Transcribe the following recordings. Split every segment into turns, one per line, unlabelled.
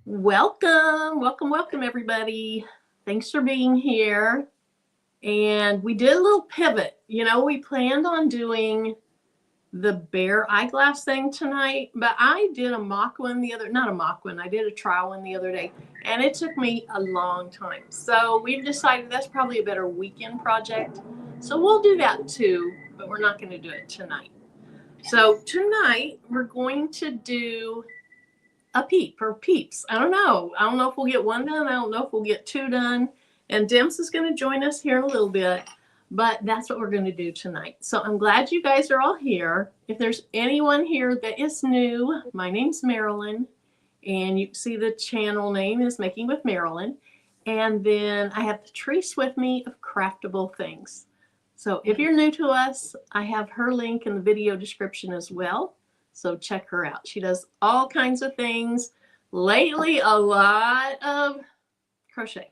Welcome, welcome, welcome, everybody. Thanks for being here. And we did a little pivot. We planned on doing the bear eyeglass thing tonight, but I did a mock one not a mock one, I did a trial one the other day, and it took me a long time. So we've decided that's probably a better weekend project. So we'll do that too, but we're not going to do it tonight. So tonight we're going to do a peep or peeps. I don't know. I don't know if we'll get one done. I don't know if we'll get two done. And Dims is going to join us here in a little bit, but that's what we're going to do tonight. So I'm glad you guys are all here. If there's anyone here that is new, my name's Marilyn, and you can see the channel name is Making with Marilyn. And then I have Patrice with me of Craftable Things. So if you're new to us, I have her link in the video description as well. So check her out. She does all kinds of things. Lately, a lot of crochet.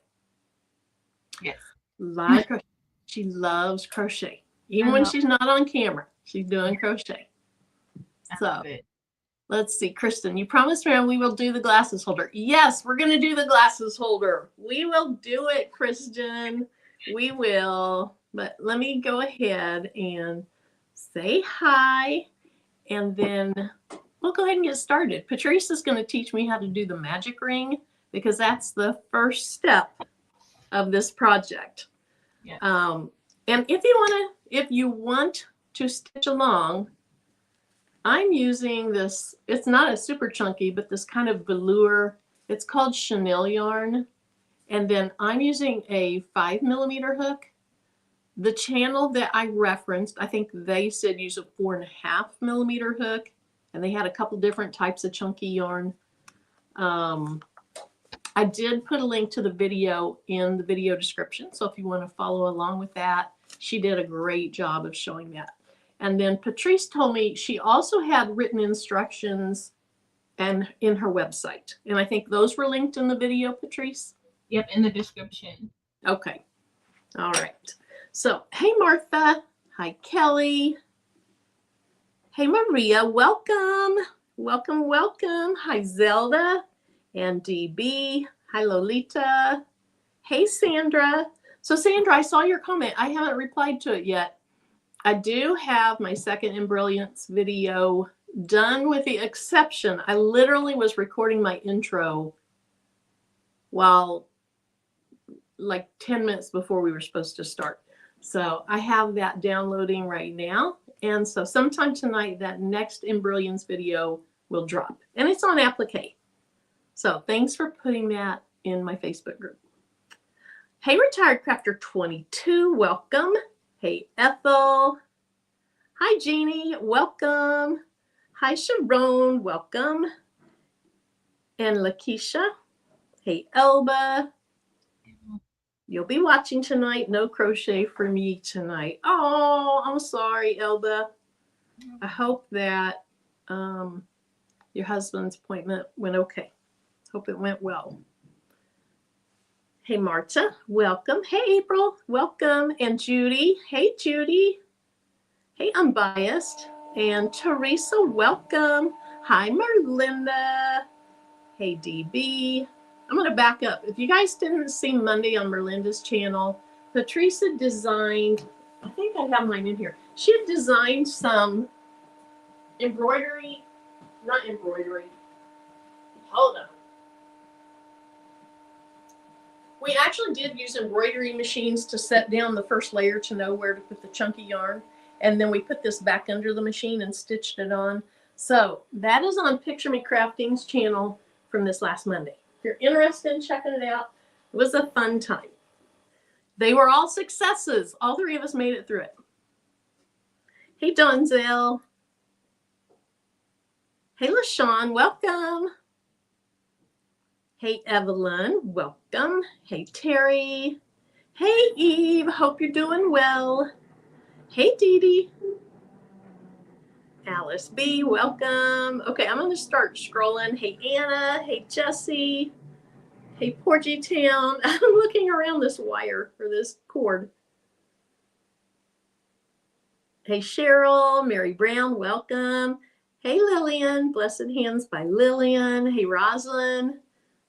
Yes.
A lot of crochet. She loves crochet. Even when she's not on camera, she's doing crochet. So let's see. Kristen, you promised me we will do the glasses holder. Yes, we're going to do the glasses holder. We will do it, Kristen. We will. But let me go ahead and say hi. And then we'll go ahead and get started. Patrice is going to teach me how to do the magic ring because that's the first step of this project.
Yeah.
And if you want to stitch along, I'm using this. It's not a super chunky, but this kind of velour. It's called chenille yarn. And then I'm using a 5mm hook. The channel that I referenced, I think they said use a 4.5mm hook, and they had a couple different types of chunky yarn. I did put a link to the video in the video description, so if you want to follow along with that, she did a great job of showing that. And then Patrice told me she also had written instructions and in her website, and I think those were linked in the video, Patrice?
Yep, in the description.
Okay. All right. So, hey, Martha. Hi, Kelly. Hey, Maria. Welcome. Welcome, welcome. Hi, Zelda and DB. Hi, Lolita. Hey, Sandra. So, Sandra, I saw your comment. I haven't replied to it yet. I do have my second In Brilliance video done with the exception. I literally was recording my intro while like 10 minutes before we were supposed to start. So I have that downloading right now. And so sometime tonight, that next In Brilliance video will drop. And it's on Applique. So thanks for putting that in my Facebook group. Hey, Retired Crafter 22, welcome. Hey, Ethel. Hi, Jeannie, welcome. Hi, Sharon, welcome. And Lakeisha. Hey, Elba. You'll be watching tonight. No crochet for me tonight. Oh, I'm sorry, Elba. I hope that your husband's appointment went okay. Hope it went well. Hey, Marta, welcome. Hey, April, welcome. And Judy. Hey, Judy. Hey, Unbiased. And Teresa, welcome. Hi, Merlinda. Hey, DB. I'm going to back up. If you guys didn't see Monday on Merlinda's channel, Patrice designed, I think I have mine in here. She had designed some embroidery, not embroidery. Hold on. We actually did use embroidery machines to set down the first layer to know where to put the chunky yarn. And then we put this back under the machine and stitched it on. So that is on Picture Me Crafting's channel from this last Monday. If you're interested in checking it out, it was a fun time. They were all successes. All three of us made it through it. Hey, Donzel. Hey, LaShawn, welcome. Hey, Evelyn, welcome. Hey, Terry. Hey, Eve, hope you're doing well. Hey, Dee Dee. Alice B, welcome. Okay, I'm going to start scrolling. Hey, Anna. Hey, Jessie. Hey, Porgy Town. I'm looking around this wire or this cord. Hey, Cheryl. Mary Brown, welcome. Hey, Lillian. Blessed Hands by Lillian. Hey, Rosalind.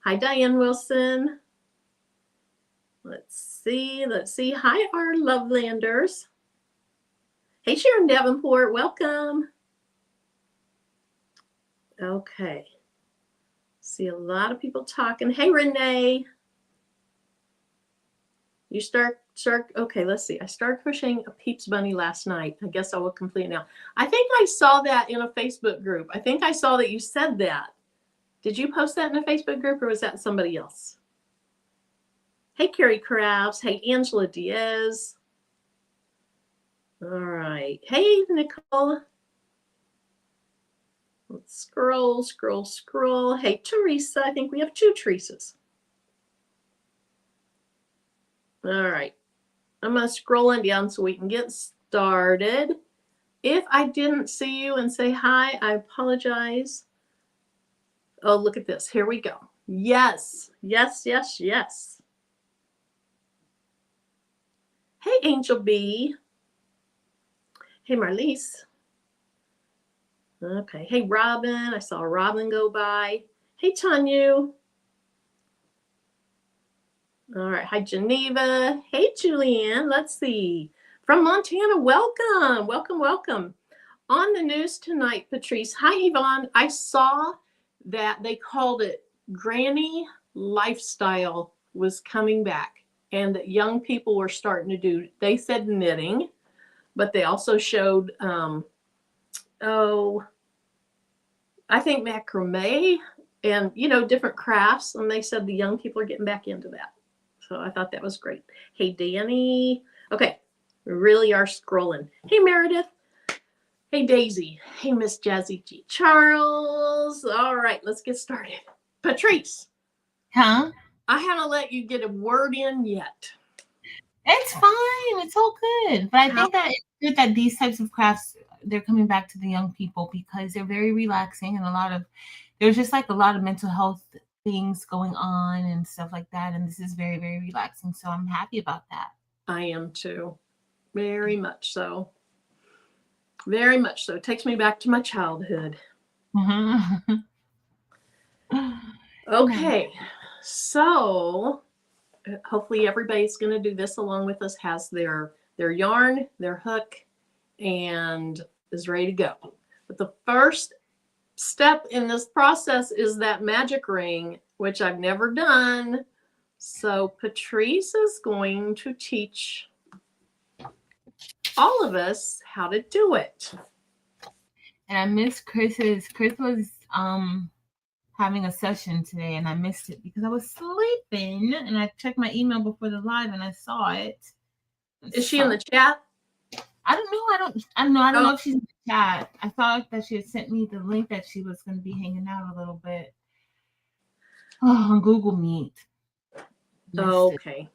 Hi, Diane Wilson. Let's see. Hi, our Lovelanders. Hey, Sharon Davenport, welcome. Okay. See a lot of people talking. Hey, Renee. You start, okay, let's see. I started crocheting a Peeps Bunny last night. I guess I will complete it now. I think I saw that in a Facebook group. I think I saw that you said that. Did you post that in a Facebook group or was that somebody else? Hey, Carrie Crafts. Hey, Angela Diaz. All right. Hey, Nicole. Let's scroll. Hey, Teresa. I think we have 2 Teresas. All right. I'm going to scroll down so we can get started. If I didn't see you and say hi, I apologize. Oh, look at this. Here we go. Yes. Hey, Angel B. Hey, Marlise. Okay. Hey, Robin. I saw Robin go by. Hey, Tanya. All right. Hi, Geneva. Hey, Julianne. Let's see. From Montana, welcome. On the news tonight, Patrice. Hi, Yvonne. I saw that they called it Granny Lifestyle was coming back and that young people were starting to do, they said knitting, but they also showed, I think macrame and, different crafts. And they said the young people are getting back into that. So I thought that was great. Hey, Danny. Okay, we really are scrolling. Hey, Meredith. Hey, Daisy. Hey, Miss Jazzy G. Charles. All right, let's get started. Patrice.
Huh?
I haven't let you get a word in yet.
It's fine. It's all good. But I think that it's good that these types of crafts, they're coming back to the young people because they're very relaxing and there's just like a lot of mental health things going on and stuff like that. And this is very, very relaxing. So I'm happy about that.
I am too. Very much so. Very much so. It takes me back to my childhood.
Mm-hmm.
Okay. So hopefully everybody's going to do this along with us, has their yarn, their hook, and is ready to go. But the first step in this process is that magic ring, which I've never done. So Patrice is going to teach all of us how to do it.
And I missed Chris's. Chris was having a session today and I missed it because I was sleeping and I checked my email before the live and I saw it.
Is she in the chat?
I don't know. I don't know if she's in the chat. I thought that she had sent me the link that she was going to be hanging out a little bit. Oh, on Google Meet.
Okay.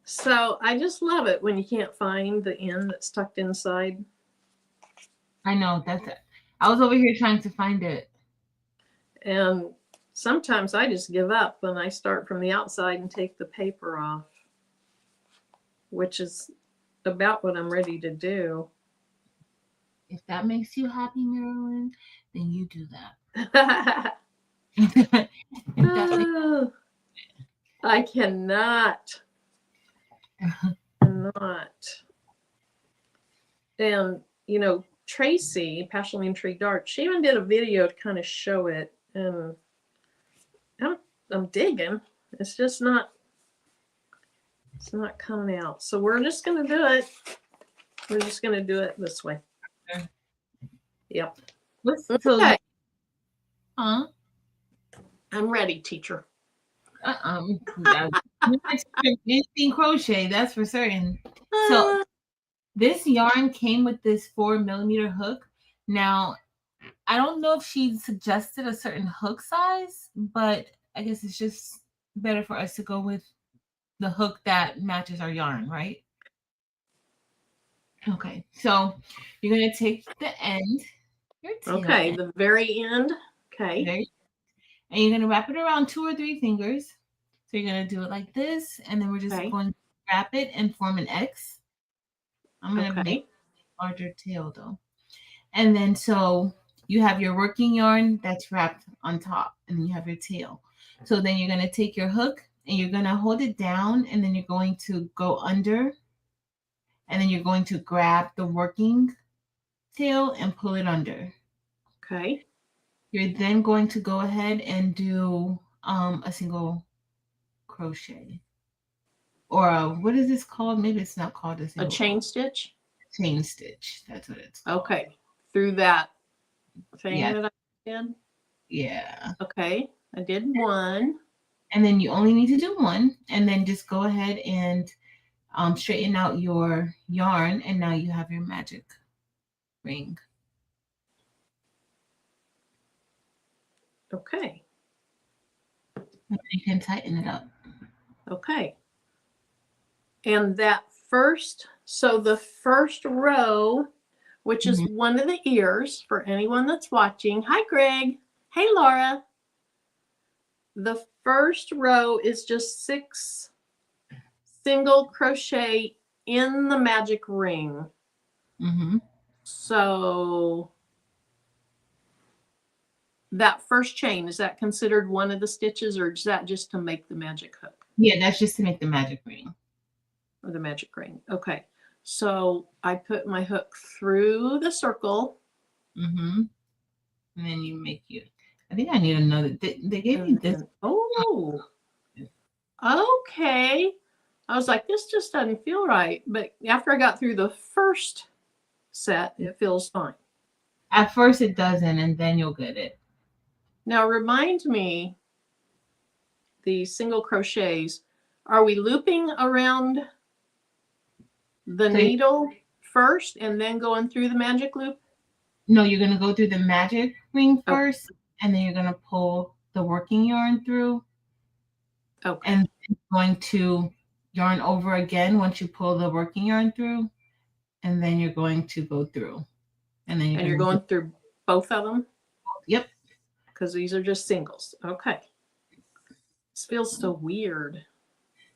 So I just love it when you can't find the end that's tucked inside.
I know. That's it. I was over here trying to find it.
And sometimes I just give up when I start from the outside and take the paper off, which is about what I'm ready to do.
If that makes you happy, Marilyn, then you do that.
I cannot. And, Tracy, Passionately Intrigued Art, she even did a video to kind of show it. And I'm digging. It's just not coming out. So we're just going to do it. We're just going to do it this way. Yep. Okay.
Huh?
I'm ready, teacher.
Anything crochet, that's for certain. So this yarn came with this 4mm hook. Now, I don't know if she suggested a certain hook size, but I guess it's just better for us to go with the hook that matches our yarn, right? Okay, so you're going to take the end.
Okay, the very end. Okay.
And you're going to wrap it around 2 or 3 fingers. So you're going to do it like this, and then we're just going to wrap it and form an X. I'm going to make a larger tail, though. And then so you have your working yarn that's wrapped on top, and then you have your tail. So then you're going to take your hook and you're going to hold it down, and then you're going to go under, and then you're going to grab the working tail and pull it under.
Okay.
You're then going to go ahead and do a single crochet. Or what is this called? Maybe it's not called a single
chain stitch?
Chain stitch. That's what it's called.
Okay. Through that thing
Yeah.
that I did?
Yeah.
Okay. I did one.
And then you only need to do one. And then just go ahead and straighten out your yarn. And now you have your magic ring.
Okay.
And you can tighten it up.
Okay. And that first, so the first row, which is one of the ears for anyone that's watching. Hi, Greg. Hey, Laura. The first row is just 6 single crochet in the magic ring. So that first chain, is that considered one of the stitches, or is that just to make the magic hook?
Yeah, that's just to make the magic ring.
Or the magic ring. Okay. So I put my hook through the circle.
And then you make you. I think I need another. They gave me this.
Oh. Okay. I was like, this just doesn't feel right. But after I got through the first set, it feels fine.
At first it doesn't, and then you'll get it.
Now remind me, the single crochets, are we looping around the needle first and then going through the magic loop?
No, you're going to go through the magic ring first, and then you're going to pull the working yarn through.
Okay.
And you're going to yarn over again once you pull the working yarn through, and then you're going to go through. And then
you're going through both of them?
Yep.
Because these are just singles. Okay. This feels so weird.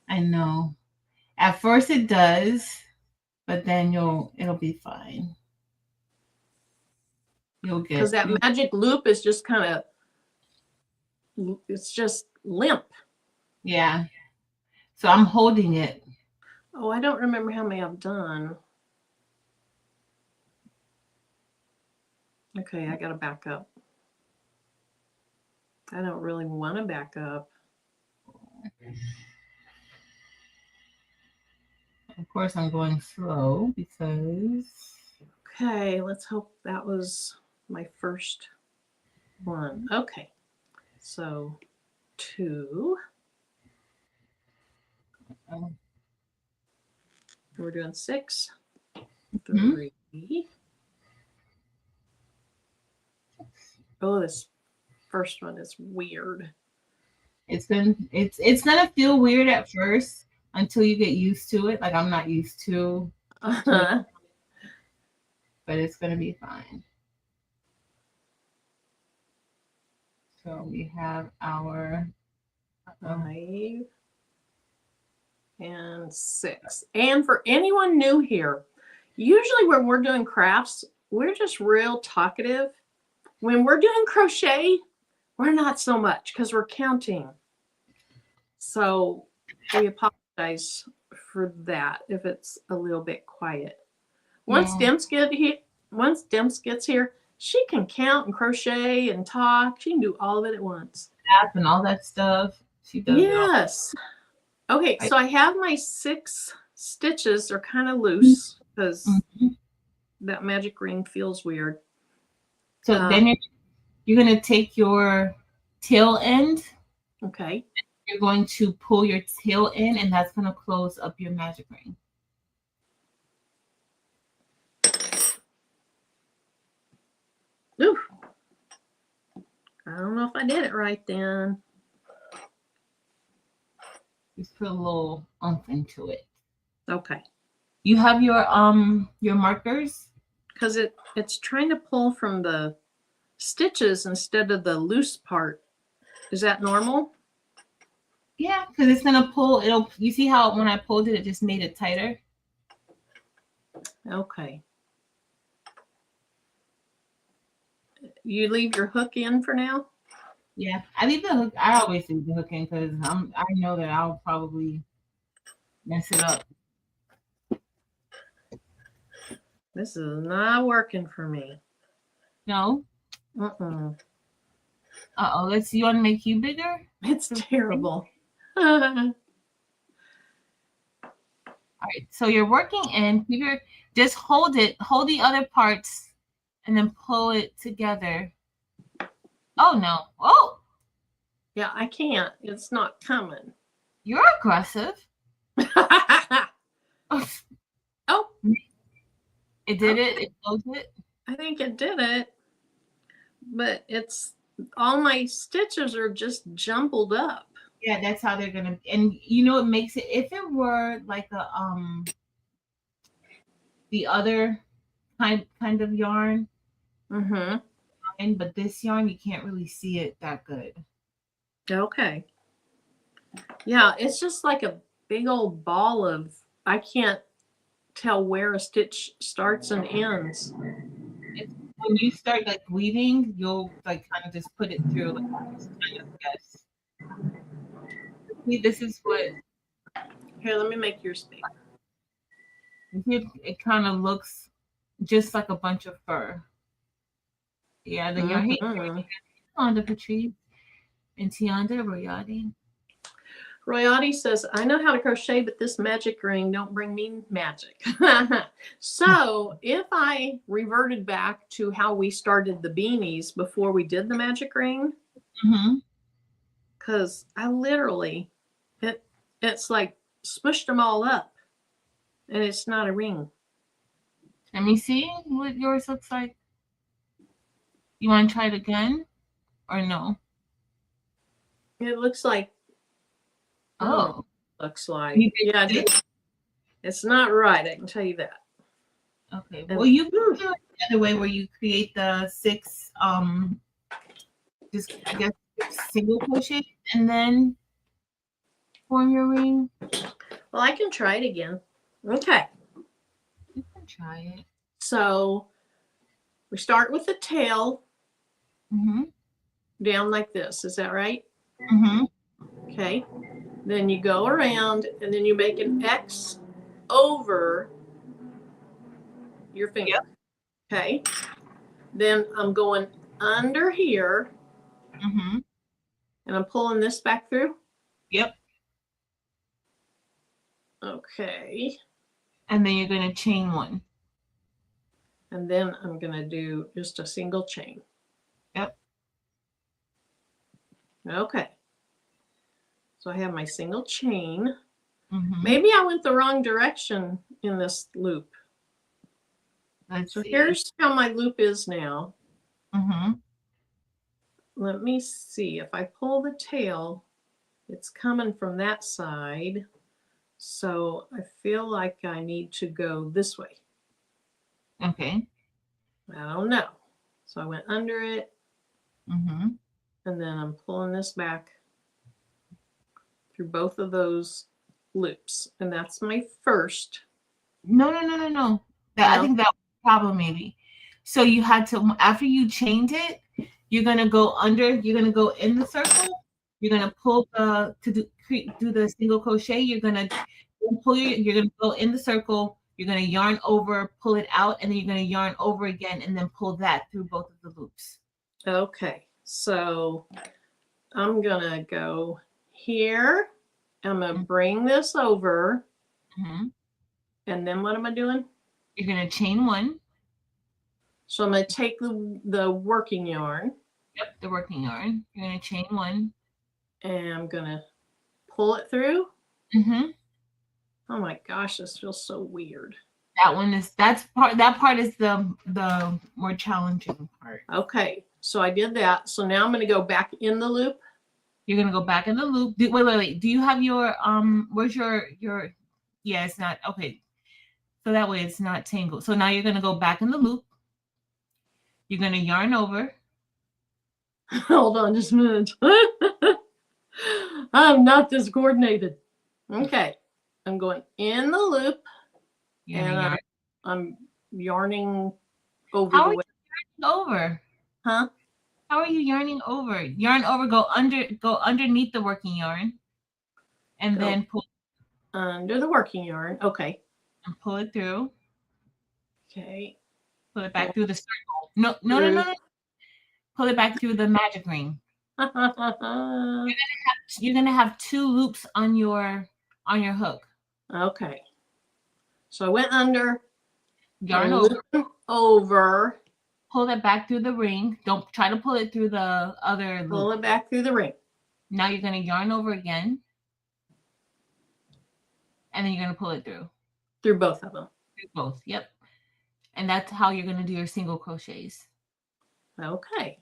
I know. At first it does, but then it'll be fine. You'll get,
because that magic loop is just kind of, it's just limp.
Yeah. So I'm holding it.
Oh, I don't remember how many I've done. Okay, I gotta back up. I don't really want to back up.
Of course, I'm going slow because...
Okay, let's hope that was my first one. Okay, so 2. We're doing 6, 3. Oh, this first one is weird.
It's gonna feel weird at first until you get used to it. Like I'm not used to it, but it's gonna be fine. So we have our
5 and 6. And for anyone new here, usually when we're doing crafts, we're just real talkative. When we're doing crochet, we're not so much because we're counting. So we apologize for that if it's a little bit quiet. Once Demps gets here, she can count and crochet and talk. She can do all of it at once.
And all that stuff. She does.
Yes. Okay, so I have my 6 stitches. They're kind of loose because that magic ring feels weird.
So then you're going to take your tail end.
Okay.
You're going to pull your tail in, and that's going to close up your magic ring.
Ooh. I don't know if I did it right then.
Just put a little oomph into it.
Okay.
You have your markers?
Because it's trying to pull from the stitches instead of the loose part. Is that normal?
Yeah, because it's gonna pull. You see how when I pulled it, it just made it tighter?
Okay. you leave your hook in for now?
Yeah, I leave the hook. I always leave the hook in because I know that I'll probably mess it up.
This is not working for me.
No.
Uh-uh.
Uh-oh. Let's see. You want to make you bigger?
It's terrible.
All right. So you're working in. Just hold it. Hold the other parts, and then pull it together. Oh no. Oh.
Yeah, I can't. It's not coming.
You're aggressive.
Oh.
It did it. It closed it.
I think it did it. But it's all my stitches are just jumbled up.
Yeah, that's how they're gonna. And you know, it makes it. If it were like a the other kind of yarn, but this yarn you can't really see it that good.
Okay. Yeah, it's just like a big old ball of, I can't tell where a stitch starts and ends.
When you start like weaving, you'll like kind of just put it through like kind of guess. See, this is what.
Here, let me make yours big.
It kind of looks just like a bunch of fur. Yeah, the yarn. On the Patrice and Tianda Royati.
Royati says, I know how to crochet, but this magic ring don't bring me magic. So if I reverted back to how we started the beanies before we did the magic ring, because I literally, it's like smushed them all up, and it's not a ring.
Let me see what yours looks like. You want to try it again, or no?
It looks like.
Oh,
looks like. Yeah, it's not right. I can tell you that.
Okay. Well, you can do it the other way where you create the 6, just I guess single crochet and then form your ring.
Well, I can try it again. Okay.
You can try it.
So we start with the tail down like this. Is that right? Okay. Then you go around and then you make an X over your finger. Yep. Okay. Then I'm going under here. And I'm pulling this back through.
Yep.
Okay.
And then you're going to chain 1.
And then I'm going to do just a single chain.
Yep.
Okay. So I have my single chain. Maybe I went the wrong direction in this loop. So here's how my loop is now. Let me see. If I pull the tail, it's coming from that side. So I feel like I need to go this way.
Okay.
I don't know. So I went under it. And then I'm pulling this back through both of those loops. And that's my first.
No. I think that was the problem maybe. So you had to, after you chained it, you're going to go under, you're going to go in the circle. You're going to pull to do the single crochet. You're going to you're going to go in the circle. You're going to yarn over, pull it out, and then you're going to yarn over again and then pull that through both of the loops.
Okay. So I'm going to go here. I'm going to bring this over. And then what am I doing?
You're going to chain 1.
So I'm going to take the working yarn.
Yep, the working yarn. You're going to chain 1.
And I'm going to pull it through. Oh my gosh, this feels so weird.
That part is the more challenging part.
Okay, so I did that. So now I'm going to go back in the loop.
You're going to go back in the loop. Wait. Do you have your where's your yeah, it's not okay. So that way it's not tangled. So now you're going to go back in the loop. You're going to yarn over.
Hold on just a minute. I'm not this coordinated. Okay. I'm going in the loop. And I'm yarning over the way.
Over?
Huh?
How are you yarning over? Yarn over, go underneath the working yarn, and
Go
then pull
under the working yarn. Okay.
and pull it through.
Okay.
Pull it back through the circle. No.
Through.
Pull it back through the magic ring. You're gonna have 2 loops on your hook.
Okay. So I went under.
Yarn over.
Over.
Pull it back through the ring. Don't try to pull it through the other loop.
Pull it back through the ring.
Now you're gonna yarn over again, and then you're gonna pull it through.
Through both of them.
Through both. Yep. And that's how you're gonna do your single crochets.
Okay.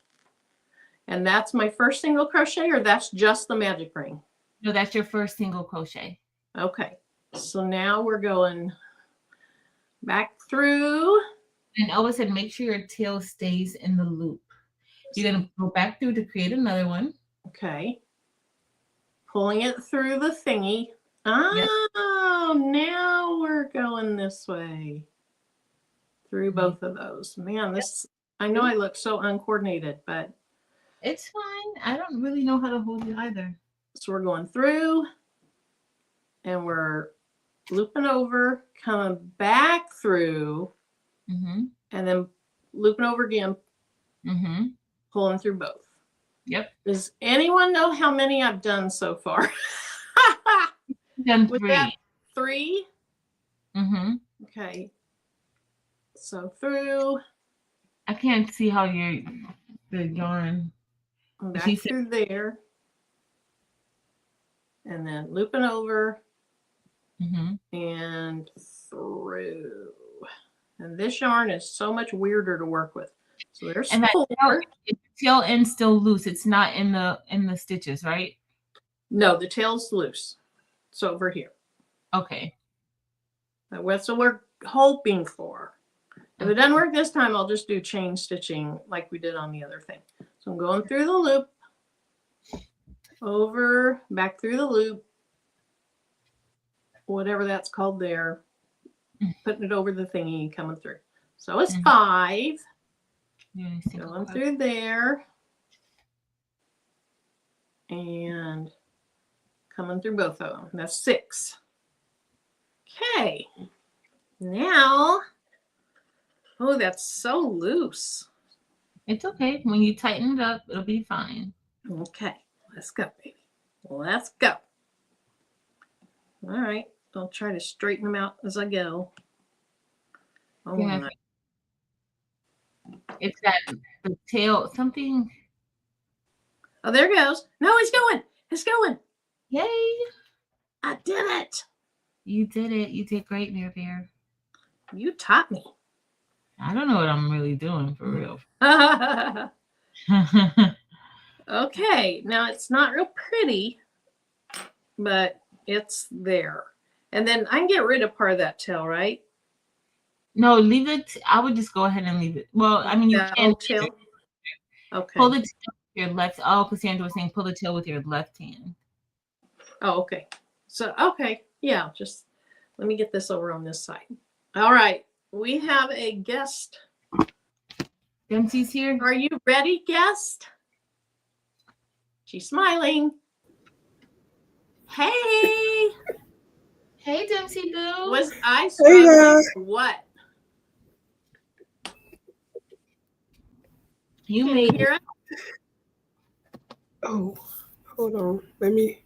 And that's my first single crochet, or that's just the magic ring?
No, that's your first single crochet.
Okay. So now we're going back through.
And always said, make sure your tail stays in the loop. You're going to go back through to create another one.
Okay. Pulling it through the thingy. Oh, yep. Now we're going this way. Through both of those. Man, this, I know I look so uncoordinated, but.
It's fine. I don't really know how to hold it either.
So we're going through. And we're looping over, coming back through.
Mm-hmm.
And then looping over again.
Mm-hmm.
Pulling through both.
Yep.
Does anyone know how many I've done so far?
Done 3.
That 3?
Mm-hmm.
Okay. So through.
I can't see how the yarn.
Back through there. And then looping over.
Mm-hmm.
And through. And this yarn is so much weirder to work with. So there's 4.
The tail end still loose. It's not in the stitches, right?
No, the tail's loose. It's over here.
Okay.
That's what we're hoping for. If it doesn't work this time, I'll just do chain stitching like we did on the other thing. So I'm going through the loop, over, back through the loop, whatever that's called there, putting it over the thingy, coming through. So it's 5. Going through there and coming through both of them. That's 6. Okay. Now, oh, that's so loose.
It's okay. When you tighten it up, it'll be fine.
Okay. Let's go, baby. Let's go. All right. I'll try to straighten them out as I go. Oh,
yeah. It's that the tail, something.
Oh, there it goes. No, it's going. It's going.
Yay.
I did it.
You did it. You did great, Bear Bear.
You taught me.
I don't know what I'm really doing for real.
Okay. Now it's not real pretty, but it's there. And then I can get rid of part of that tail, right?
No, leave it. I would just go ahead and leave it. Well, I mean, you can.
Tail. Okay.
Pull the tail with your left. Oh, Cassandra was saying pull the tail with your left hand.
Oh, okay. So, okay. Yeah, just let me get this over on this side. All right. We have a guest.
Dempsey's here.
Are you ready, guest? She's smiling. Hey.
Hey, Dempsey Boo.
Was I struggling or what?
You made
hear it?
Oh, hold on. Let me.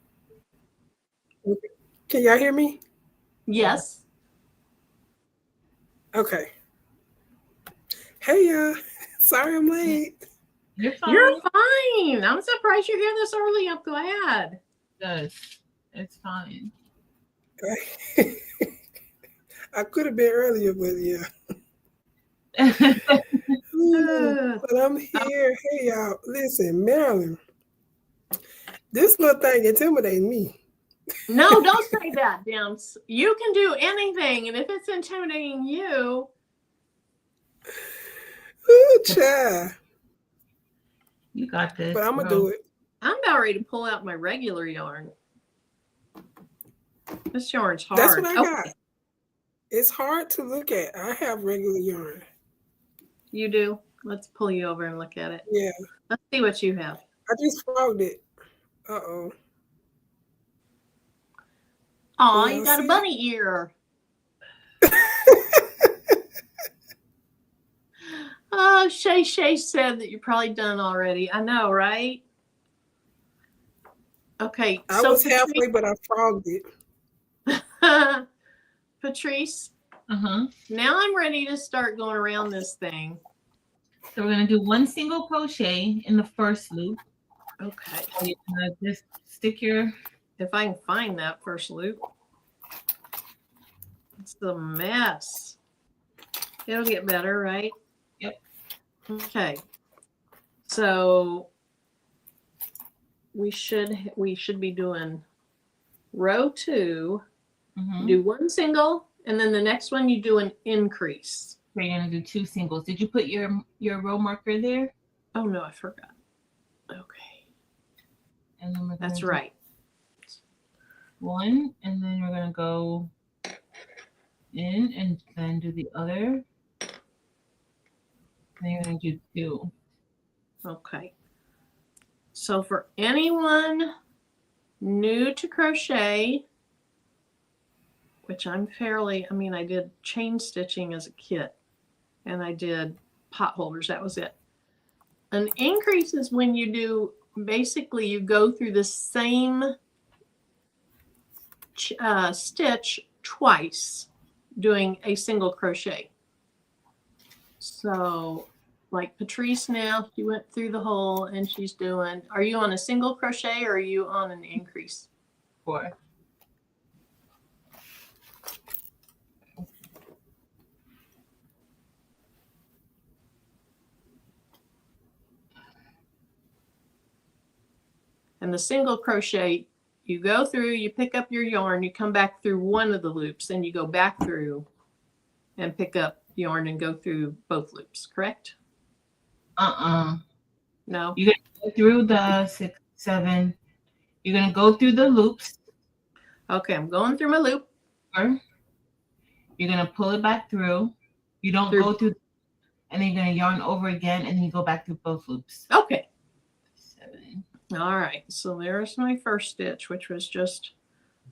Can y'all hear me?
Yes.
Okay. Hey, y'all. Sorry I'm late.
You're fine.
You're fine. I'm surprised you're here this early. I'm glad.
Yes, it's fine.
I could have been earlier, but yeah. But I'm here. Hey, y'all. Listen, Marilyn. This little thing intimidates me.
No, don't say that, Demps. You can do anything, and if it's intimidating you.
Ooh, child.
You got this.
But I'm going to do it.
I'm about ready to pull out my regular yarn. This yarn's hard.
That's what I got. It's hard to look at. I have regular yarn.
You do? Let's pull you over and look at it.
Yeah.
Let's see what you have.
I just frogged it. Uh-oh.
Aw,
Yeah,
you got a
see?
bunny ear. Oh, Shay said that you're probably done already. I know, right? Okay.
I was halfway, but I frogged it.
Patrice,
Uh-huh.
now I'm ready to start going around this thing.
So we're gonna do one single crochet in the first loop.
Okay.
So you're gonna just stick your,
If I can find that first loop. It's the mess. It'll get better, right?
Yep.
Okay. So we should be doing row 2, do one single, and then the next one you do an increase.
So you're gonna do 2 singles. Did you put your row marker there?
Oh no, I forgot. Okay.
And then we're
That's right.
1, and then we're gonna go in and then do the other. Then you're gonna do 2.
Okay. So for anyone new to crochet, which I'm fairly, I did chain stitching as a kit and I did pot holders. That was it. An increase is when you do, basically you go through the same stitch twice doing a single crochet. So like Patrice now, she went through the hole and she's doing, are you on a single crochet or are you on an increase?
4.
And the single crochet, you go through, you pick up your yarn, you come back through one of the loops, then you go back through and pick up yarn and go through both loops, correct? No?
You're going to go through the 6, 7. You're going to go through the loops.
Okay, I'm going through my loop.
You're going to pull it back through. You don't go through, and then you're going to yarn over again, and then you go back through both loops.
Okay.
7.
All right, so there's my first stitch, which was just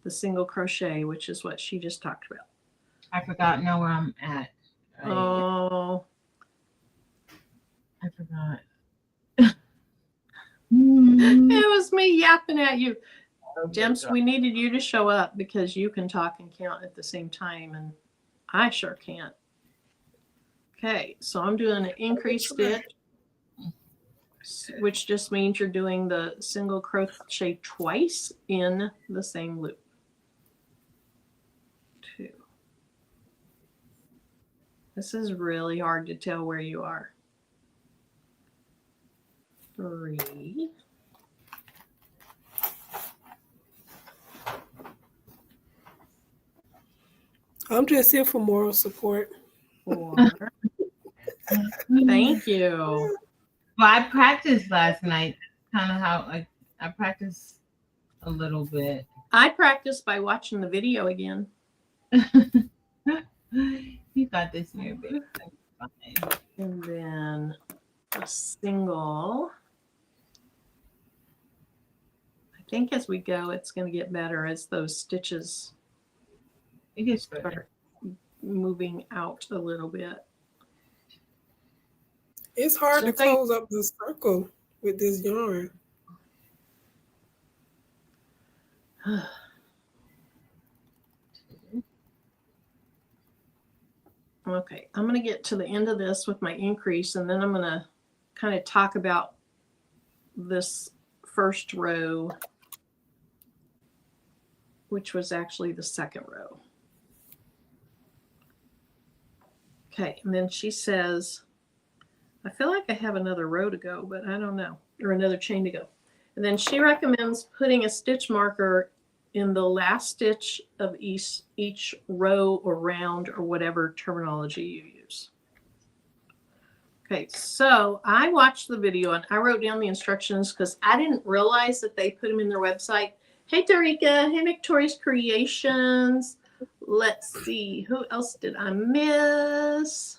the single crochet, which is what she just talked about.
I forgot now where I'm at.
Oh.
I forgot.
It was me yapping at you. James, we needed you to show up because you can talk and count at the same time, and I sure can't. Okay, so I'm doing an increase stitch, which just means you're doing the single crochet twice in the same loop. 2. This is really hard to tell where you are. 3.
I'm just here for moral support.
4. Thank you.
Well, I practiced last night. Kind of how I practiced a little bit.
I practiced by watching the video again.
You got this, Mary baby.
And then a single. I think as we go, it's going to get better as those stitches start moving out a little bit.
It's hard to close up the circle with this yarn.
Okay, I'm going to get to the end of this with my increase, and then I'm going to kind of talk about this first row, which was actually the second row. Okay, and then she says, I feel like I have another row to go, but I don't know, or another chain to go. And then she recommends putting a stitch marker in the last stitch of each row or round or whatever terminology you use. Okay, so I watched the video and I wrote down the instructions because I didn't realize that they put them in their website. Hey, Tarika. Hey, Victoria's Creations. Let's see. Who else did I miss?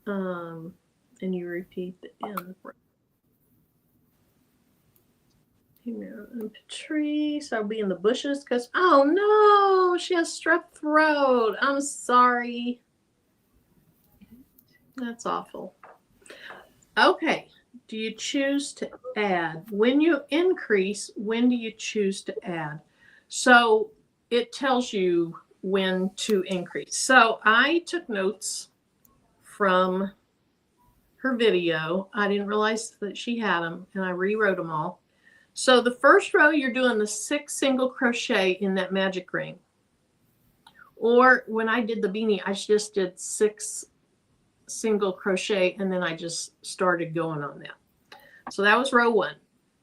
and you repeat the end. And Patrice, I'll be in the bushes because, oh no, she has strep throat. I'm sorry. That's awful. Okay. Do you choose to add? When you increase, when do you choose to add? So it tells you when to increase. So I took notes from her video. I didn't realize that she had them, and I rewrote them all. So the first row, you're doing the 6 single crochet in that magic ring. Or when I did the beanie, I just did 6 single crochet, and then I just started going on that. So that was row 1.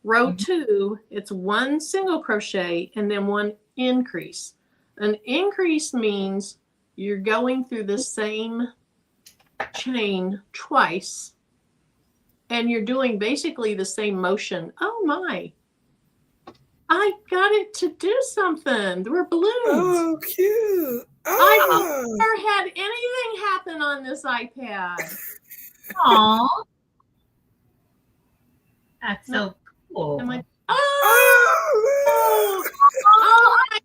Row 2, it's 1 single crochet and then 1 increase. An increase means you're going through the same chain twice, and you're doing basically the same motion. Oh my, I got it to do something. There were balloons.
Oh, cute.
I've never had anything happen on this iPad.
Aww. That's so cool.
Oh my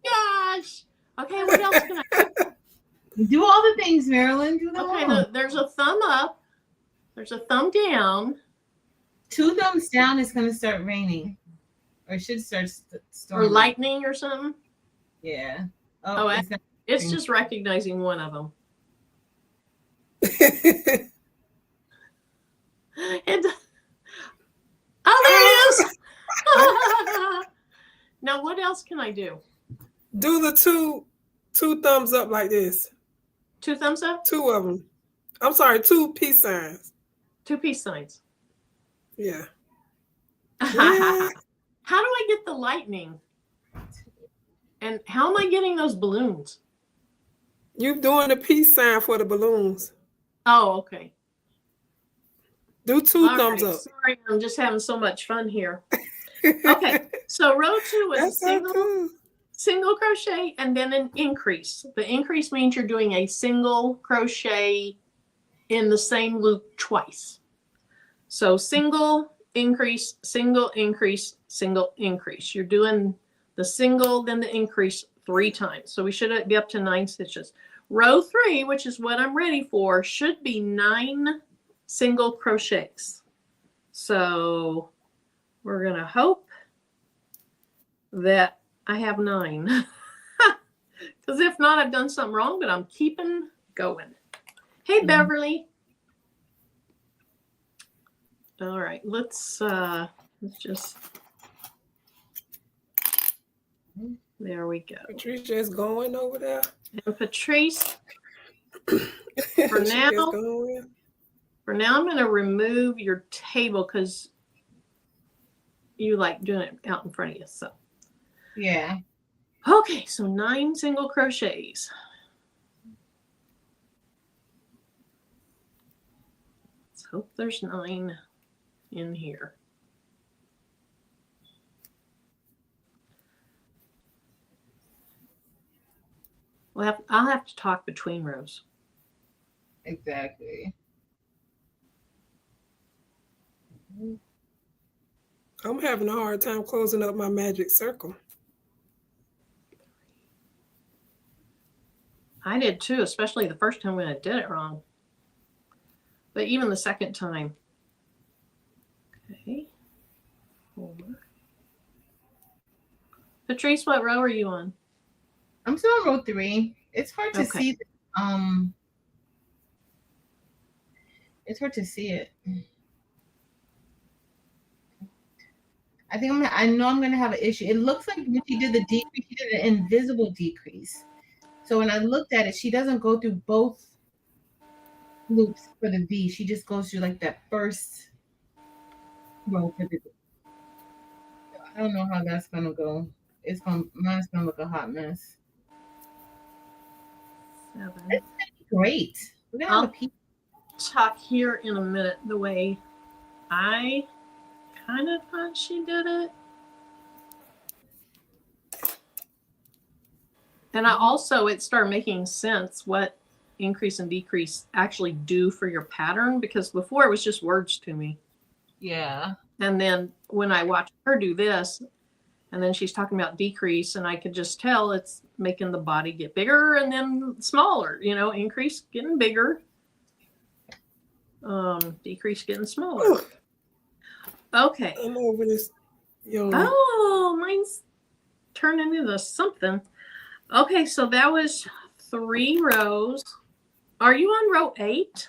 gosh. Okay, what else can I do?
Do all the things, Marilyn. Do them all.
Okay, there's a thumb up. There's a thumb down.
2 thumbs down is going to start raining. Or it should start storming.
Or lightning or something.
Yeah.
Oh, it's just recognizing one of them. Oh, there it is. Now, what else can I do?
Do the two thumbs up like this.
2 thumbs up?
2 of them. I'm sorry, 2 peace signs.
2 peace signs.
Yeah.
Yeah. How do I get the lightning? And how am I getting those balloons?
You're doing a peace sign for the balloons.
Oh, okay.
Do 2 thumbs up.
Sorry, I'm just having so much fun here. Okay, so row 2 is a single crochet and then an increase. The increase means you're doing a single crochet in the same loop twice. So single, increase, single, increase, single, increase. You're doing the single, then the increase 3 times. So we should be up to 9 stitches. Row 3, which is what I'm ready for, should be 9 single crochets. So we're going to hope that I have 9. Because if not, I've done something wrong, but I'm keeping going. Hey, Beverly. All right, let's just, there we go.
Patrice just going over there.
And Patrice, for now, I'm going to remove your table because you like doing it out in front of you. So
yeah.
Okay, so 9 single crochets. Let's hope there's 9 in here. Well, I'll have to talk between rows.
Exactly.
I'm having a hard time closing up my magic circle.
I did too, especially the first time when I did it wrong. But even the second time. Okay. 4. Patrice, what row are you on?
I'm still on row 3. It's hard to see. It's hard to see it. I know I'm gonna have an issue. It looks like when she did the decrease, she did an invisible decrease. So when I looked at it, she doesn't go through both loops for the V. She just goes through like that first row for the V. I don't know how that's gonna go. Mine's gonna look a hot mess.
7.
It's great. We're gonna have a piece.
Talk here in a minute the way I kind of thought she did it. And it started making sense what increase and decrease actually do for your pattern, because before it was just words to me.
Yeah.
And then when I watched her do this, and then she's talking about decrease, and I could just tell it's making the body get bigger and then smaller, you know, increase getting bigger, decrease getting smaller. Okay.
I'm over this.
Oh, mine's turning into something. Okay, so that was 3 rows. Are you on row 8?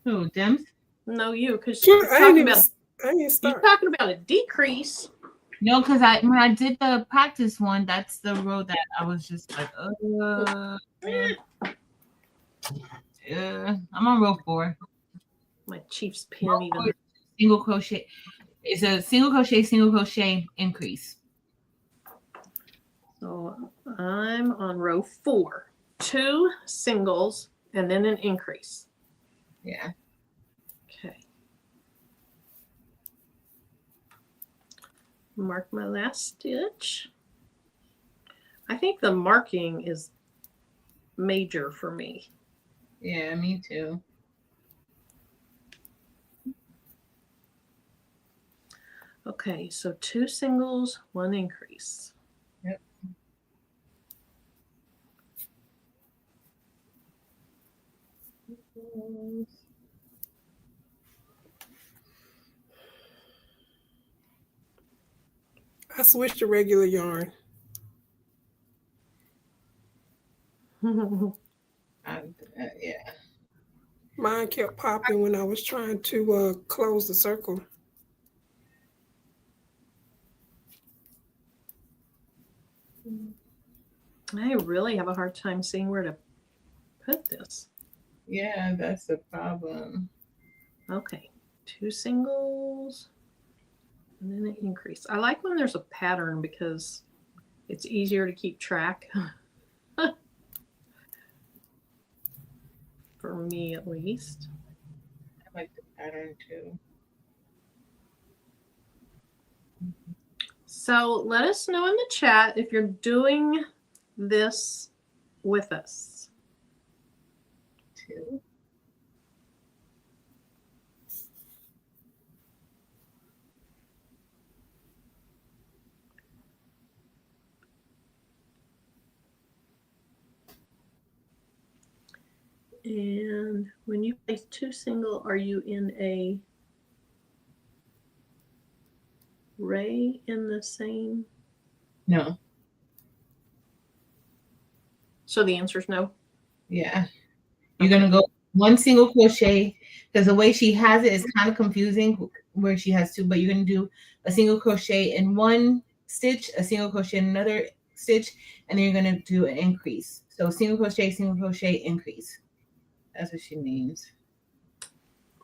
Who, Dims?
No, you, because
Sure,
you're talking about a decrease.
No, because when I did the practice one, that's the row that I was just like, I'm on row 4.
My Chief's pin even.
Single crochet. It's a single crochet, increase.
So I'm on row 4. 2 singles and then an increase.
Yeah.
Okay. Mark my last stitch. I think the marking is major for me.
Yeah, me too.
Okay, so 2 singles, 1 increase.
Yep.
I switched to regular yarn.
Yeah.
Mine kept popping when I was trying to close the circle.
I really have a hard time seeing where to put this.
Yeah, that's the problem.
Okay, 2 singles and then an increase. I like when there's a pattern because it's easier to keep track. For me, at least.
I like the pattern too.
So let us know in the chat if you're doing this with us.
2.
And when you place 2 single, are you in a ray in the same?
No.
So the answer is no?
Yeah. You're going to go 1 single crochet, because the way she has it is kind of confusing where she has 2, but you're going to do a single crochet in 1 stitch, a single crochet in another stitch, and then you're going to do an increase. So single crochet, increase. That's what she means.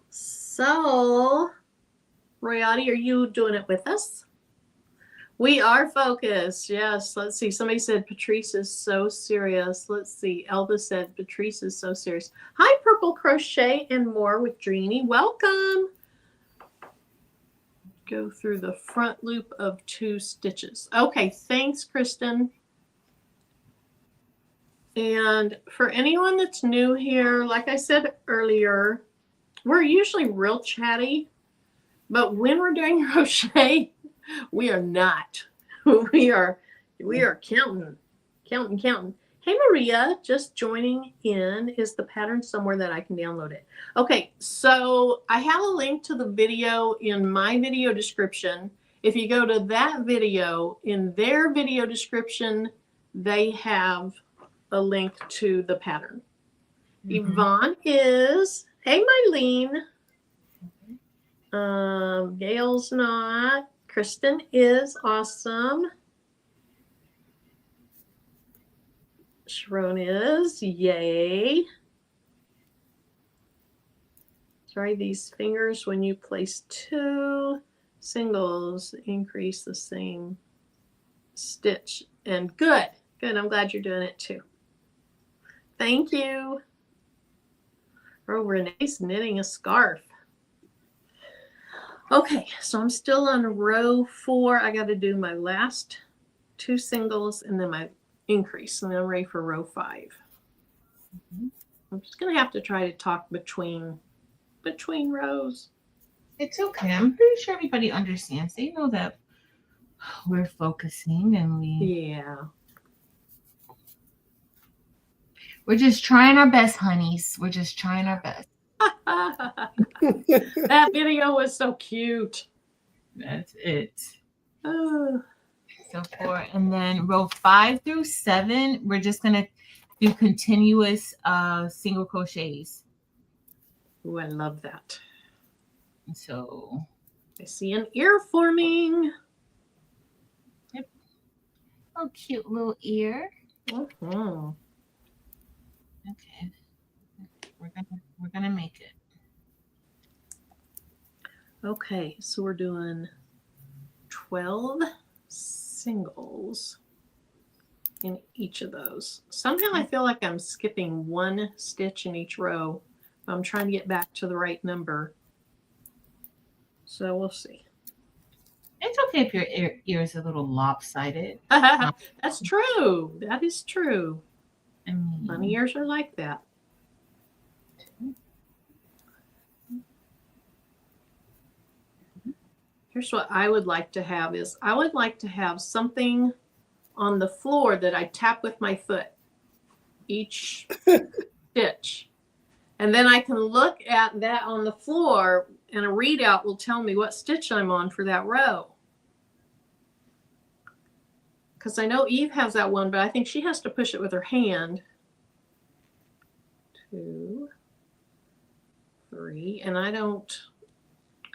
So, Royati, are you doing it with us? We are focused. Yes. Let's see. Somebody said Patrice is so serious. Let's see. Elva said Patrice is so serious. Hi, Purple Crochet and More with Dreamy. Welcome. Go through the front loop of 2 stitches. Okay. Thanks, Kristen. And for anyone that's new here, like I said earlier, we're usually real chatty, but when we're doing crochet, we are not. We are counting. Hey, Maria, just joining in. Is the pattern somewhere that I can download it? Okay, so I have a link to the video in my video description. If you go to that video, in their video description, they have a link to the pattern. Yvonne is, hey, Mylene. Gail's not. Kristen is awesome. Sharon is, yay. Try these fingers when you place 2 singles, increase the same stitch. And good, I'm glad you're doing it too. Thank you. Oh, Renee's knitting a scarf. Okay, so I'm still on row 4. I got to do my last 2 singles and then my increase, and then I'm ready for row 5. I'm just going to have to try to talk between rows.
It's okay. I'm pretty sure everybody understands. They know that we're focusing and we're just trying our best, honeys. We're just trying our best.
That video was so cute.
That's it.
Oh.
So 4, and then row 5 through 7, we're just gonna do continuous single crochets.
Ooh, I love that.
So
I see an ear forming.
Yep. Oh, cute little ear.
Mm-hmm.
Okay. We're gonna make it.
Okay, so we're doing 12 singles in each of those. Somehow I feel like I'm skipping 1 stitch in each row. I'm trying to get back to the right number. So we'll see.
It's okay if your ear is a little lopsided.
That's true. That is true.
I mean,
Bunny ears are like that. Here's what I would like to have is I would like to have something on the floor that I tap with my foot each stitch. And then I can look at that on the floor and a readout will tell me what stitch I'm on for that row. Because I know Eve has that one, but I think she has to push it with her hand. 2, 3, and I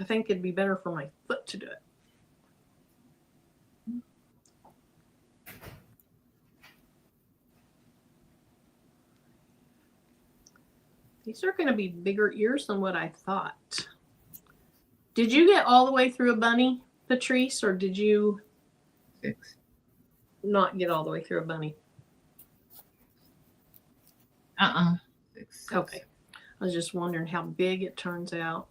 think it'd be better for my foot to do it. These are going to be bigger ears than what I thought. Did you get all the way through a bunny, Patrice, or did you
6.
not get all the way through a bunny?
6.
Okay. I was just wondering how big it turns out.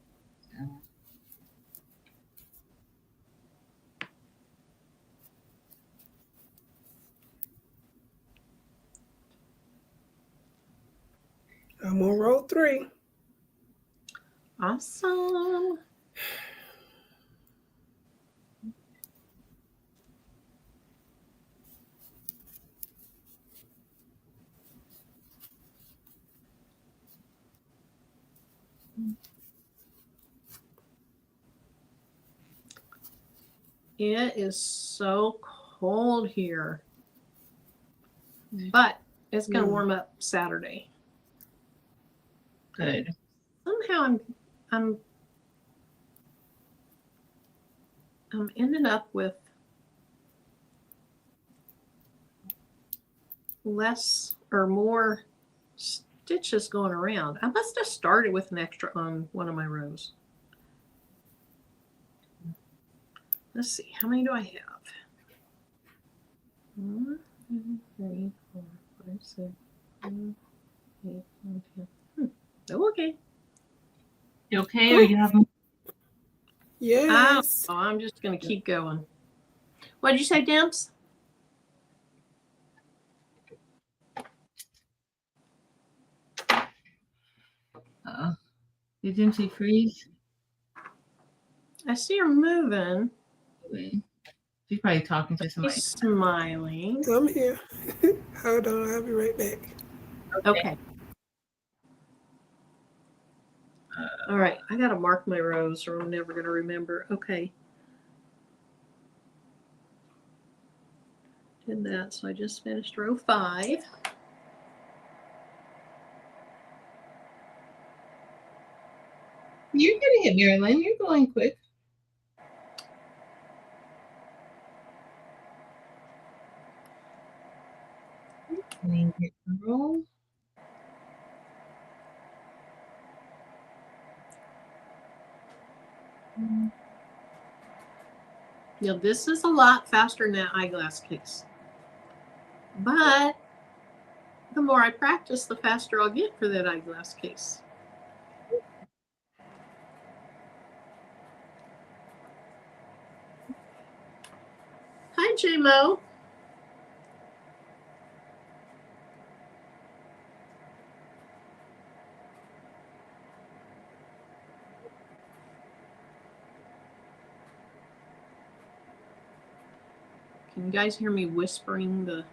I'm on row 3.
Awesome. It is so cold here, but it's going to warm up Saturday.
Good.
Somehow I'm ending up with less or more stitches going around. I must have started with an extra on one of my rows. Let's see, how many do I have? 1, 2, 3, 4, 5, 6, 7, 8, 9, 10. Oh, okay.
You okay, or you have?
Yes.
Oh, I'm just going to keep going. What did you say, Dimps?
Did Dempsey freeze?
I see her moving.
She's probably talking to somebody.
She's smiling.
I'm here. Hold on, I'll be right back.
Okay. All right, I got to mark my rows or I'm never going to remember. Okay. Did that, so I just finished row 5.
You're getting it, Marilyn. You're going quick. Girl.
Now, this is a lot faster than that eyeglass case. But the more I practice, the faster I'll get for that eyeglass case. Hi, J-Mo. Can you guys hear me whispering the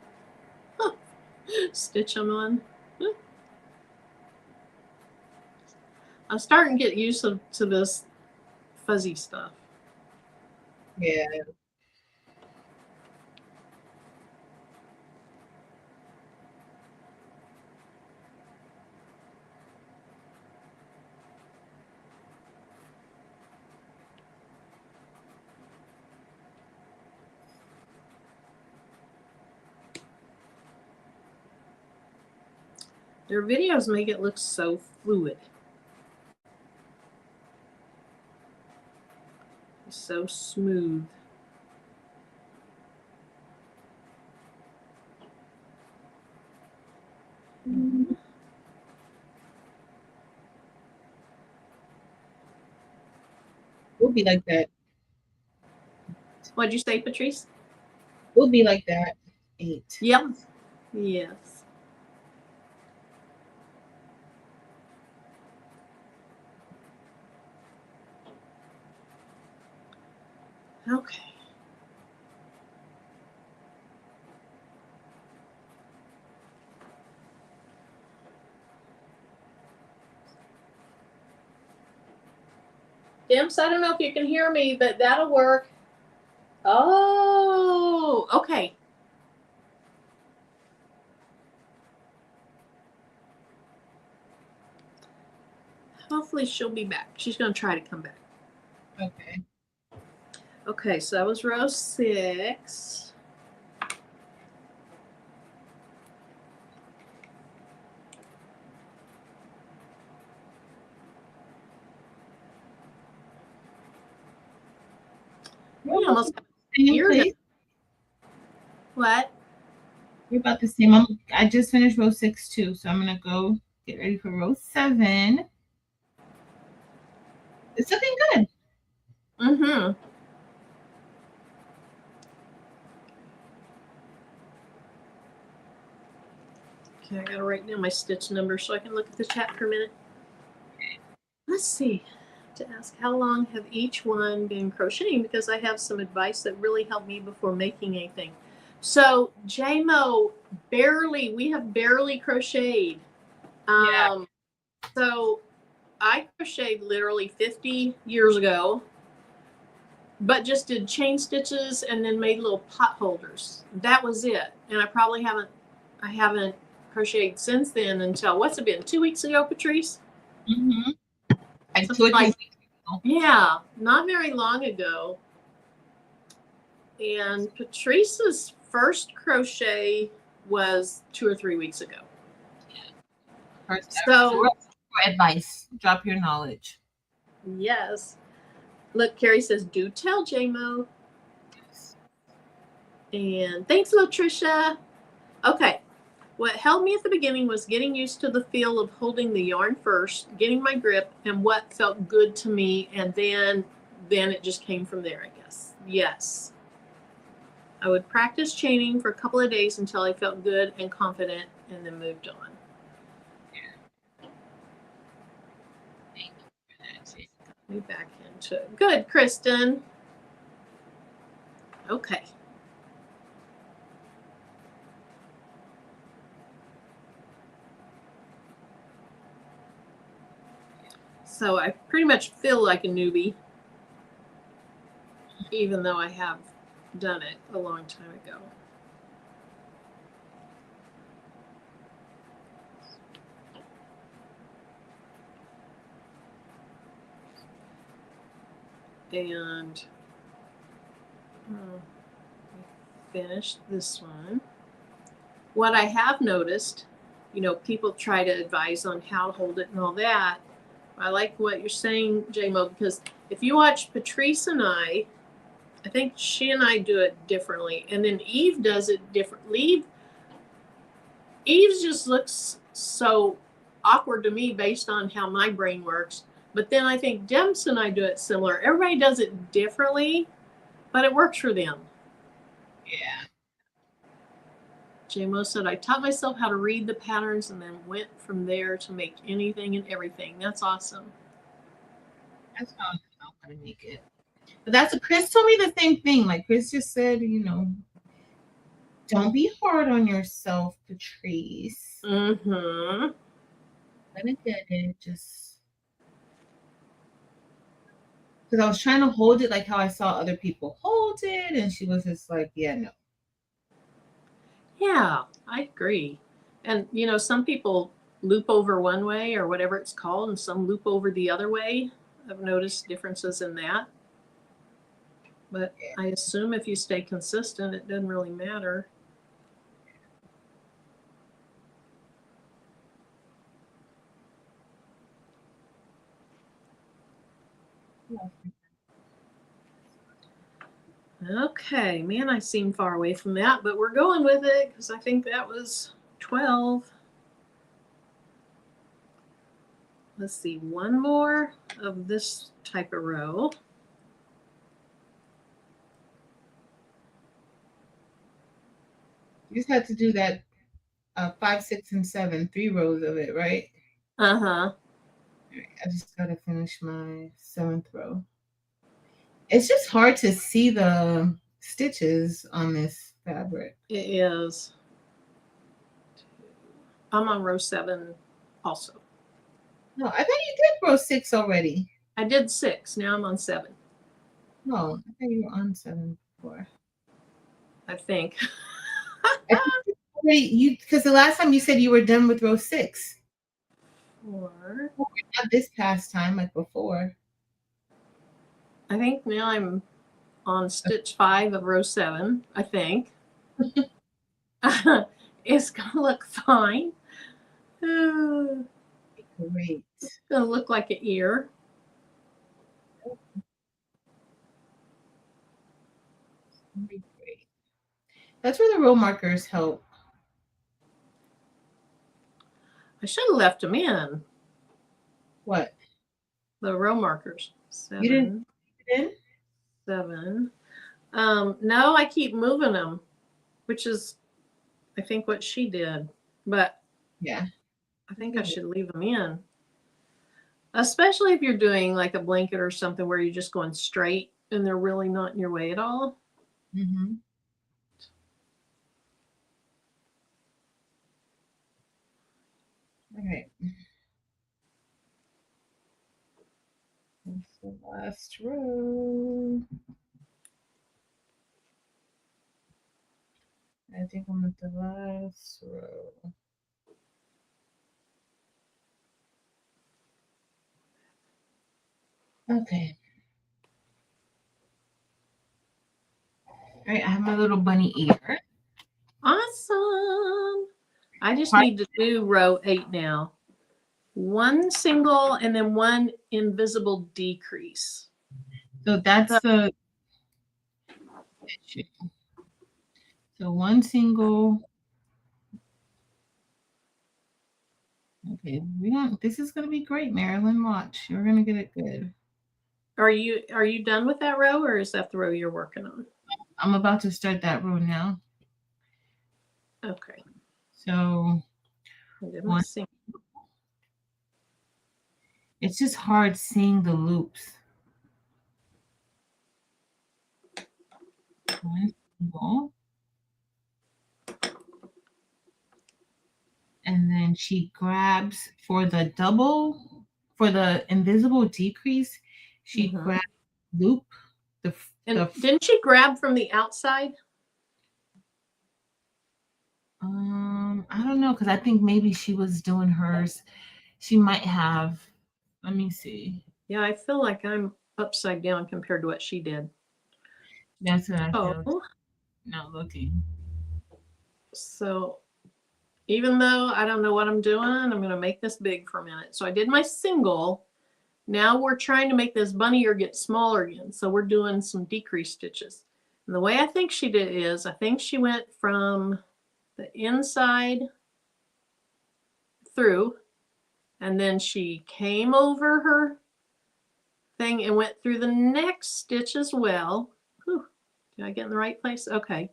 stitch I'm on? I'm starting to get used to this fuzzy stuff.
Yeah.
Their videos make it look so fluid. So smooth.
We'll be like that.
What'd you say, Patrice?
We'll be like that. 8.
Yep. Yes. Okay. Dimps, I don't know if you can hear me, but that'll work. Oh, okay. Hopefully she'll be back. She's going to try to come back.
Okay.
Okay, so that was row 6. We almost What?
We're about the same. I just finished row 6 too, so I'm gonna go get ready for row 7. It's looking good.
Mm-hmm. Okay, I gotta write down my stitch number so I can look at the chat for a minute. Let's see. To ask how long have each one been crocheting, because I have some advice that really helped me before making anything. So JMO, we have barely crocheted.
Yeah.
So I crocheted literally 50 years ago, but just did chain stitches and then made little pot holders. That was it. And I haven't crocheted since then until, what's it been, 2 weeks ago, Patrice?
Mm-hmm.
Yeah, not very long ago. And Patrice's first crochet was 2 or 3 weeks ago.
So, for advice, drop your knowledge.
Yes. Look, Carrie says, do tell JMO. Yes. And thanks, Latricia. Okay. What helped me at the beginning was getting used to the feel of holding the yarn first, getting my grip, and what felt good to me, and then it just came from there, I guess. Yes. I would practice chaining for a couple of days until I felt good and confident, and then moved on. Thank you for that. Got me back into it. Good, Kristen. Okay. So I pretty much feel like a newbie, even though I have done it a long time ago. And finished this one. What I have noticed, people try to advise on how to hold it and all that. I like what you're saying, JMO, because if you watch Patrice and I think she and I do it differently. And then Eve does it differently. Eve's just looks so awkward to me based on how my brain works. But then I think Demps and I do it similar. Everybody does it differently, but it works for them.
Yeah.
JMO said, I taught myself how to read the patterns and then went from there to make anything and everything. That's awesome.
That's how I'm going to make it. But Chris told me the same thing. Like Chris just said, Don't be hard on yourself, Patrice.
Mm-hmm.
Gonna get it, just because I was trying to hold it like how I saw other people hold it, and she was just like, yeah, no.
Yeah, I agree. And you know, some people loop over one way or whatever it's called, and some loop over the other way. I've noticed differences in that. But I assume if you stay consistent, it doesn't really matter. Okay, man, I seem far away from that, but we're going with it because I think that was 12. Let's see, one more of this type of row.
You just had to do that 5, 6, and 7, 3 rows of it, right?
Uh-huh.
I just gotta finish my 7th row. It's just hard to see the stitches on this fabric.
It is. I'm on row 7 also.
No, I thought you did row 6 already.
I did 6. Now I'm on 7.
No, I thought you were on 7 before.
I think.
Because the last time you said you were done with row 6.
4.
Not this past time, like before.
I think now I'm on stitch 5 of row 7, I think. It's going to look fine.
Great.
It's going to look like an ear.
Great. That's where the row markers help.
I should have left them in.
What?
The row markers. 7.
You didn't?
7. No, I keep moving them, which is, I think, what she did. But
Yeah.
I think I should leave them in. Especially if you're doing like a blanket or something where you're just going straight and they're really not in your way at all.
Mm-hmm. All right. That's the last row. I think I'm at the last row. Okay. All right, I have my little bunny ear.
Awesome. I just need to do row 8 now. 1 single and then 1 invisible decrease.
So that's the. So 1 single. Okay, this is gonna be great, Marilyn. Watch, you're gonna get it good.
Are you done with that row, or is that the row you're working on?
I'm about to start that row now.
Okay.
So it's just hard seeing the loops. 1 single. And then she grabs for the invisible decrease, she grabs loop.
Didn't she grab from the outside?
I don't know, because I think maybe she was doing hers. She might have. Let me see.
Yeah, I feel like I'm upside down compared to what she did.
That's what I feel. Now looking.
So even though I don't know what I'm doing, I'm going to make this big for a minute. So I did my single. Now we're trying to make this bunny ear get smaller again. So we're doing some decrease stitches. And the way I think she did is, I think she went from the inside through, and then she came over her thing and went through the next stitch as well. Whew. Did I get in the right place? Okay.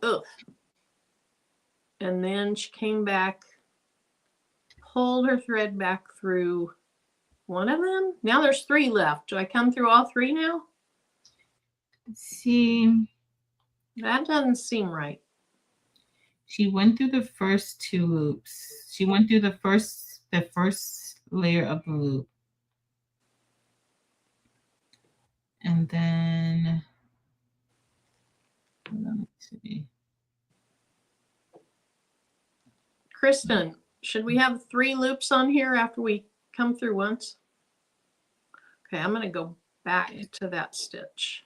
Ugh. And then she came back, pulled her thread back through one of them. Now there's 3 left. Do I come through all 3 now?
Let's see.
That doesn't seem right.
She went through the first 2 loops. She went through the first layer of the loop. And then let me see.
Kristen, should we have 3 loops on here after we come through once? Okay, I'm going to go back to that stitch.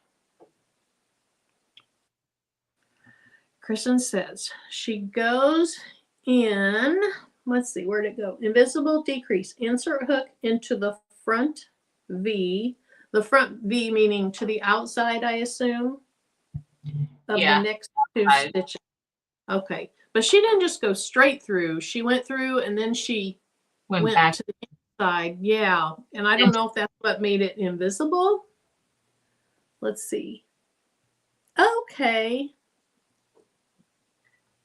Kristen says she goes in, let's see, where'd it go? Invisible decrease, insert hook into the front V. The front V meaning to the outside, I assume, of the next 2 stitches. Okay, but she didn't just go straight through. She went through and then she went back to the inside. Yeah, and I don't know if that's what made it invisible. Let's see. Okay.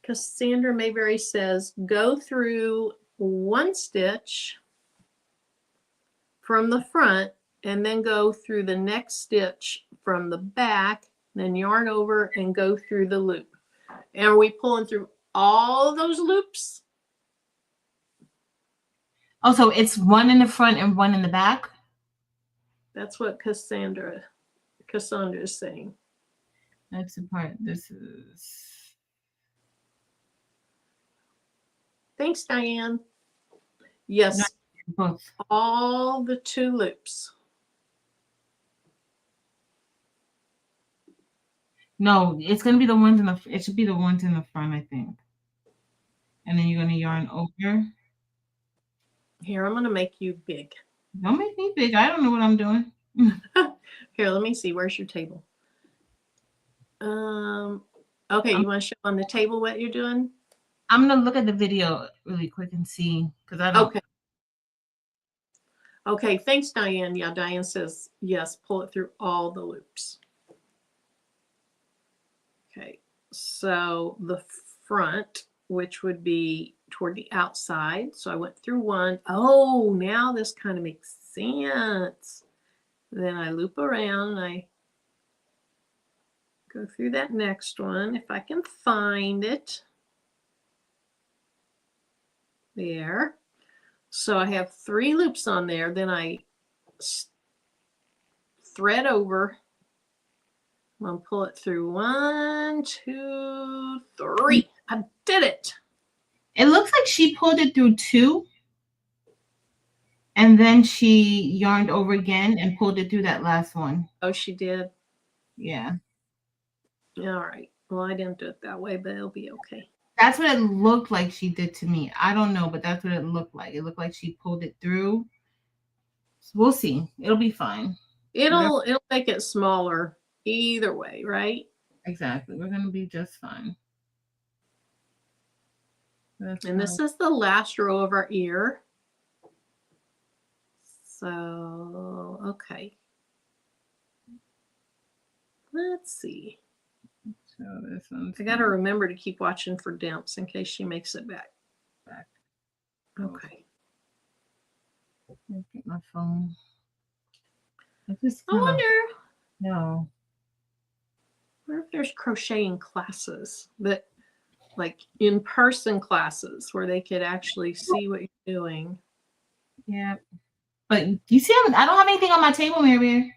Cassandra Mayberry says, go through 1 stitch from the front and then go through the next stitch from the back, then yarn over and go through the loop. And are we pulling through all those loops?
Oh, so it's 1 in the front and 1 in the back?
That's what Cassandra is saying.
That's the part. This is.
Thanks, Diane. Yes,
both.
All the 2 loops.
No, it's gonna be the ones in the. It should be the ones in the front, I think. And then you're gonna yarn over.
Here, I'm gonna make you big.
Don't make me big. I don't know what I'm doing.
Here, let me see. Where's your table? Okay, you want to show on the table what you're doing?
I'm gonna look at the video really quick and see because I don't.
Okay. Okay, thanks, Diane. Yeah, Diane says yes, pull it through all the loops. Okay, so the front, which would be toward the outside. So I went through 1. Oh, now this kind of makes sense. Then I loop around and I go through that next one if I can find it. There. So I have 3 loops on there. Then I thread over. I'm going to pull it through 1, 2, 3. I did it.
It looks like she pulled it through 2. And then she yarned over again and pulled it through that last one.
Oh, she did?
Yeah.
All right. Well, I didn't do it that way, but it'll be okay.
That's what it looked like she did to me. I don't know, but that's what it looked like. It looked like she pulled it through. We'll see. It'll be fine.
It'll make it smaller either way, right?
Exactly. We're going to be just fine.
And this is the last row of our ear. So, okay. Let's see.
So this one's
I got to remember to keep watching for dimps in case she makes it back. Okay.
Get my phone.
I wonder.
No.
I wonder if there's crocheting classes that, like in-person classes, where they could actually see what you're doing.
Yeah. But you see, I don't have anything on my table, Mary.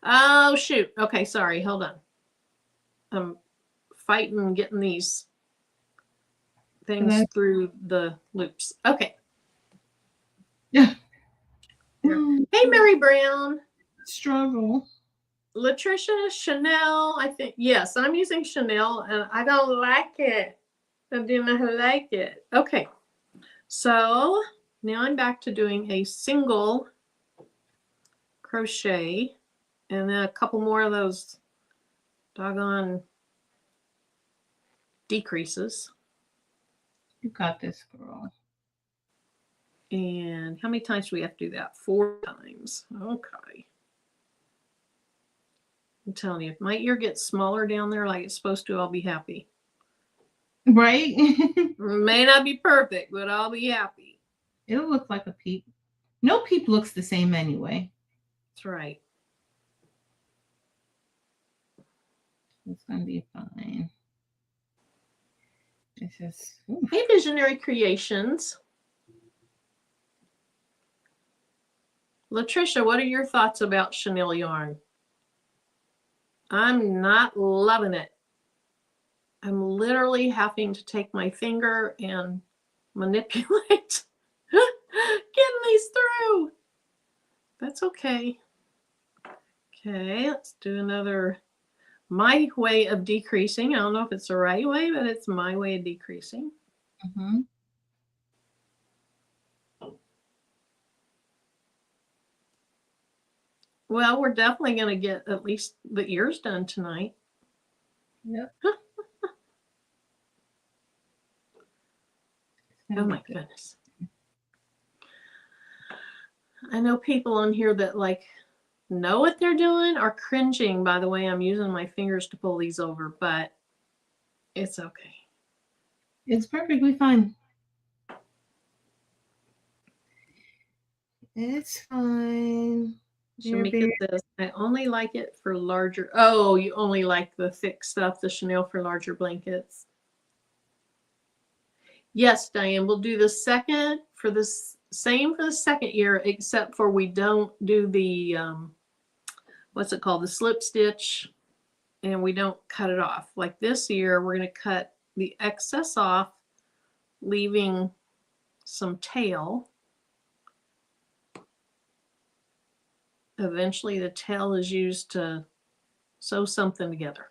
Oh, shoot. Okay, sorry. Hold on. I'm fighting getting these things through the loops. Okay.
Yeah.
Hey, Mary Brown.
Struggle.
Latricia, Chanel, I think. Yes, I'm using Chanel, and I don't like it. I do not like it. Okay. So now I'm back to doing a single crochet, and then a couple more of those doggone decreases.
You got this, girl.
And how many times do we have to do that? 4 times. Okay. I'm telling you, if my ear gets smaller down there like it's supposed to, I'll be happy.
Right?
May not be perfect, but I'll be happy.
It'll look like a peep. No peep looks the same anyway.
That's right.
It's gonna be fine. It's just
Hey, Visionary Creations. Latricia, what are your thoughts about chenille yarn? I'm not loving it. I'm literally having to take my finger and manipulate getting these through. That's okay. Okay, let's do another. My way of decreasing. I don't know if it's the right way, but it's my way of decreasing.
mm-hmm.
Well, we're definitely going to get at least the ears done tonight.
Yep.
Oh my goodness. I know people on here that like know what they're doing are cringing by the way I'm using my fingers to pull these over, but it's okay.
It's perfectly fine. It's fine.
Shamika says, I only like it for larger. Oh, you only like the thick stuff, the chenille for larger blankets. Yes, Diane, we'll do the second for this same for the second year, except for we don't do the, what's it called? The slip stitch, and we don't cut it off. Like this year, we're going to cut the excess off, leaving some tail. Eventually, the tail is used to sew something together.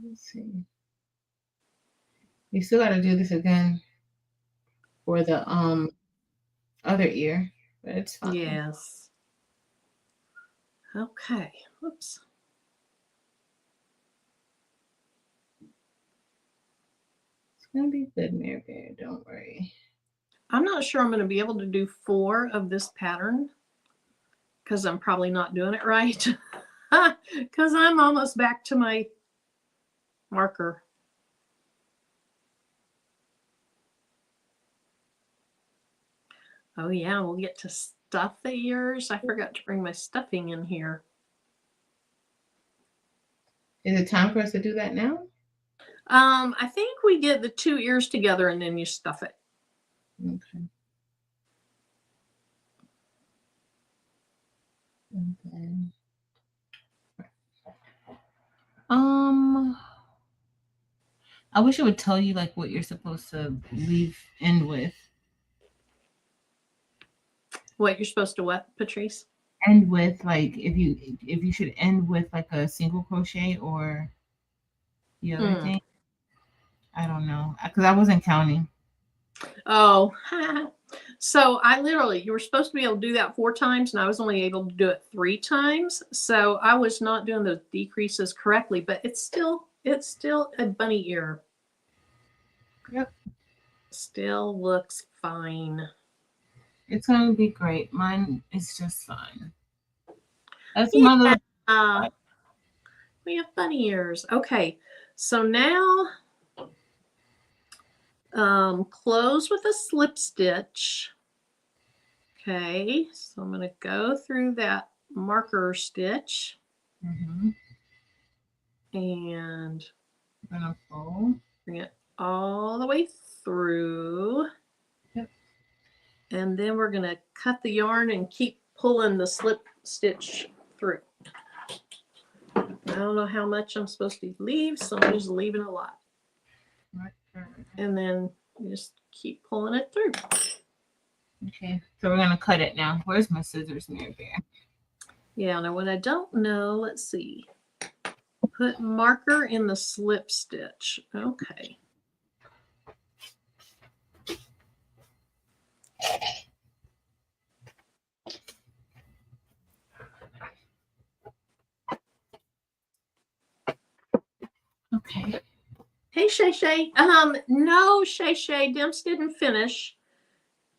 Let's see. We still got to do this again for the other ear, but it's fine.
Yes. Okay. Whoops.
It's gonna be good, Mary Bear. Don't worry.
I'm not sure I'm going to be able to do 4 of this pattern because I'm probably not doing it right. Because I'm almost back to my marker. Oh yeah, we'll get to stuff the ears. I forgot to bring my stuffing in here.
Is it time for us to do that now?
I think we get the 2 ears together and then you stuff it.
Okay. Okay. I wish it would tell you like what you're supposed to end with.
What you're supposed to what, Patrice?
End with, like if you should end with like a single crochet or the other thing. I don't know because I wasn't counting.
Oh, so you were supposed to be able to do that 4 times and I was only able to do it 3 times. So I was not doing the decreases correctly, but it's still a bunny ear.
Yep.
Still looks fine.
It's going to be great. Mine is just fine. That's my little...
We have bunny ears. Okay. So now close with a slip stitch. Okay, so I'm going to go through that marker stitch and
I'm gonna fold.
Bring it all the way through.
Yep.
And then we're going to cut the yarn and keep pulling the slip stitch through. I don't know how much I'm supposed to leave, so I'm just leaving a lot. And then you just keep pulling it through.
Okay, so we're going to cut it now. Where's my scissors, Mary Bear?
Yeah, now what I don't know, let's see. Put marker in the slip stitch. Okay.
Okay.
Hey, Shay Shay. No, Shay Shay. Dimps didn't finish.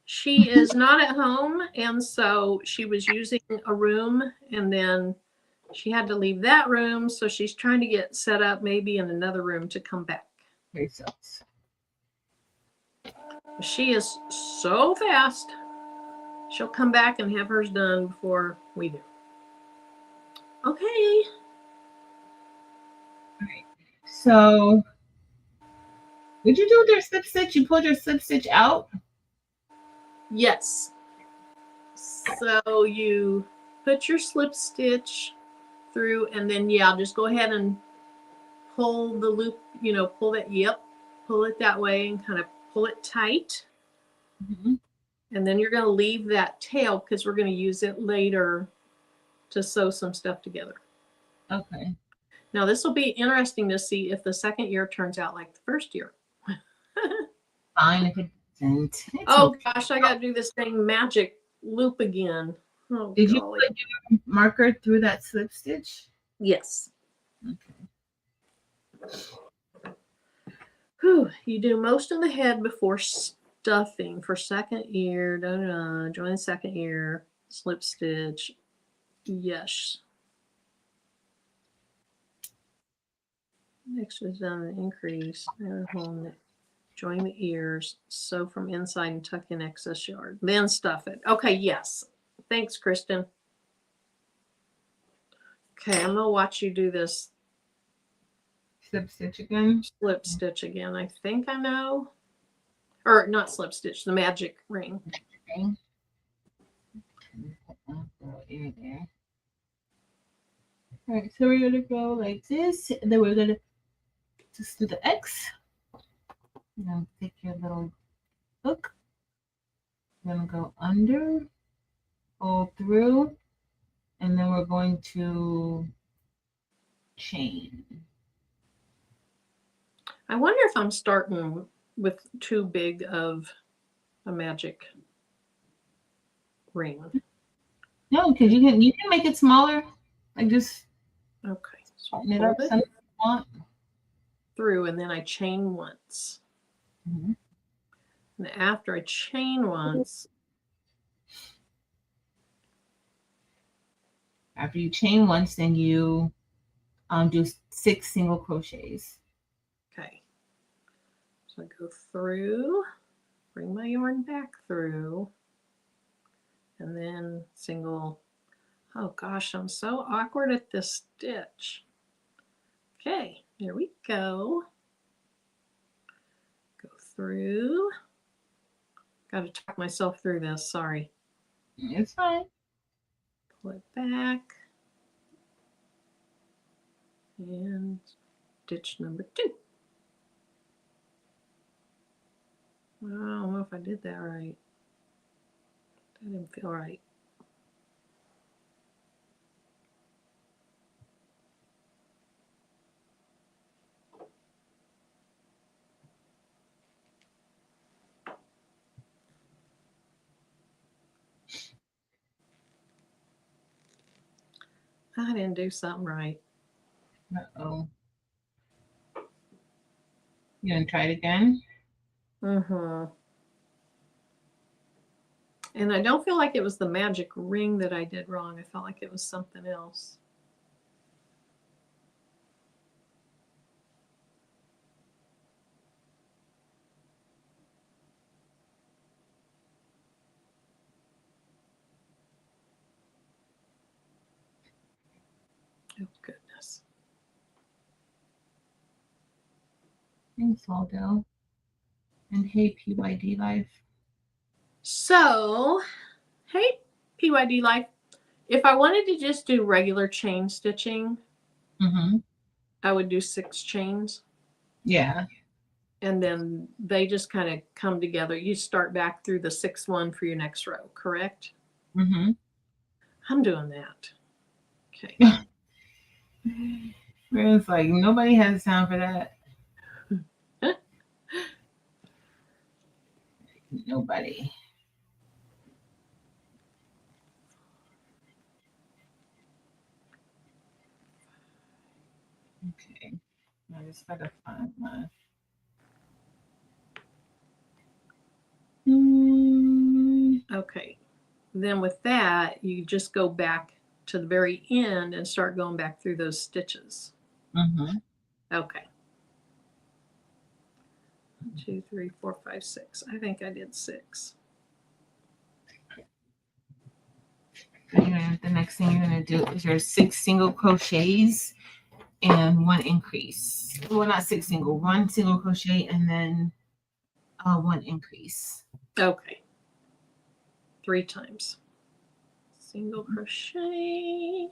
She is not at home, and so she was using a room, and then she had to leave that room, so she's trying to get set up maybe in another room to come back.
Very sucks.
She is so fast. She'll come back and have hers done before we do. Okay.
So, what'd you do with your slip stitch? You pulled your slip stitch out?
Yes. So you put your slip stitch through, and then yeah, just go ahead and pull the loop, pull that, pull it that way and kind of pull it tight.
Mm-hmm.
And then you're going to leave that tail because we're going to use it later to sew some stuff together.
Okay.
Now this will be interesting to see if the second ear turns out like the first ear.
Fine if it doesn't.
Oh gosh, I got to do this dang magic loop again. Oh,
did you
golly.
put your marker through that slip stitch?
Yes.
Okay.
Whew. You do most of the head before stuffing. For second ear, join the second ear, slip stitch. Yes. Next is done an increase. Join the ears, sew from inside and tuck in excess yarn. Then stuff it. Okay, yes. Thanks, Kristen. Okay, I'm gonna watch you do this
Slip stitch again.
slip stitch again. I think I know. Or not slip stitch, the magic ring.
Okay. Ear there. All right, so we're gonna go like this, and then we're gonna just do the X. You're gonna take your little hook. You're gonna go under, pull through, and then we're going to chain.
I wonder if I'm starting with too big of a magic ring.
No, because you can make it smaller. Like just
Okay, so
button it up some if you want.
Through, and then I chain once.
Mm-hmm.
And after I chain once,
after you chain once, then you do 6 single crochets.
okay. So I go through, bring my yarn back through, and then single. Oh gosh, I'm so awkward at this stitch. Okay, here we go. Go through. Got to talk myself through this, sorry.
It's fine.
Pull it back. And stitch number 2. I don't know if I did that right. That didn't feel right. I didn't do something right.
Uh-oh. You gonna try it again?
Mm-hmm. And I don't feel like it was the magic ring that I did wrong. I felt like it was something else. Oh, goodness.
Thanks, Waldo. And hey, PYD Life.
So, hey, PYD Life. If I wanted to just do regular chain stitching, I would do 6 chains.
Yeah.
And then they just kind of come together. You start back through the 6th one for your next row, correct? I'm doing that. Okay.
It's like nobody has time for that. Nobody. Okay. I just gotta find my.
Okay. Then with that, you just go back to the very end and start going back through those stitches. Okay. 1, 2, 3, 4, 5, 6. I think I did 6.
The next thing you're gonna do is there's 6 single crochets and 1 increase. Well, not 6 single, 1 single crochet and then 1 increase.
Okay. 3 times. Single crochet.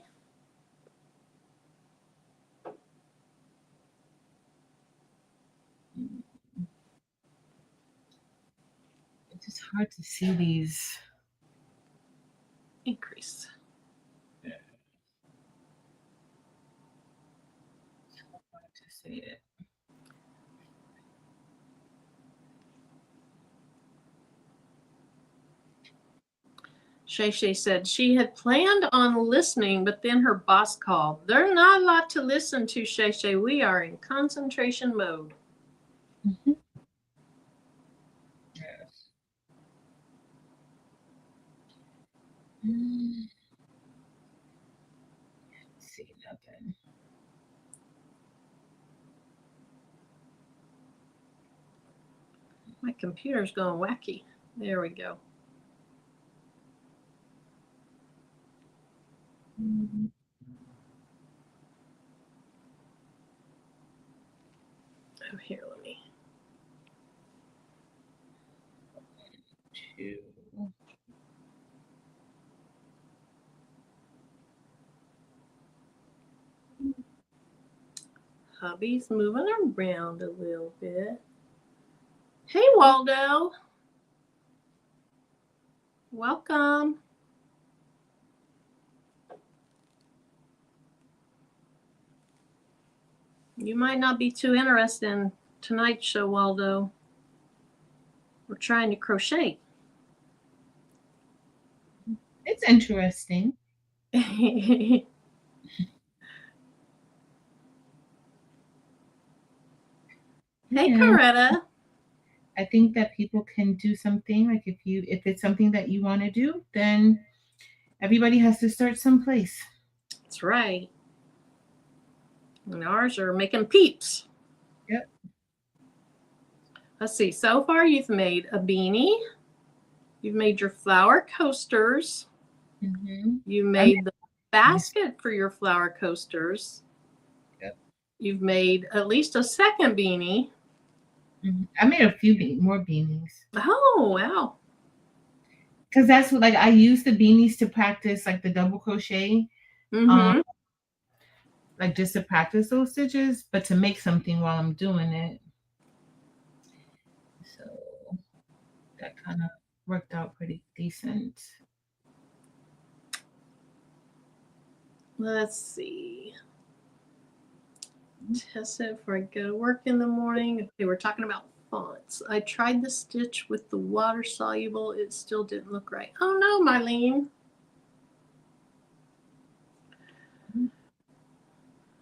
It's just hard to see these.
Increase.
Yeah. It's hard to see it.
Shay Shay said she had planned on listening, but then her boss called. There's not a lot to listen to, Shay Shay. We are in concentration mode.
Mm-hmm. Yes. See nothing.
My computer's going wacky. There we go.
Mm-hmm.
Oh, here, let me.
2.
Hubby's moving around a little bit. Hey, Waldo. Welcome. You might not be too interested in tonight's show, Waldo. We're trying to crochet.
It's interesting.
Hey, Coretta.
I think that people can do something. Like if it's something that you want to do, then everybody has to start someplace.
That's right. And ours are making peeps.
Yep.
Let's see. So far, you've made a beanie. You've made your flower coasters.
Mm-hmm.
You made the basket for your flower coasters.
Yep.
You've made at least a second beanie.
Mm-hmm. I made a few more beanies.
Oh, wow.
Because that's what, like, I use the beanies to practice, like, the double crochet.
Mm-hmm.
Like, just to practice those stitches, but to make something while I'm doing it. So that kind of worked out pretty decent.
Let's see. Test it before I go to work in the morning. Okay, we're talking about fonts. I tried the stitch with the water soluble. It still didn't look right. Oh no, Mylene.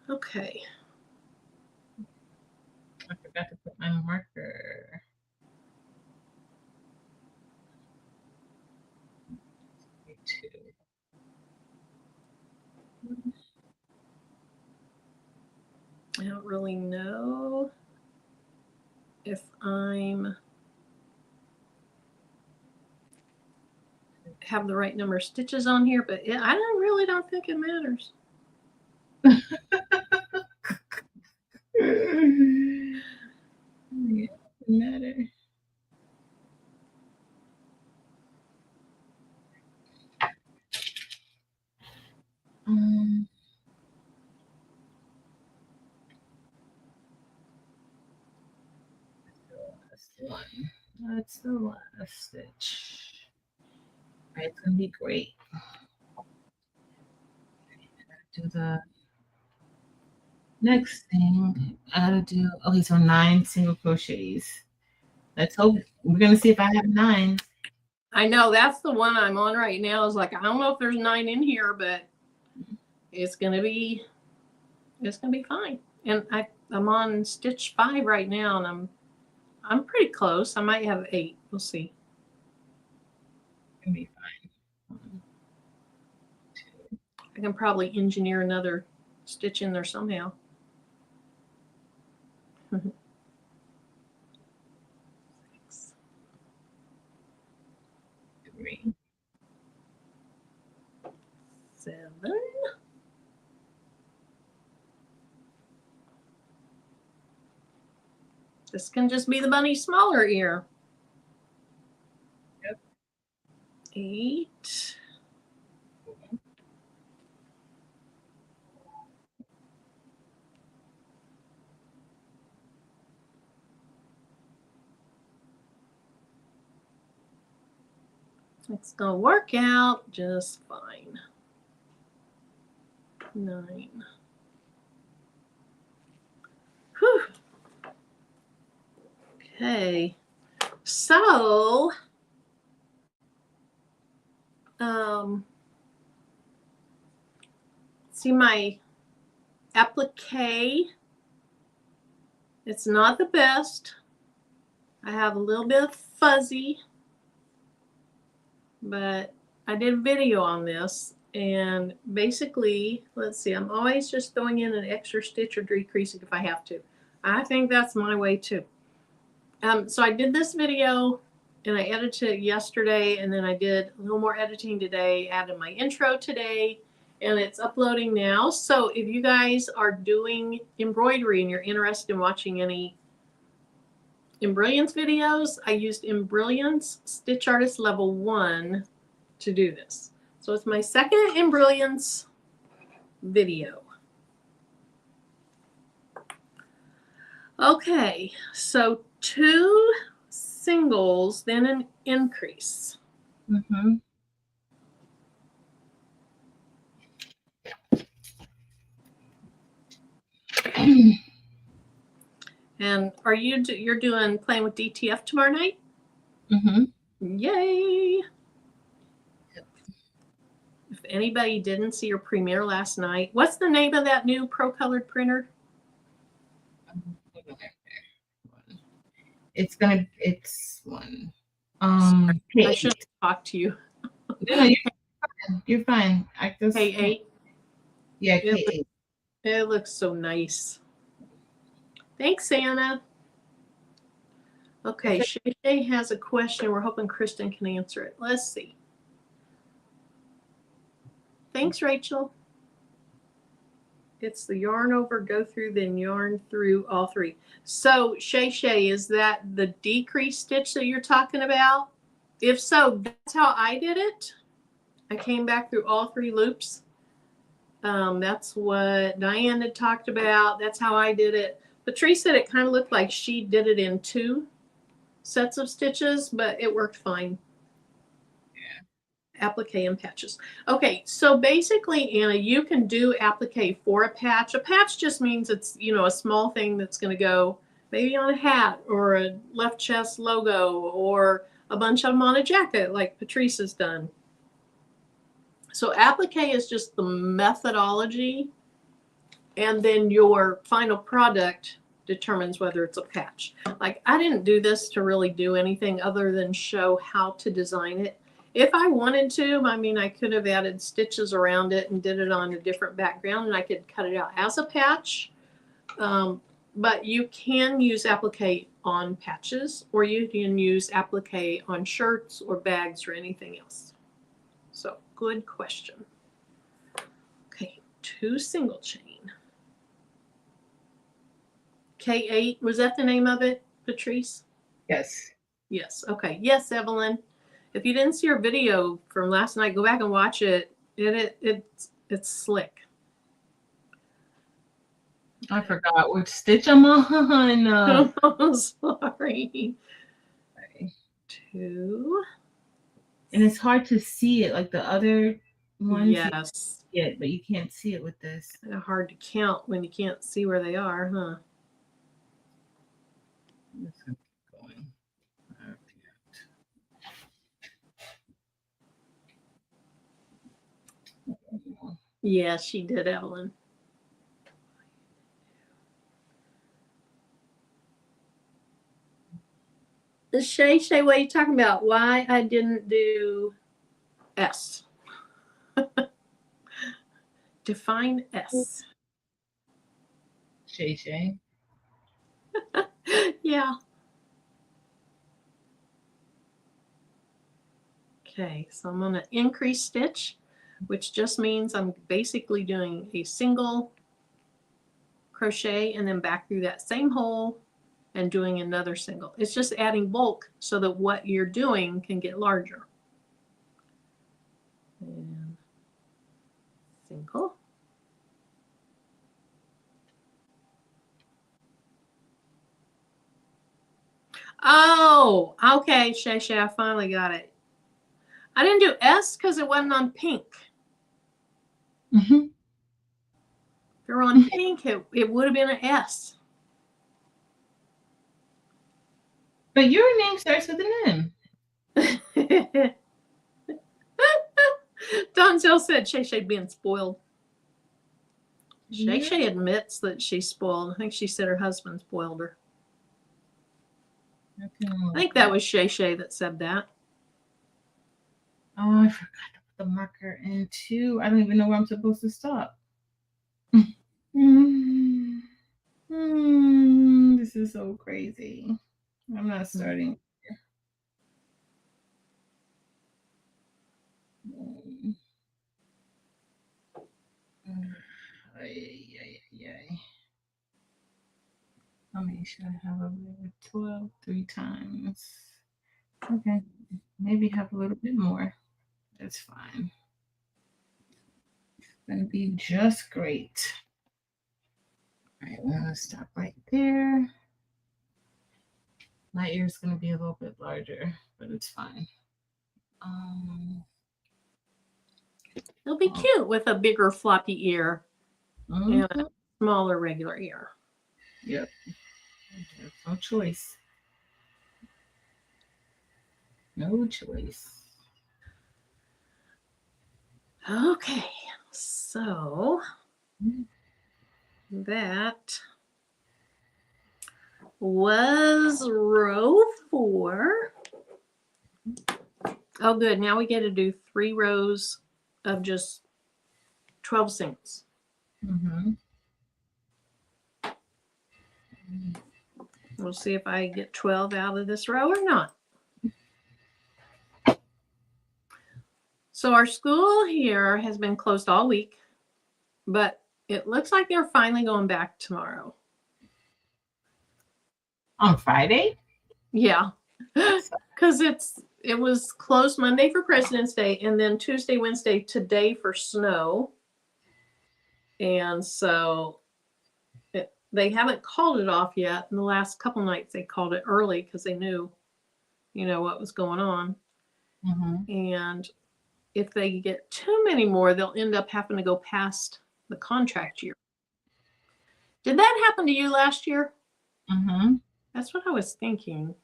Okay.
I forgot to put my marker.
I don't really know if I'm have the right number of stitches on here, but I really don't think it matters.
Yeah, it matter. That's the last stitch. Right, it's gonna be great. Do the next thing. I gotta do. Okay, so 9 single crochets. Let's hope. We're gonna see if I have 9.
I know that's the one I'm on right now. Is like I don't know if there's 9 in here, but it's gonna be fine. And I'm on stitch 5 right now, and I'm pretty close. I might have 8. We'll see.
It'll be fine. 1, 2.
I can probably engineer another stitch in there somehow. 6,
3,
7, This can just be the bunny's smaller ear.
Yep.
8. It's going to work out just fine. 9. Whew. Okay. So, see my applique. It's not the best. I have a little bit of fuzzy, but I did a video on this, and basically, let's see, I'm always just throwing in an extra stitch or decreasing if I have to. I think that's my way too. So I did this video and I edited it yesterday, and then I did a little more editing today, added my intro today, and it's uploading now. So if you guys are doing embroidery and you're interested in watching any Embrilliance videos, I used Embrilliance Stitch Artist Level 1 to do this. So it's my second Embrilliance video. Okay, so 2 singles, then an increase.
Mm-hmm.
And are you're doing playing with DTF tomorrow night?
Mm-hmm.
Yay! If anybody didn't see your premiere last night, what's the name of that new Pro Colored printer?
It's one.
I should talk to you.
No, you're fine. I just
K8.
Yeah, K8.
It looks so nice. Thanks, Anna. Okay, Shay has a question. We're hoping Kristen can answer it. Let's see. Thanks, Rachel. It's the yarn over, go through, then yarn through all 3. So, Shay, is that the decrease stitch that you're talking about? If so, that's how I did it. I came back through all 3 loops. That's what Diane had talked about. That's how I did it. Patrice said it kind of looked like she did it in 2 sets of stitches, but it worked fine. Applique and patches. Okay, so basically, Anna, you can do applique for a patch. A patch just means it's, a small thing that's going to go maybe on a hat or a left chest logo or a bunch of them on a jacket like Patrice has done. So applique is just the methodology, and then your final product determines whether it's a patch. Like, I didn't do this to really do anything other than show how to design it. If I wanted to, I could have added stitches around it and did it on a different background, and I could cut it out as a patch. But you can use applique on patches, or you can use applique on shirts or bags or anything else. So, good question. Okay, 2 single chain. K8, was that the name of it, Patrice?
Yes.
Yes, okay. Yes, Evelyn. If you didn't see your video from last night, go back and watch it. It's slick.
I forgot which stitch I'm on.
Oh, sorry. 2.
And it's hard to see it like the other ones.
Yes.
Yeah, but you can't see it with this.
They're hard to count when you can't see where they are, huh?
Let's keep going.
Yeah, she did, Evelyn. Shay, what are you talking about? Why I didn't do S? Define S.
Shay.
Yeah. Okay, so I'm going to increase stitch, which just means I'm basically doing a single crochet and then back through that same hole and doing another single. It's just adding bulk so that what you're doing can get larger. And single. Oh, okay, Shay Shay, I finally got it. I didn't do S because it wasn't on pink.
Mm-hmm.
If it were on pink, it would have been an S.
But your name starts with an M.
Donzel said Shay Shay being spoiled. Shay
Yeah.
Shay admits that she's spoiled. I think she said her husband spoiled her. I think that was Shay Shay that said that.
Oh, I forgot to put the marker in too. I don't even know where I'm supposed to stop. This is so crazy. I'm not starting. How many should I have over there? 12, 3 times. Okay, maybe have a little bit more. That's fine. It's gonna be just great. All right, we're gonna stop right there. My ear is gonna be a little bit larger, but it's fine.
It'll be cute with a bigger floppy ear and a
Mhm.
smaller regular ear.
Yep. There's no choice. No choice.
Okay, so that was row 4. Oh, good. Now we get to do 3 rows of just 12 singles.
Mm-hmm.
We'll see if I get 12 out of this row or not. So our school here has been closed all week, but it looks like they're finally going back tomorrow.
On Friday?
Yeah, because it was closed Monday for President's Day, and then Tuesday, Wednesday, today for snow. And so they haven't called it off yet. In the last couple nights, they called it early because they knew, what was going on.
Mm-hmm.
And if they get too many more, they'll end up having to go past the contract year. Did that happen to you last year?
Mm-hmm.
That's what I was thinking.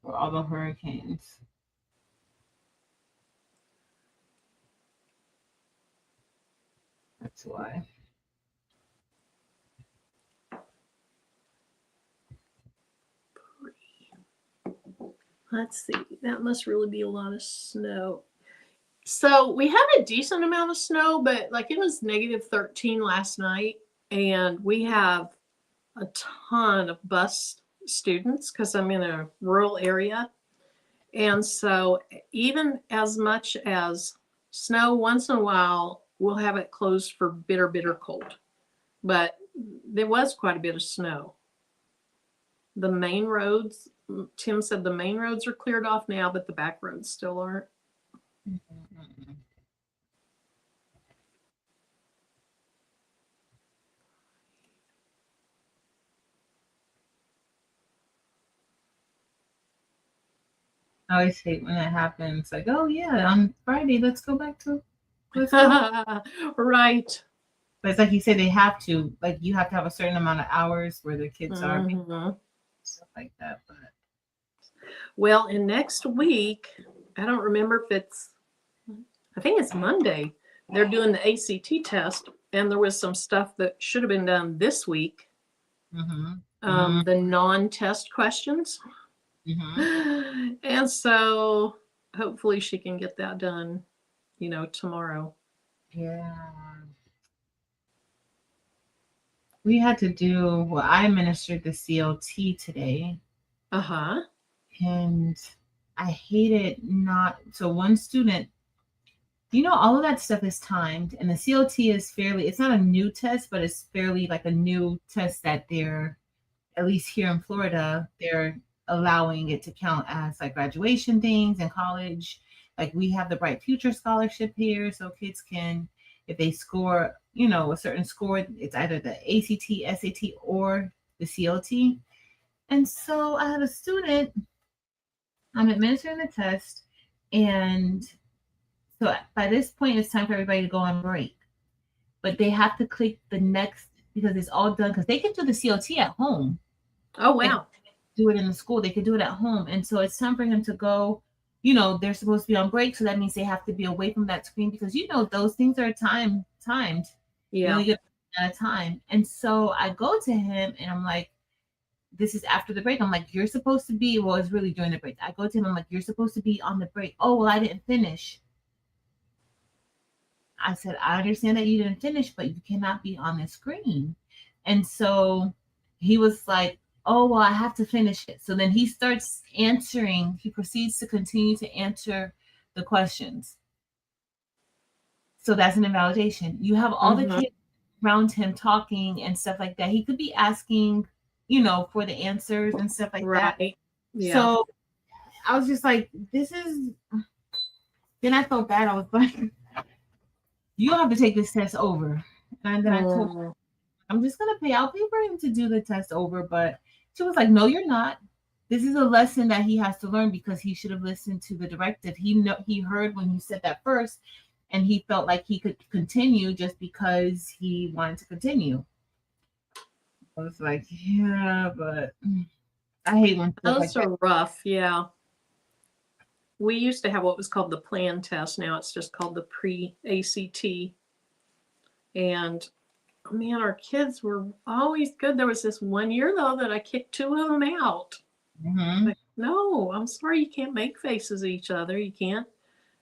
For all the hurricanes. That's why.
Let's see. That must really be a lot of snow. So we had a decent amount of snow, but like it was -13 last night. And we have a ton of bus students because I'm in a rural area. And so even as much as snow, once in a while, we'll have it closed for bitter, bitter cold. But there was quite a bit of snow. The main roads, Tim said the main roads are cleared off now, but the back roads still aren't.
Mm-hmm. I always hate when that happens. Like, oh yeah, on Friday, let's go back to.
Right.
But it's like you said, they have to. Like, you have to have a certain amount of hours where the kids are, stuff like that. But
well, and next week, I don't remember if I think it's Monday. They're doing the ACT test, and there was some stuff that should have been done this week.
Mm-hmm.
The non-test questions.
Mm-hmm.
And so hopefully she can get that done, tomorrow.
Yeah. We had to do, well, I administered the CLT today.
Uh-huh.
And I hated not, so one student All of that stuff is timed, and the COT is it's not a new test, but it's fairly like a new test that they're, at least here in Florida, they're allowing it to count as like graduation things in college. Like we have the Bright Future Scholarship here, so kids can, if they score, a certain score, it's either the ACT, SAT, or the COT. And so I have a student, I'm administering the test, and so by this point, it's time for everybody to go on break. But they have to click the next, because it's all done, because they can do the COT at home.
Oh, wow.
Do it in the school. They could do it at home. And so it's time for him to go, they're supposed to be on break. So that means they have to be away from that screen because, those things are timed. You
Yeah.
only get at a time. And so I go to him and I'm like, this is after the break. I'm like, you're supposed to be, well, it's really during the break. I go to him, I'm like, you're supposed to be on the break. Oh, well, I didn't finish. I said, I understand that you didn't finish, but you cannot be on the screen. And so he was like, oh, well, I have to finish it. So then he starts answering. He proceeds to continue to answer the questions. So that's an invalidation. You have all the kids around him talking and stuff like that. He could be asking, for the answers and stuff like that.
Yeah.
So I was just like, then I felt bad. I was like, you don't have to take this test over. And then I told her, I'm just going to pay. I'll pay for him to do the test over. But she was like, no, you're not. This is a lesson that he has to learn because he should have listened to the directive. He heard when you said that first, and he felt like he could continue just because he wanted to continue. I was like, yeah, but I hate when
those are rough. Yeah. We used to have what was called the plan test. Now it's just called the pre-ACT. And man, our kids were always good. There was this one year though that I kicked 2 of them out. Like, no, I'm sorry, you can't make faces at each other. You can't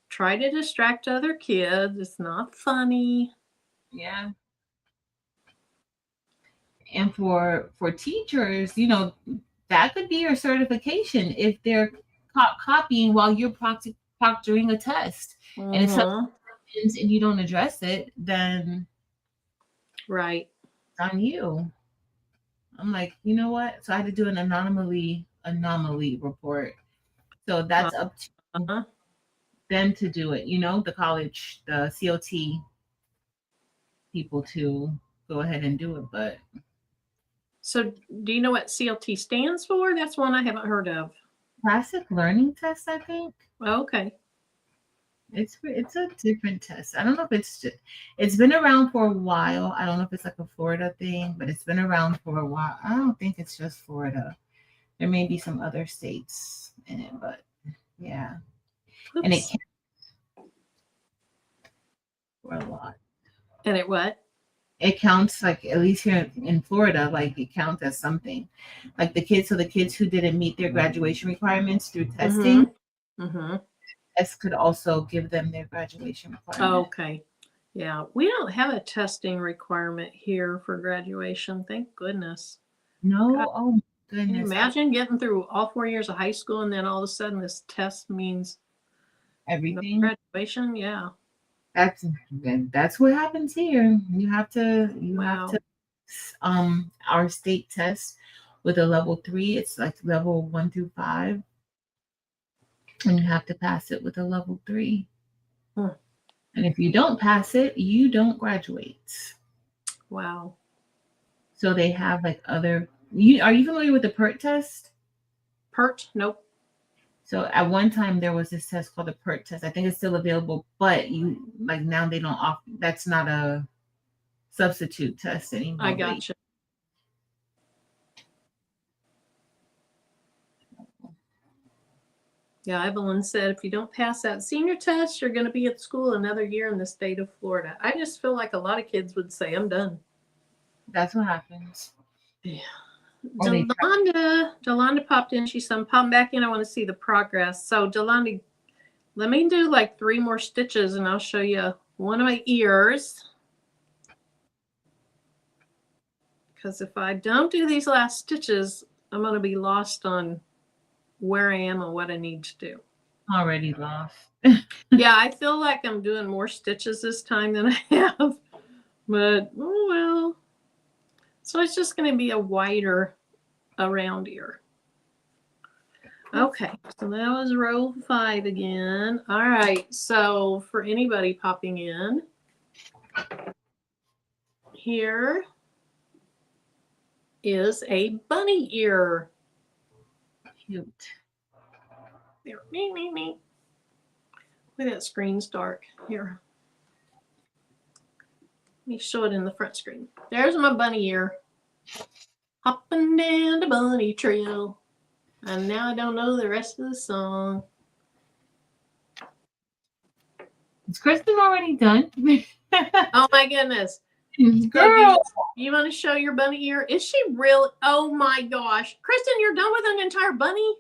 try to distract other kids. It's not funny.
Yeah. And for teachers, that could be your certification if they're copying while you're proctoring a test. And if something happens and you don't address it, then
right,
it's on you. I'm like, you know what? So I had to do an anomaly report. So that's up to them to do it. The college, the COT people to go ahead and do it. But
so do you know what CLT stands for? That's one I haven't heard of.
Classic Learning Test, I think.
Okay.
It's a different test. I don't know if it's been around for a while. I don't know if it's like a Florida thing, but it's been around for a while. I don't think it's just Florida. There may be some other states in it, but yeah. Oops. And it counts for a lot.
And it what?
It counts, like at least here in Florida, like it counts as something. Like the kids who didn't meet their graduation requirements through testing. Test could also give them their graduation requirement.
Okay. Yeah. We don't have a testing requirement here for graduation. Thank goodness.
No. God. Oh my goodness.
Can you imagine getting through all 4 years of high school and then all of a sudden this test means
everything?
No graduation? Yeah.
That's what happens here. You have to our state test with a level 3. It's like level 1 through 5. And you have to pass it with a level 3. And if you don't pass it, you don't graduate.
Wow.
So they have like are you familiar with the PERT test?
PERT? Nope.
So at one time there was this test called the PERT test. I think it's still available, but now they don't offer. That's not a substitute test anymore.
I gotcha. Yeah, Evelyn said if you don't pass that senior test, you're going to be at school another year in the state of Florida. I just feel like a lot of kids would say, I'm done.
That's what happens.
Yeah. Delonda popped in. She said, I'm popping back in. I want to see the progress. So, Delonda, let me do like 3 more stitches and I'll show you one of my ears. Because if I don't do these last stitches, I'm going to be lost on where I am and what I need to do.
Already lost.
Yeah, I feel like I'm doing more stitches this time than I have. But, oh well. So it's just going to be a wider around ear. Okay, so that was row 5 again. All right, so for anybody popping in, here is a bunny ear.
Cute.
There, me. Look at that screen's dark. Here. Let me show it in the front screen. There's my bunny ear. Hopping down the bunny trail. And now I don't know the rest of the song.
Is Kristen already done?
Oh my goodness.
Girl.
So you want to show your bunny ear? Is she really? Oh my gosh. Kristen, you're done with an entire bunny?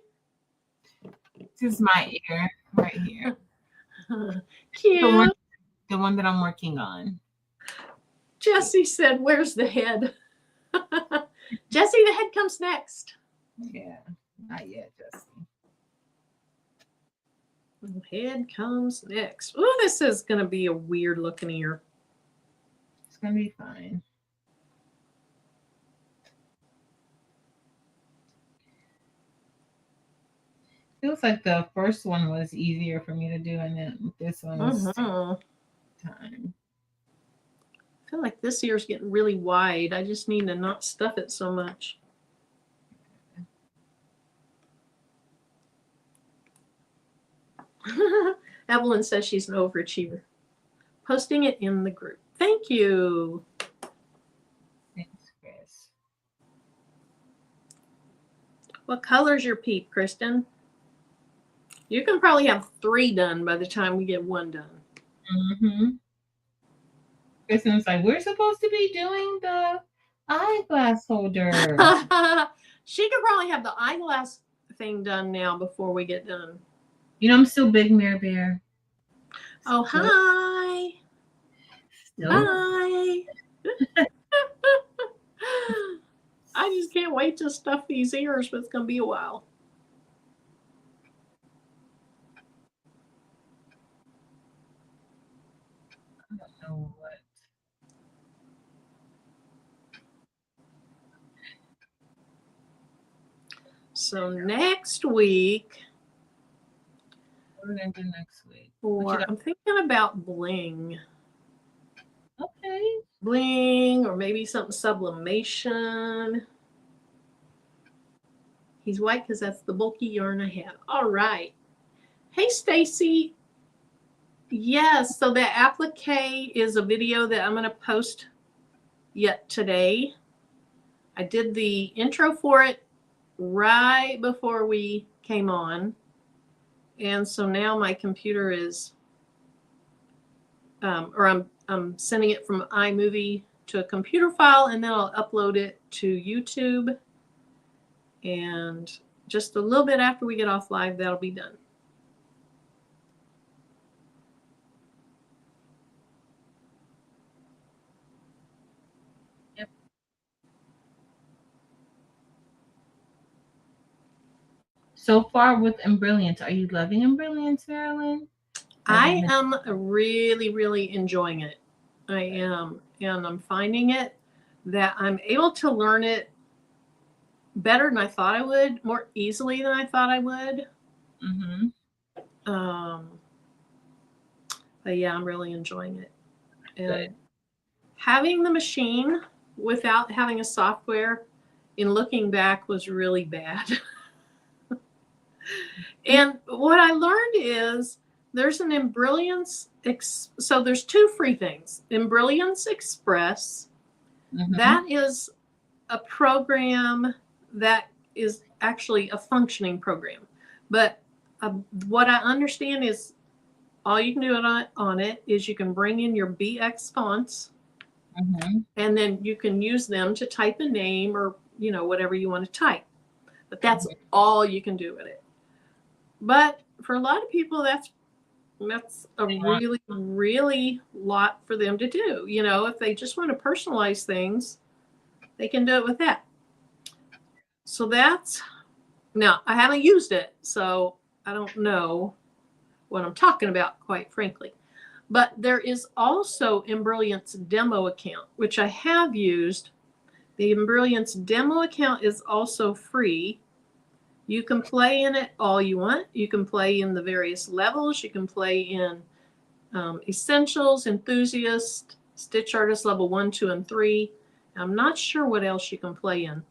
This is my ear right here.
Cute.
The one that I'm working on.
Jesse said, where's the head? Jesse, the head comes next.
Yeah, not yet, Jesse.
Head comes next. Oh, this is going to be a weird looking ear.
It's going to be fine. Feels like the first one was easier for me to do, and then this one is time.
I feel like this ear's getting really wide. I just need to not stuff it so much. Evelyn says she's an overachiever. Posting it in the group. Thank you.
Thanks, Chris.
What color's your peep, Kristen? You can probably have 3 done by the time we get 1 done.
Mm-hmm. Kristen's like, we're supposed to be doing the eyeglass holder.
She could probably have the eyeglass thing done now before we get done.
You know, I'm still Big Mirror Bear.
Oh, hi.
Still.
Hi. I just can't wait to stuff these ears, but it's going to be a while.
I don't know what.
So next week,
What are we going to do next week?
or I'm thinking about bling.
Okay.
Bling, or maybe something sublimation. He's white because that's the bulky yarn I have. All right. Hey, Stacy. Yes, so that applique is a video that I'm going to post yet today. I did the intro for it right before we came on. And so now my computer is, I'm sending it from iMovie to a computer file, and then I'll upload it to YouTube. And just a little bit after we get off live, that'll be done.
Yep. So far with Embrilliance, are you loving Embrilliance, Marilyn?
I am really, really enjoying it. I am. And I'm finding it that I'm able to learn it better than I thought I would, more easily than I thought I would.
Mm-hmm.
But yeah, I'm really enjoying it. And
Good.
having the machine without having a software, in looking back, was really bad. And what I learned is there's an Embrilliance, so there's 2 free things. Embrilliance Express, that is a program that is actually a functioning program. But what I understand is all you can do on it is you can bring in your BX fonts, and then you can use them to type a name or, you know, whatever you want to type. But that's all you can do with it. But for a lot of people, that's a really, really lot for them to do. You know, if they just want to personalize things, they can do it with that. So that's, now I haven't used it, so I don't know. what I'm talking about, quite frankly. But there is also Embrilliant's demo account, which I have used. The Embrilliant's demo account is also free. You can play in it all you want. You can play in the various levels. You can play in Essentials, Enthusiast, Stitch Artist level 1, 2, and 3. I'm not sure what else you can play in.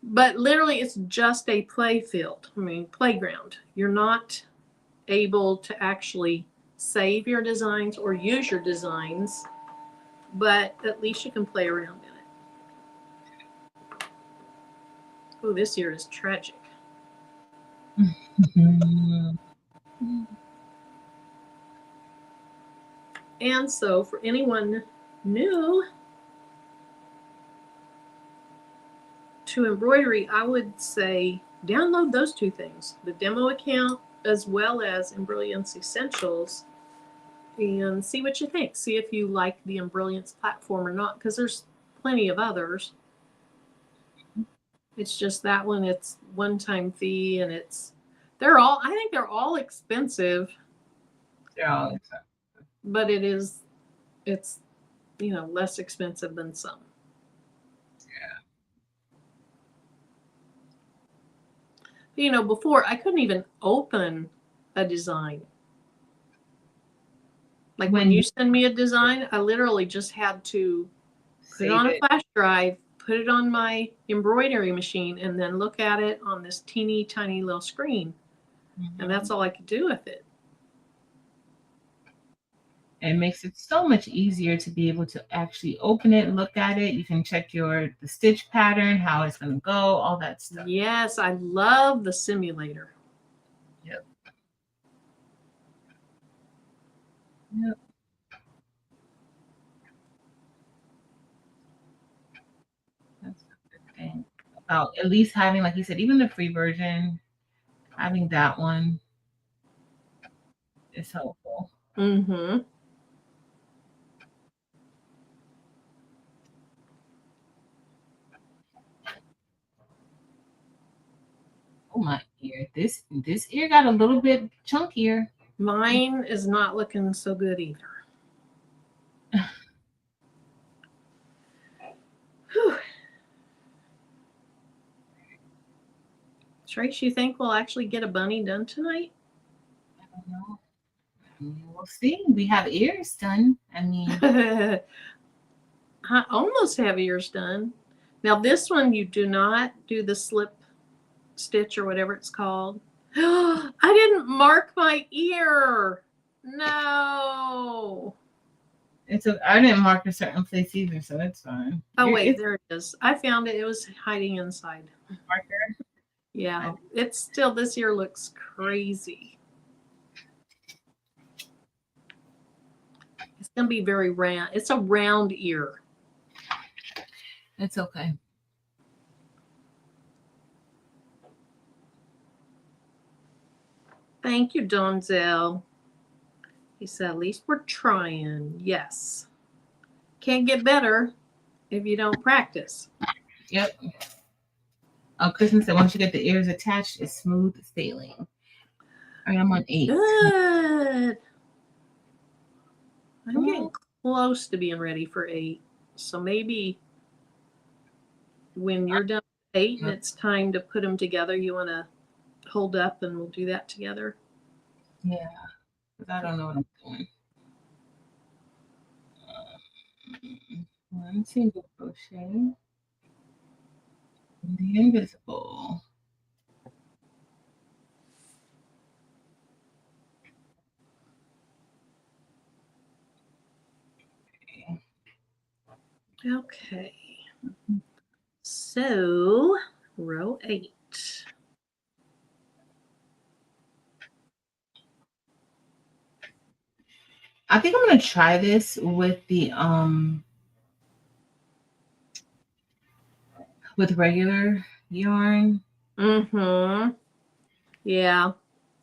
But literally, it's just a play field. I mean, playground. You're not able to actually save your designs or use your designs, but at least you can play around in it. Oh, this year is tragic. And so for anyone new to embroidery, I would say download those two things, the demo account as well as Embrilliance Essentials, and see what you think. See if you like the Embrilliance platform or not, because there's plenty of others. It's just that one, it's one-time fee, and I think they're all expensive.
They're all expensive.
But it's less expensive than some. Yeah. Before I couldn't even open a design. Like when you send me a design, I literally just had to put it on a flash drive, put it on my embroidery machine, and then look at it on this teeny tiny little screen. Mm-hmm. And that's all I could do with it.
It makes it so much easier to be able to actually open it, look at it. You can check the stitch pattern, how it's going to go, all that stuff.
Yes, I love the simulator.
Yep. That's a good thing about at least having, like you said, even the free version, having that one is helpful.
Mm-hmm.
Oh, my ear. This ear got a little bit chunkier.
Mine is not looking so good either. Whew. Trace, you think we'll actually get a bunny done tonight?
I don't know. We'll see. We have ears done. I mean,
I almost have ears done. Now this one, you do not do the slip stitch or whatever it's called. I didn't mark my ear. No.
I didn't mark a certain place either, so that's fine.
Oh, wait, there it is. I found it. It was hiding inside.
Marker?
Yeah, it's still, this ear looks crazy. It's going to be very round. It's a round ear.
It's okay.
Thank you, Donzel. He said, at least we're trying. Yes. Can't get better if you don't practice.
Yep. Kristen said once you get the ears attached, it's smooth sailing. All right, I'm on 8.
Good. I'm getting close to being ready for 8. So maybe when you're done with 8 and it's time to put them together, you want to hold up and we'll do that together.
Yeah, because I don't know what I'm doing. 1 single crochet. The invisible.
Okay. So, row 8.
I think I'm going to try this with the with regular yarn.
Mm-hmm. Yeah,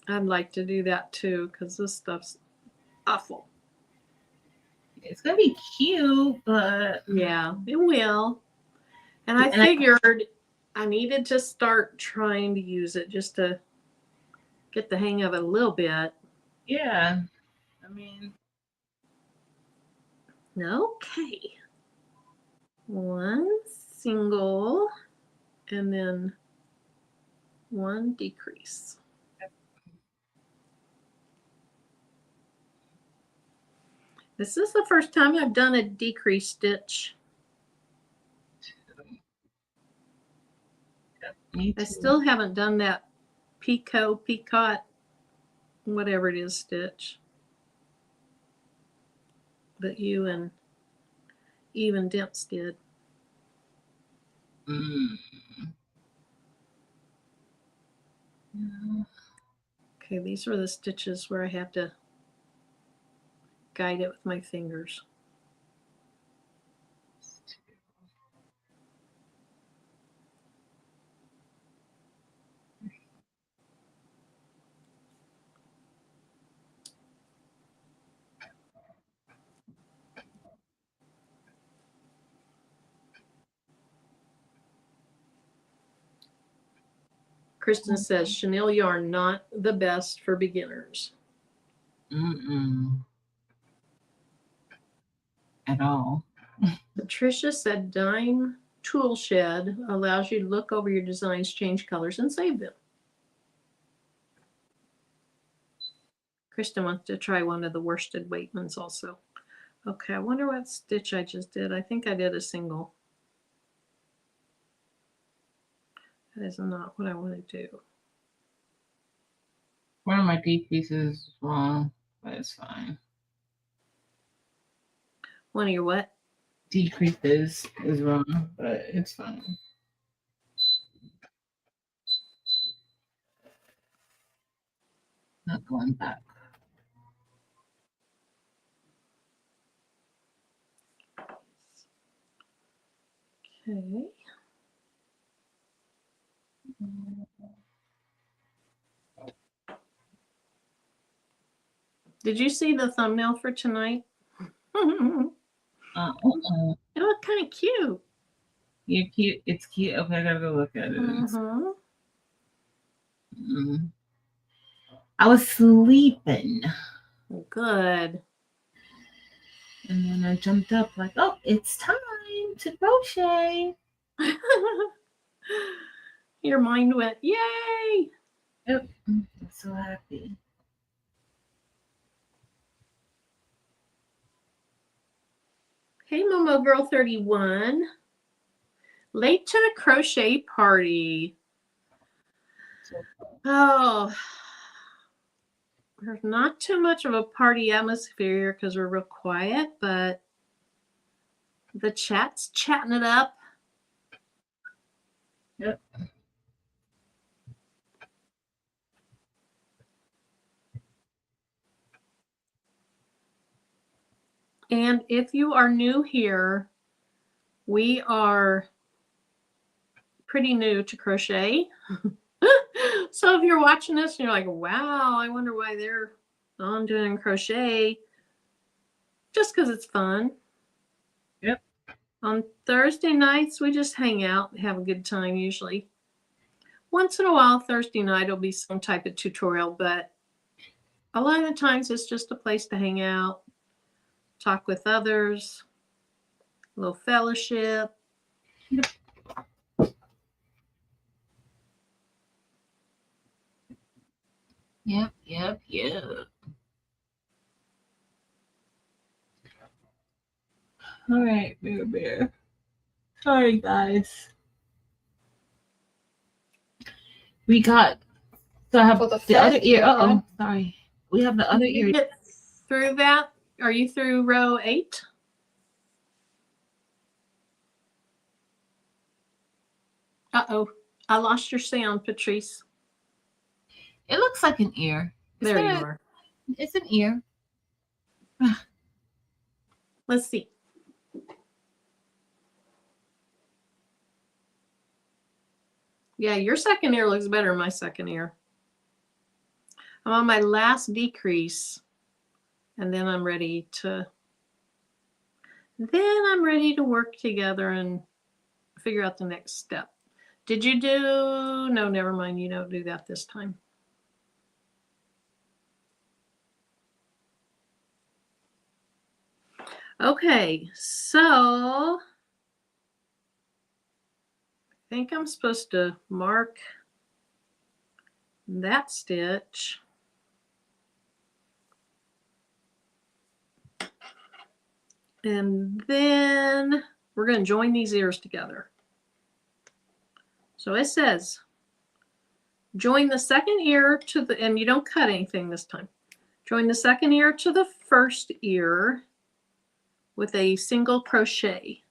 I'd like to do that too because this stuff's awful.
It's going to be cute, but...
Yeah, it will. And I figured I needed to start trying to use it just to get the hang of it a little bit.
Yeah. I mean,
Okay. One single and then one decrease. This is the first time I've done a decrease stitch.
me too.
I still haven't done that picot, whatever it is, stitch. But you and even Dents did. Okay, these are the stitches where I have to guide it with my fingers. Kristen says chenille yarn not the best for beginners.
At all.
Patricia said Dime Tool Shed allows you to look over your designs, change colors, and save them. Kristen wants to try one of the worsted weight ones also. Okay, I wonder what stitch I just did. I think I did a single. That is not what I want to do.
One of my decreases is wrong, but it's fine.
One of your what?
Decreases is wrong, but it's fine. Not going back.
Okay. Did you see the thumbnail for tonight? It looked kind of cute.
You're cute. It's cute. Okay, I gotta go look at it. I was sleeping.
Good.
And then I jumped up like, oh, it's time to crochet.
Your mind went, yay!
Yep. I'm so happy.
Hey, Momo Girl 31. Late to the crochet party. Oh, there's not too much of a party atmosphere because we're real quiet, but the chat's chatting it up.
Yep.
And if you are new here, we are pretty new to crochet. So if you're watching this and you're like, wow, I wonder why they're on doing crochet, just because it's fun.
Yep.
On Thursday nights, we just hang out and have a good time usually. Once in a while, Thursday night will be some type of tutorial, but a lot of the times it's just a place to hang out, talk with others, a little fellowship.
Yep. All right, bear. Sorry, guys. We got. So I have the other ear. Uh-oh, sorry. We have the other
Did you
ear.
get through that? Are you through row 8? Uh-oh. I lost your sound, Patrice.
It looks like an ear.
There you are.
It's an ear.
Let's see. Yeah, your second ear looks better than my second ear. I'm on my last decrease, and then I'm ready to work together and figure out the next step. Did you do? No, never mind. You don't do that this time. Okay, so I think I'm supposed to mark that stitch. And then we're going to join these ears together. So it says, join the second ear to the, and you don't cut anything this time. Join the second ear to the first ear with a single crochet.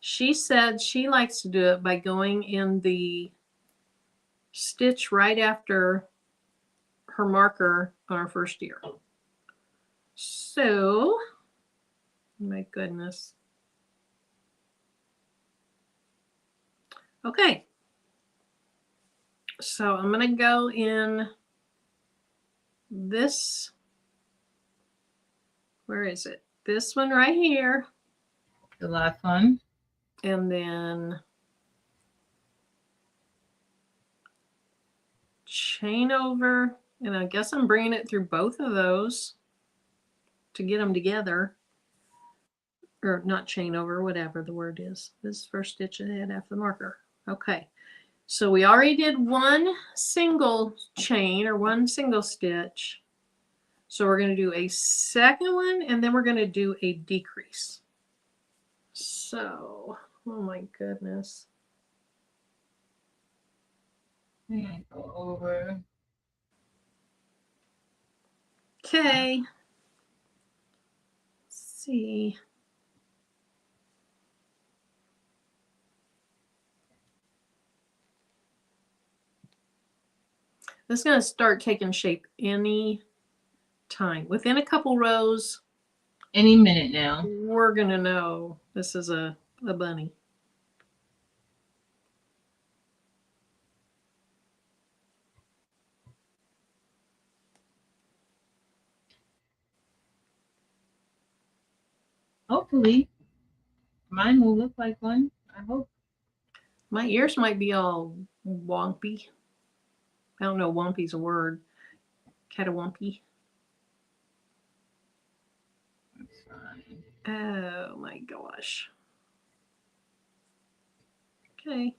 She said she likes to do it by going in the stitch right after her marker on our first ear. So, my goodness. Okay. So I'm going to go in this, where is it? This one right here.
The last one.
And then chain over. And I guess I'm bringing it through both of those to get them together. Or not chain over, whatever the word is. This first stitch ahead after the marker. Okay. So we already did one single chain or one single stitch. So we're going to do a second one and then we're going to do a decrease. So, oh my goodness.
Go over.
Okay. Let's see. This is going to start taking shape any time. Within a couple rows,
any minute now,
we're going to know this is a bunny.
Hopefully, mine will look like one. I hope.
My ears might be all wompy. I don't know, wompy's a word. Catawampy.
That's fine.
Oh my gosh. Okay.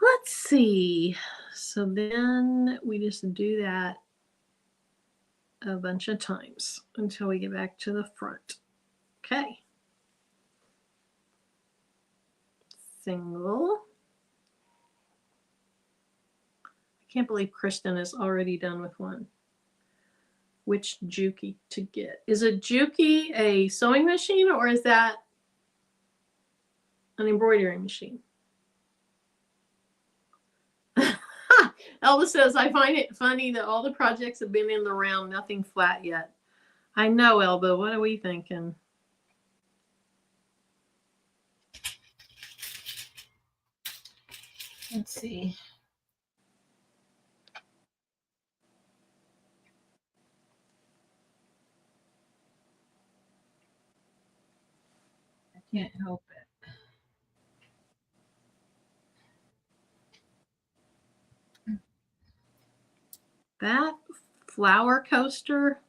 Let's see. So then we just do that a bunch of times until we get back to the front. Okay. Single. I can't believe Kristen is already done with one. Which Juki to get? Is a Juki a sewing machine or is that an embroidery machine? Elva says, I find it funny that all the projects have been in the round, nothing flat yet. I know, Elba. What are we thinking?
Let's see. I can't help it.
That flower coaster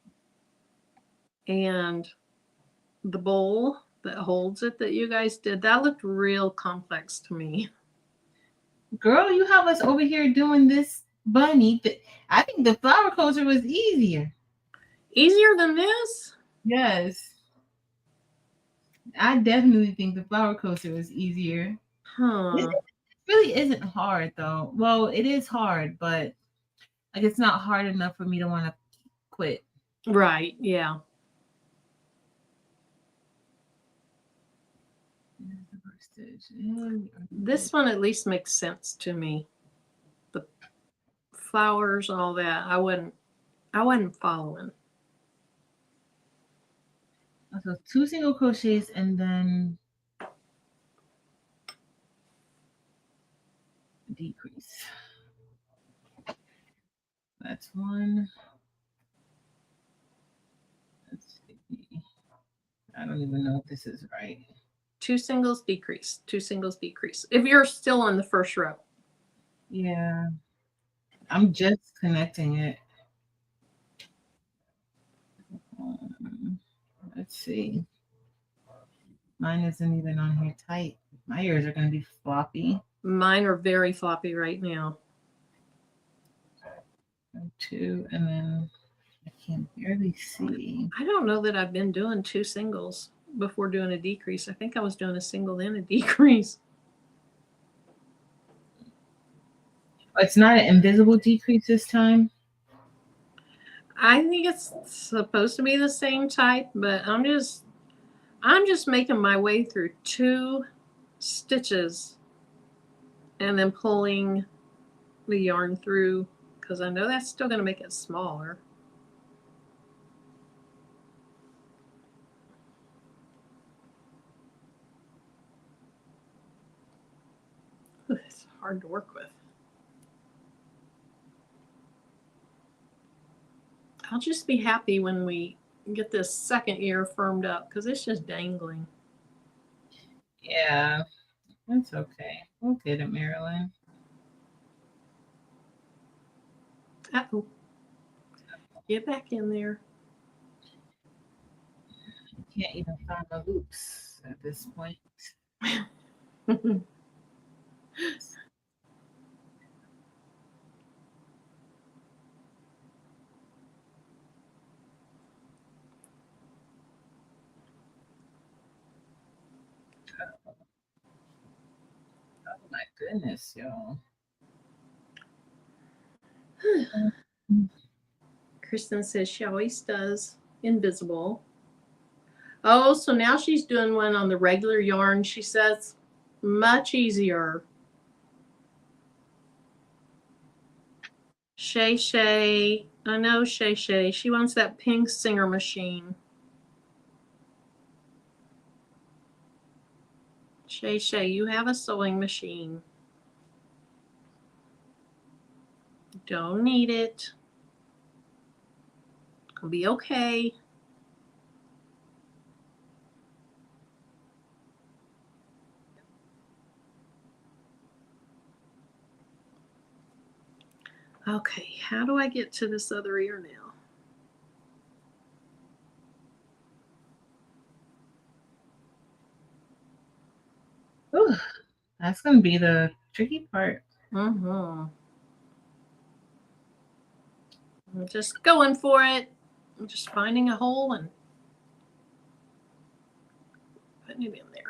and the bowl that holds it that you guys did, that looked real complex to me.
Girl, you have us over here doing this bunny. I think the flower coaster was easier.
Easier than this?
Yes. I definitely think the flower coaster was easier.
Huh.
It really isn't hard though. Well, it is hard, but like it's not hard enough for me to want to quit.
Right, yeah. This one at least makes sense to me. The flowers, all that. I wasn't following.
So 2 single crochets and then decrease. That's one. Let's see. I don't even know if this is right.
2 singles, decrease. 2 singles, decrease. If you're still on the first row.
Yeah. I'm just connecting it. Let's see. Mine isn't even on here tight. My ears are going to be floppy.
Mine are very floppy right now.
2, and then I can barely see.
I don't know that I've been doing 2 singles before doing a decrease. I think I was doing a single then a decrease.
It's not an invisible decrease this time?
I think it's supposed to be the same type, but I'm just making my way through 2 stitches and then pulling the yarn through because I know that's still going to make it smaller. Ooh, it's hard to work with. I'll just be happy when we get this second ear firmed up because it's just dangling.
Yeah, that's okay. We'll get it, Marilyn.
Uh-oh. Get back in there.
I can't even find my loops at this point. Oh my goodness, y'all.
Kristen says she always does invisible. Oh, so now she's doing one on the regular yarn. She says much easier. Shay Shay, I know Shay Shay. She wants that pink Singer machine. Shay Shay, you have a sewing machine. Don't need it. It'll be okay. Okay, how do I get to this other ear now?
Ooh, that's going to be the tricky part.
I'm just going for it. I'm just finding a hole and putting it in there.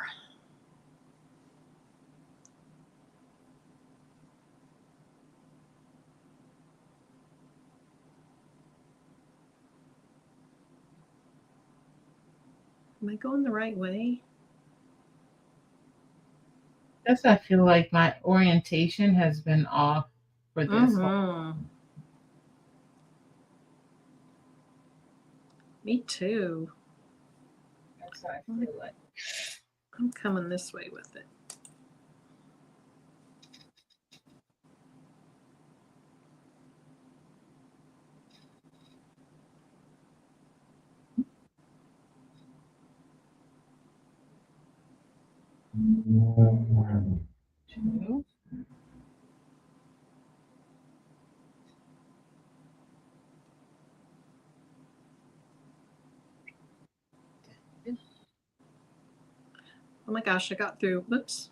Am I going the right way?
That's I feel like my orientation has been off for this one.
Me too.
That's how I feel like.
I'm coming this way with it.
Two.
Oh my gosh, I got through, oops.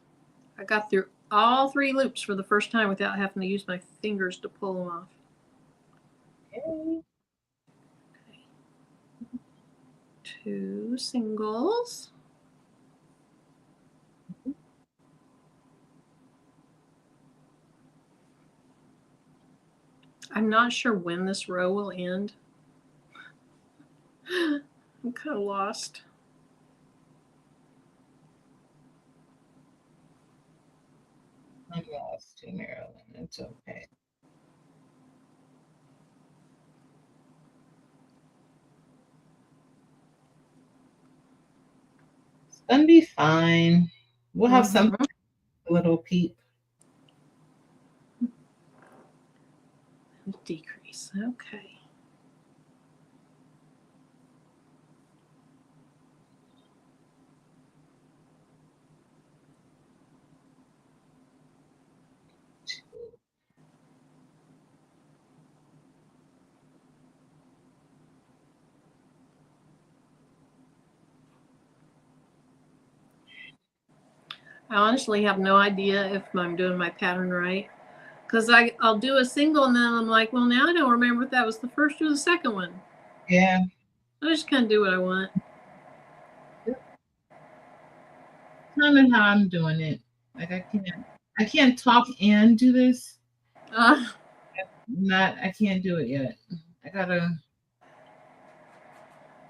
I got through all 3 loops for the first time without having to use my fingers to pull them off.
Okay.
2 singles. I'm not sure when this row will end. I'm kind of lost.
I'm lost to Maryland. It's okay. It's gonna be fine. We'll have some little peep.
Decrease. Okay. I honestly have no idea if I'm doing my pattern right. Because I'll do a single and then I'm like, well, now I don't remember if that was the first or the second one.
Yeah.
I just kind of do what I want.
Kind of how I'm doing it. Like I can't talk and do this. I can't do it yet. I gotta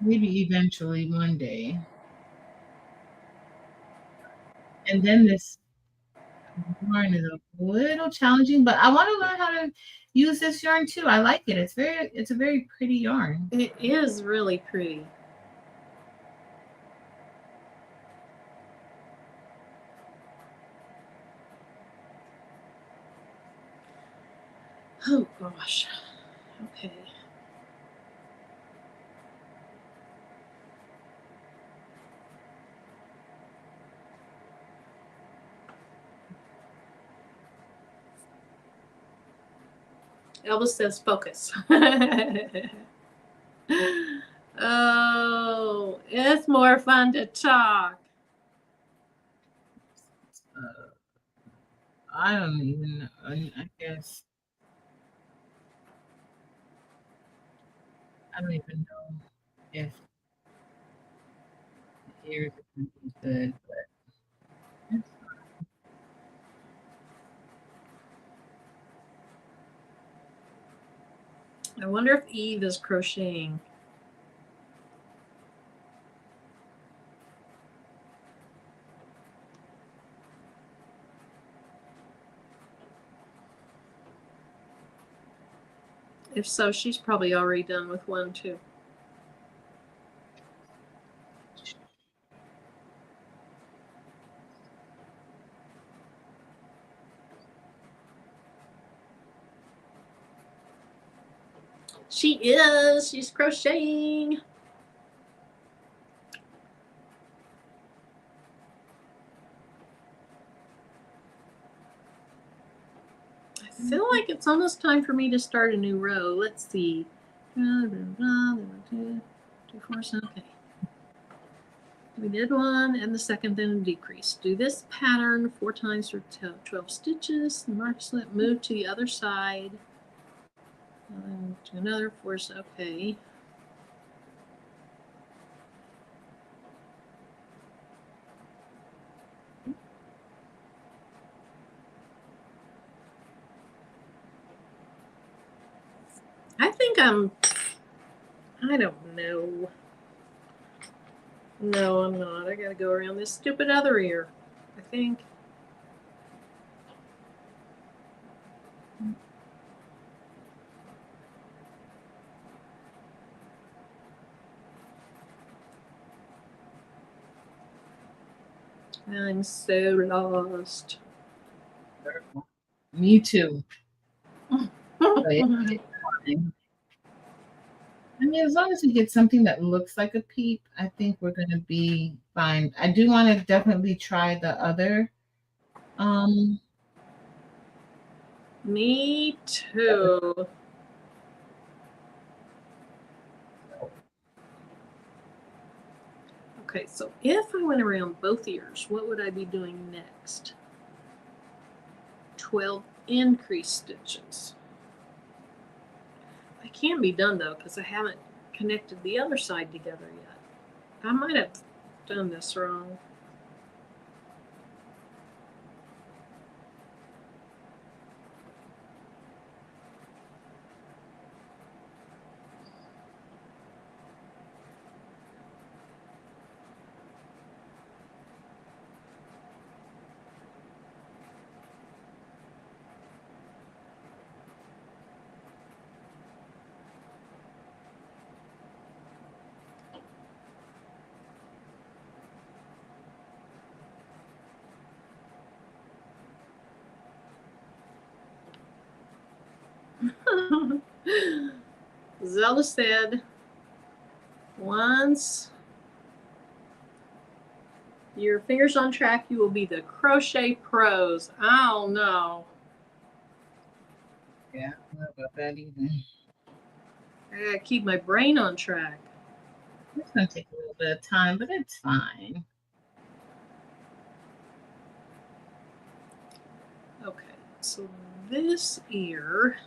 maybe eventually one day. And then this yarn is a little challenging, but I want to learn how to use this yarn too. I like it. It's a very pretty yarn.
It is really pretty. Oh gosh. Okay. Elvis says focus. Oh, it's more fun to talk.
I don't even know. I guess I don't even know if the ears are going to be good, but it's
I wonder if Eve is crocheting. If so, she's probably already done with one too. She is. She's crocheting. I feel like it's almost time for me to start a new row. Let's see. 2, 4, okay. We did one and the second then a decrease. Do this pattern 4 times for 12 stitches. Mark slip, move to the other side. To another 4, okay. I think I don't know. No, I'm not. I gotta go around this stupid other ear, I think. I'm so lost.
me too. I mean, as long as we get something that looks like a peep, I think we're going to be fine. I do want to definitely try the other.
Me too. Okay, so if I went around both ears, what would I be doing next? 12 increase stitches. I can be done though, because I haven't connected the other side together yet. I might have done this wrong. Zelda said, once your fingers on track, you will be the crochet pros. I don't know.
Yeah, I don't know about that either.
I gotta keep my brain on track.
It's going to take a little bit of time, but it's fine.
Okay, so this ear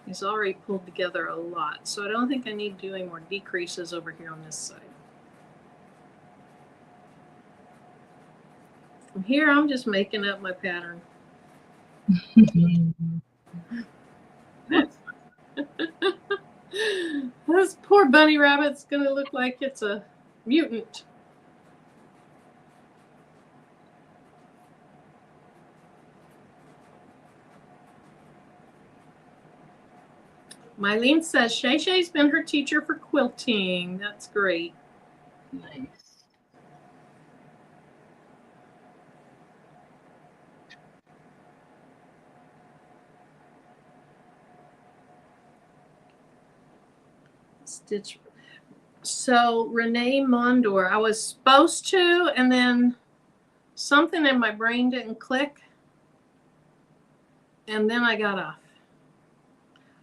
is already pulled together a lot, so I don't think I need to do any more decreases over here on this side. From here, I'm just making up my pattern. This poor bunny rabbit's gonna look like it's a mutant. Mylene says Shay Shay's been her teacher for quilting. That's great.
Nice.
Stitch. So Renee Mondor, I was supposed to, and then something in my brain didn't click, and then I got off.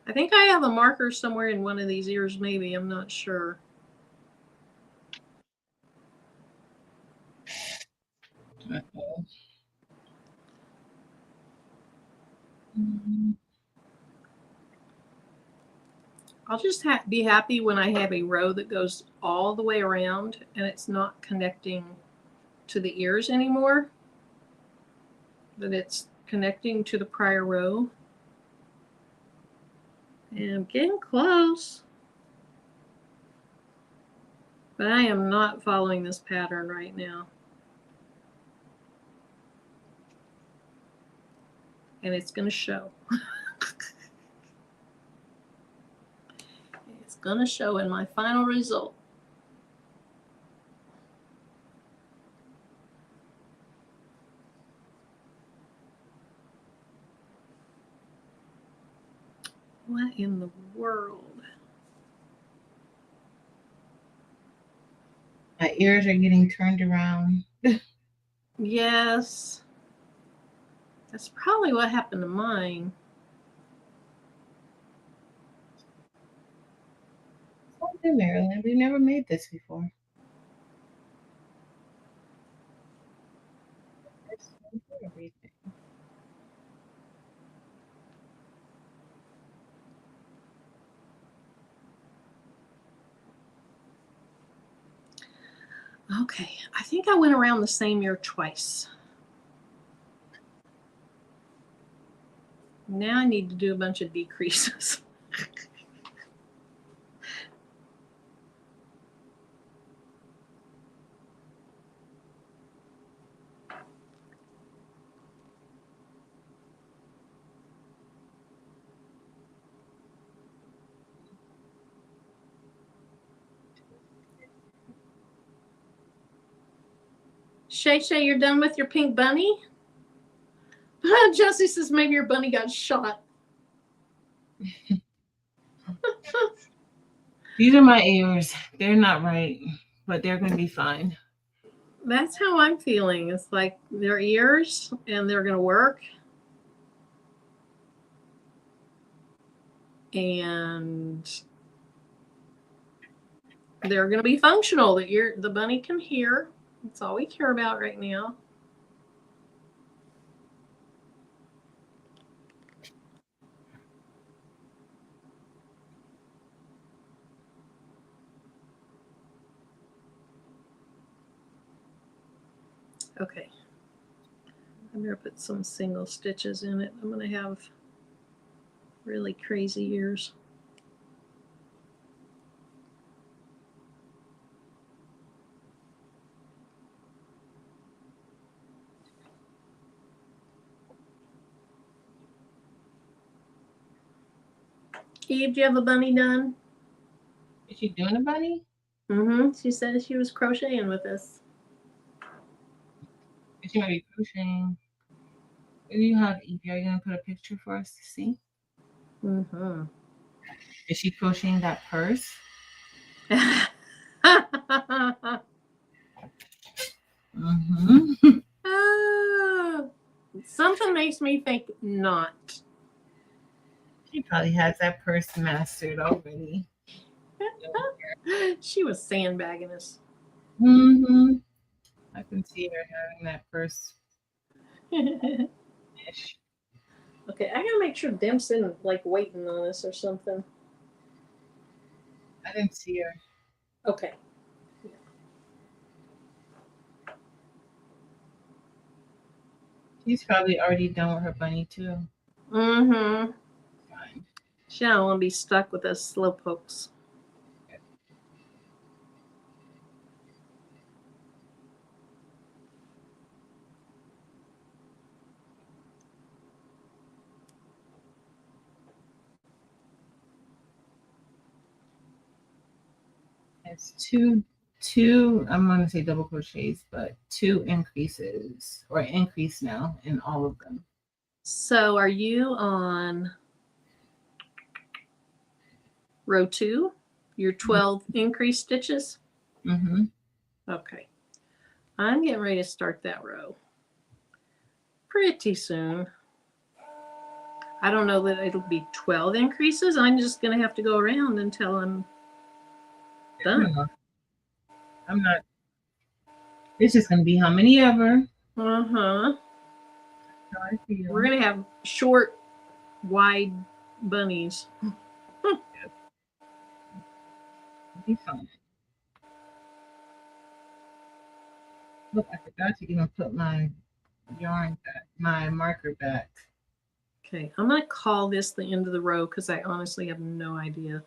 I think I have a marker somewhere in one of these ears, maybe. I'm not sure.
Uh-oh.
I'll just be happy when I have a row that goes all the way around and it's not connecting to the ears anymore, that it's connecting to the prior row. And I'm getting close. But I am not following this pattern right now. And it's going to show. It's going to show in my final result. What in the world?
My ears are getting turned around.
Yes. That's probably what happened to mine.
Okay, Marilyn, we've never made this before.
Okay, I think I went around the same ear twice. Now I need to do a bunch of decreases. Shay Shay, you're done with your pink bunny? Jessie says maybe your bunny got shot.
These are my ears. They're not right, but they're going to be fine.
That's how I'm feeling. It's like their ears and they're going to work. And they're going to be functional. The bunny can hear. That's all we care about right now. Okay. I'm going to put some single stitches in it. I'm going to have really crazy ears. Eve, do you have a bunny done?
Is she doing a bunny?
Mm-hmm. She said she was crocheting with us.
She might be crocheting. What do you have, Evie? Are you going to put a picture for us to see?
Mm-hmm.
Is she crocheting that purse? Mm-hmm.
Something makes me think not.
She probably has that purse mastered already.
She was sandbagging us.
Mm-hmm. I can see her having that purse. ish.
Okay, I gotta make sure Demp's in like waiting on us or something.
I didn't see her.
Okay.
She's probably already done with her bunny too.
Mm-hmm.
Fine.
She don't want to be stuck with us slowpokes.
It's two I'm gonna say double crochets, but 2 increases or increase now in all of them.
So are you on row 2? Your 12 increase stitches?
Mm-hmm.
Okay. I'm getting ready to start that row pretty soon. I don't know that it'll be 12 increases. I'm just going to have to go around until I'm done.
I'm not. It's just gonna be how many ever.
Uh-huh.
How I feel.
We're going to have short, wide bunnies.
Be fine. Look, I forgot to even put my yarn back, my marker back.
Okay, I'm going to call this the end of the row because I honestly have no idea.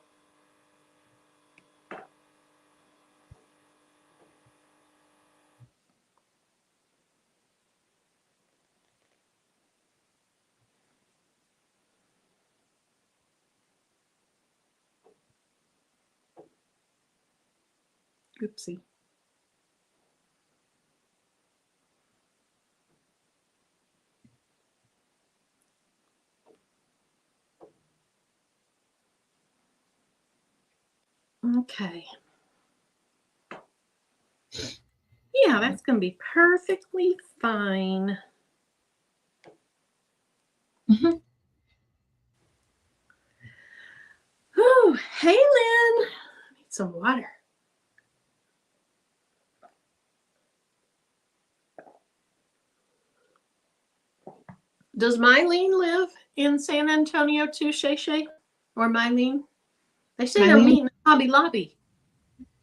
Oopsie. Okay. Yeah, that's going to be perfectly fine.
Mm-hmm.
Whew. Hey, Lynn. I need some water. Does Mylene live in San Antonio too, Shay Shay? Or Mylene? They say they're meeting in Hobby Lobby.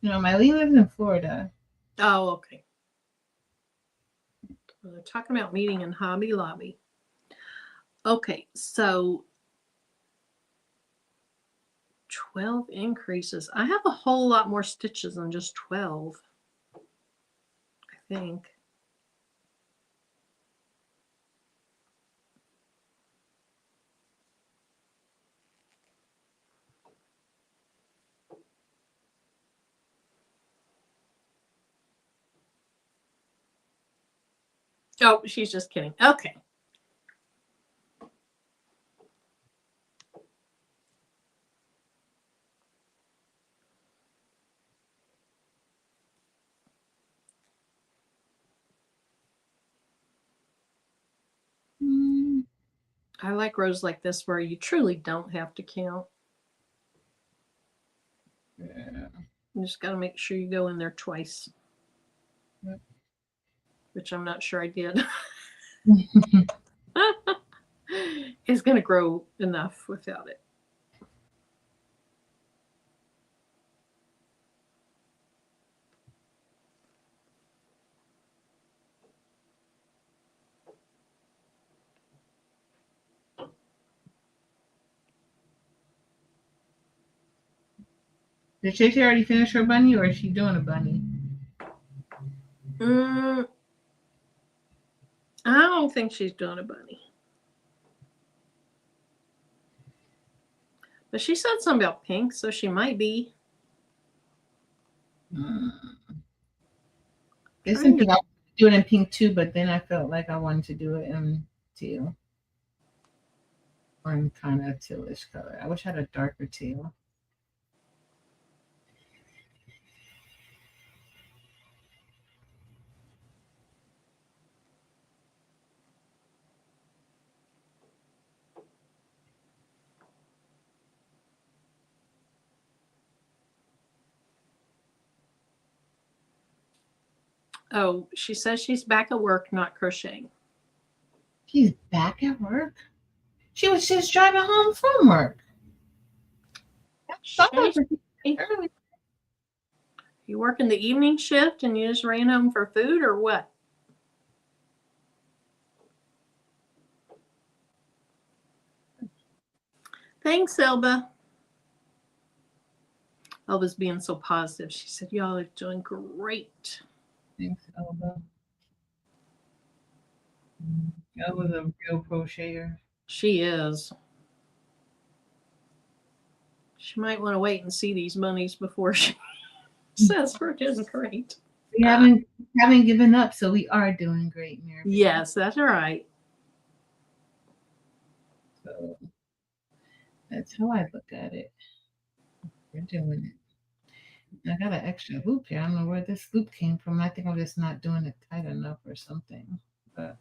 No, Mylene lives in Florida.
Oh, okay. Well, they're talking about meeting in Hobby Lobby. Okay, so 12 increases. I have a whole lot more stitches than just 12, I think. Oh, she's just kidding. Okay. I like rows like this where you truly don't have to count.
Yeah.
You just got to make sure you go in there twice.
Yep.
Which I'm not sure I did. It's going to grow enough without it.
Did Shay already finish her bunny, or is she doing a bunny?
I don't think she's doing a bunny. But she said something about pink, so she might be.
It's in pink. I wanted to do it in pink too, but then I felt like I wanted to do it in teal. Or in kind of tealish color. I wish I had a darker teal.
Oh, she says she's back at work, not crocheting.
She's back at work. She was just driving home from work.
Early. You working the evening shift and you just ran home for food or what? Thanks, Elba. Elba's being so positive. She said, y'all are doing great.
Thanks, Elba. Elba's a real crocheter.
She is. She might want to wait and see these monies before she says we're doing great.
We haven't given up, so we are doing great, Mary.
Yes, that's right.
So that's how I look at it. We're doing it. I got an extra loop here. I don't know where this loop came from. I think I'm just not doing it tight enough or something. But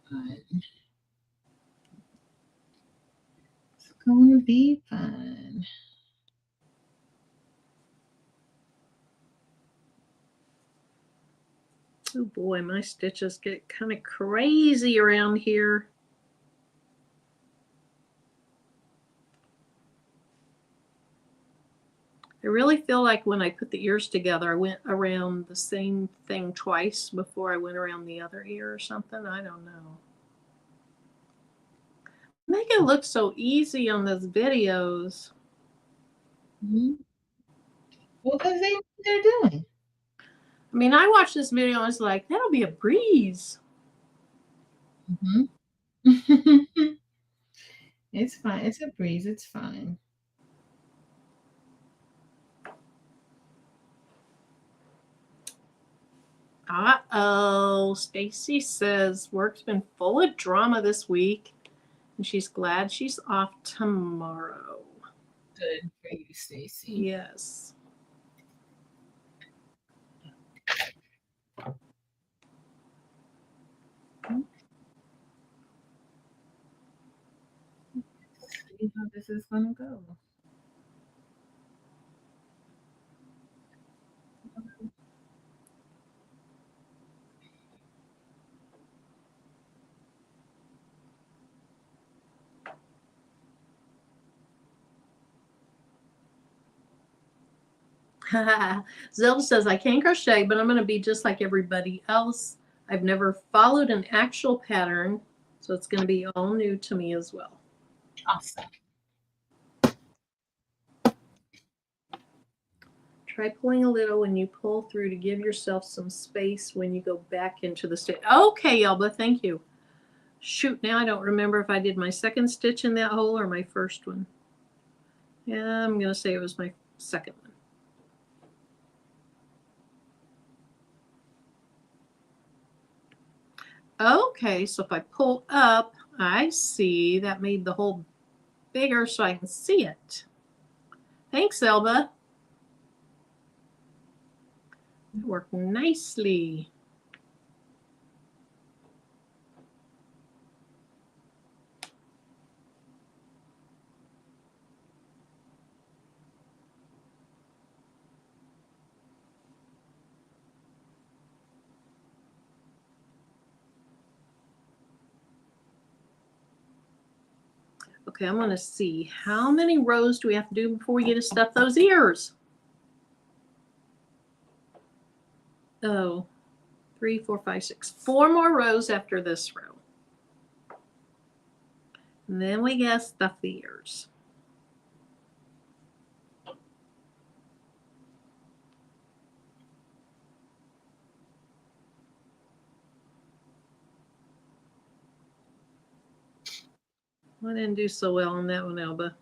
it's gonna be fun.
Oh boy, my stitches get kind of crazy around here. I really feel like when I put the ears together, I went around the same thing twice before I went around the other ear or something. I don't know. Make it look so easy on those videos.
Mm-hmm. Well, because they're doing.
I mean, I watched this video and I was like, that'll be a breeze.
Mm-hmm. It's fine. It's a breeze. It's fine.
Uh-oh. Stacy says work's been full of drama this week, and she's glad she's off tomorrow.
Good for you, Stacy.
Yes.
See how this is gonna go.
Zelda says, I can crochet, but I'm going to be just like everybody else. I've never followed an actual pattern, so it's going to be all new to me as well.
Awesome.
Try pulling a little when you pull through to give yourself some space when you go back into the stitch. Okay, Elba, thank you. Shoot, now I don't remember if I did my second stitch in that hole or my first one. Yeah, I'm going to say it was my second one. Okay, so if I pull up, I see that made the hole bigger so I can see it. Thanks, Elba. That worked nicely. Okay, I'm going to see how many rows do we have to do before we get to stuff those ears? Oh, 3, 4, 5, 6. 4 more rows after this row. And then we get to stuff the ears. I didn't do so well on that one, Elba.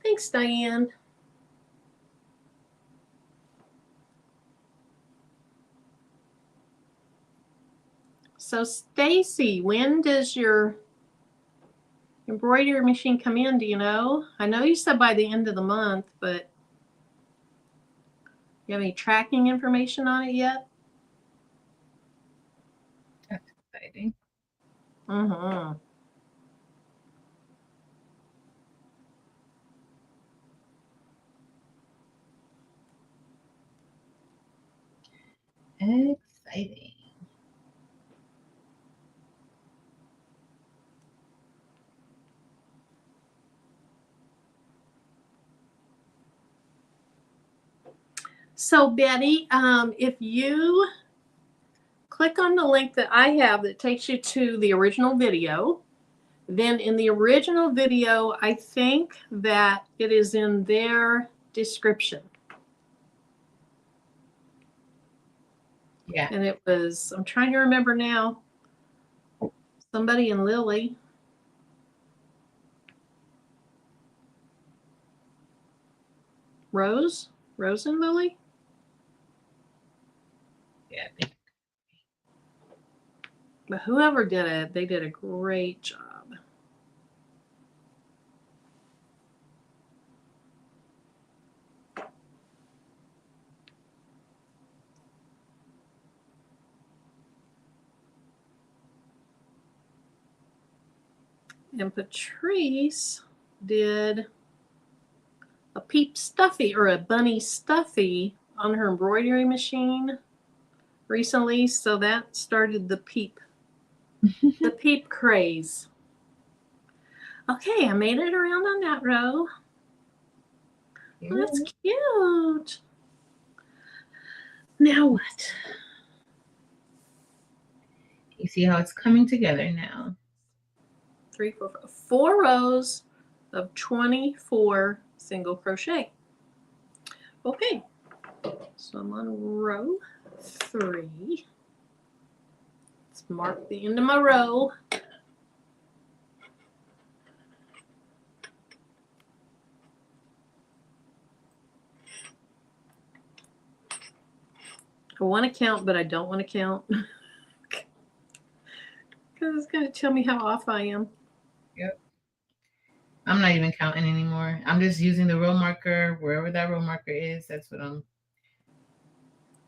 Thanks, Diane. So, Stacy, when does your embroidery machine come in? Do you know? I know you said by the end of the month, but you have any tracking information on it yet?
exciting.
Mm-hmm.
Exciting.
So Betty, if you click on the link that I have that takes you to the original video, then in the original video, I think that it is in their description.
Yeah.
And it was, I'm trying to remember now, somebody in Lily. Rose and Lily?
Yeah. I think.
But whoever did it, they did a great job. And Patrice did a peep stuffy or a bunny stuffy on her embroidery machine recently. So that started the peep craze. Okay, I made it around on that row.
Yeah.
Oh, that's cute. Now what?
You see how it's coming together now.
3, 4, 5, 4 rows of 24 single crochet. Okay, so I'm on row 3. Let's mark the end of my row. I want to count, but I don't want to count. Because it's going to tell me how off I am.
Yep. I'm not even counting anymore. I'm just using the row marker. Wherever that row marker is, that's what I'm.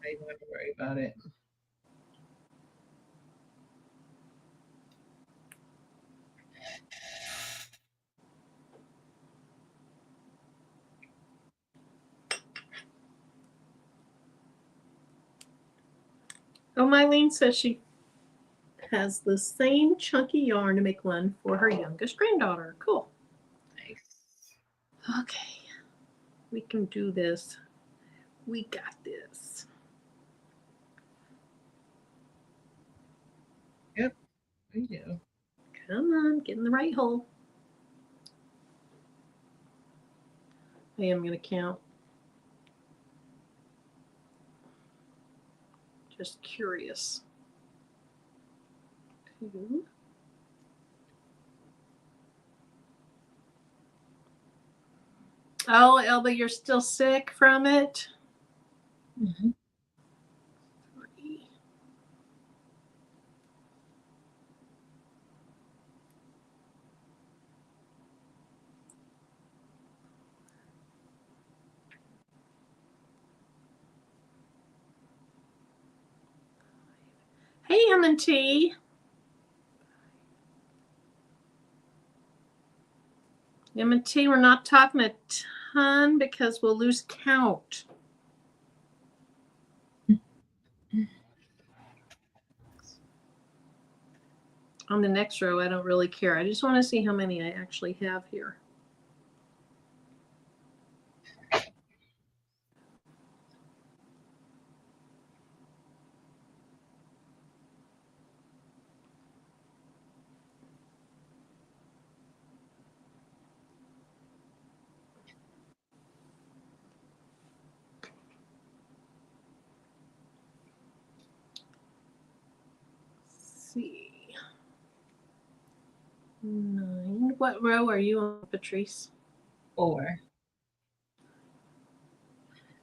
I don't have to worry about it.
Oh, Mylene says she has the same chunky yarn to make one for her youngest granddaughter. Cool.
Nice.
Okay, we can do this. We got this.
Yep, we do.
Come on, get in the right hole. I am going to count. Just curious. 2. Oh, Elba, you're still sick from it?
Mm-hmm.
3. Hey, M&T. M&T, we're not talking a ton because we'll lose count. On the next row, I don't really care. I just want to see how many I actually have here. Let's see. 9. What row are you on, Patrice?
4.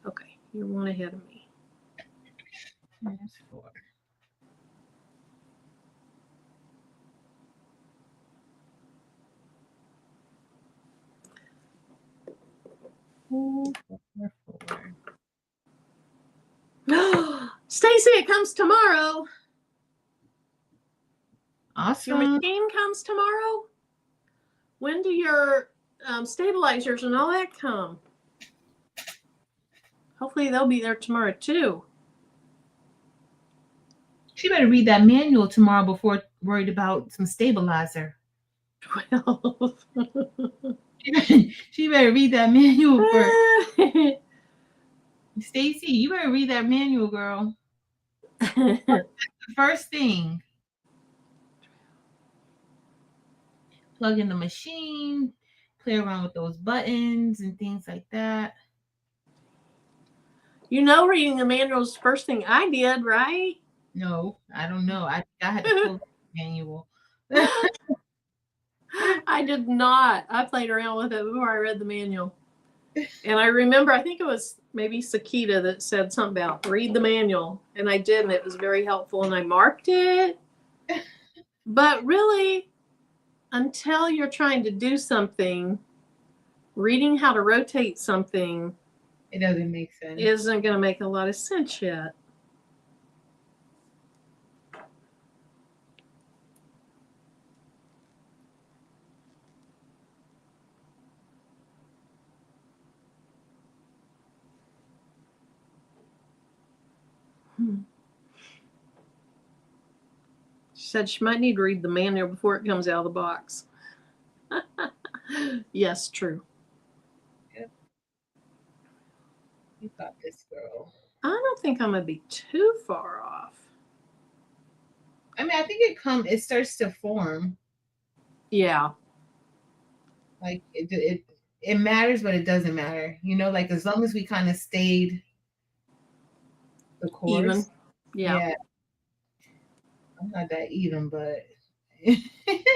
Okay, you're one ahead of me.
That's 4. Four.
Stacy, it comes tomorrow.
Awesome.
Your machine comes tomorrow? When do your stabilizers and all that come? Hopefully they'll be there tomorrow too.
She better read that manual tomorrow before worried about some stabilizer.
12.
She better read that manual first. Stacy, you better read that manual, girl. The first thing. Plug in the machine, play around with those buttons and things like that.
You know, reading the manual is the first thing I did, right?
No, I don't know. I had to pull the manual.
I did not. I played around with it before I read the manual. And I remember, I think it was maybe Sakita that said something about read the manual. And I did, and it was very helpful. And I marked it. But really, until you're trying to do something, reading how to rotate something,
it doesn't make sense.
Isn't going to make a lot of sense yet. She said she might need to read the manual before it comes out of the box. Yes, true.
Yep. You got this, girl.
I don't think I'm going to be too far off.
I mean, I think it starts to form.
Yeah.
Like it matters, but it doesn't matter. You know, like as long as we kind of stayed the course.
Even. Yeah.
I'm not that even, but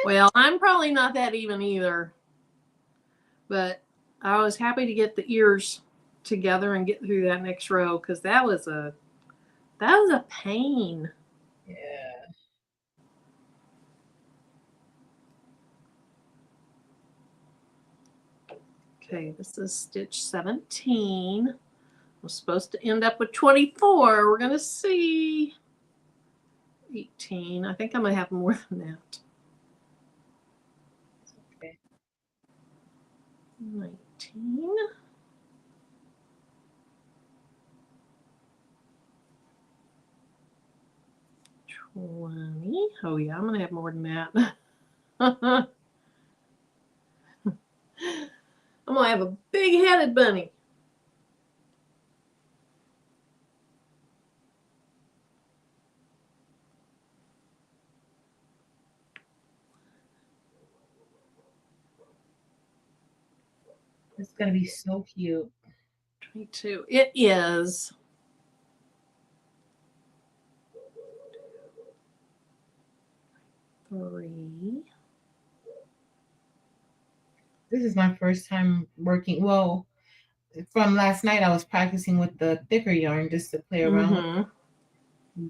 well, I'm probably not that even either. But I was happy to get the ears together and get through that next row because that was a pain.
Yeah.
Okay, this is stitch 17. I'm supposed to end up with 24. We're going to see. 18. I think I'm going to have more than that.
Okay.
19. 20. Oh, yeah, I'm going to have more than that. I'm going to have a big-headed bunny.
It's going to be so cute.
22. It is. Three.
This is my first time working. Well, from last night, I was practicing with the thicker yarn just to play around with it.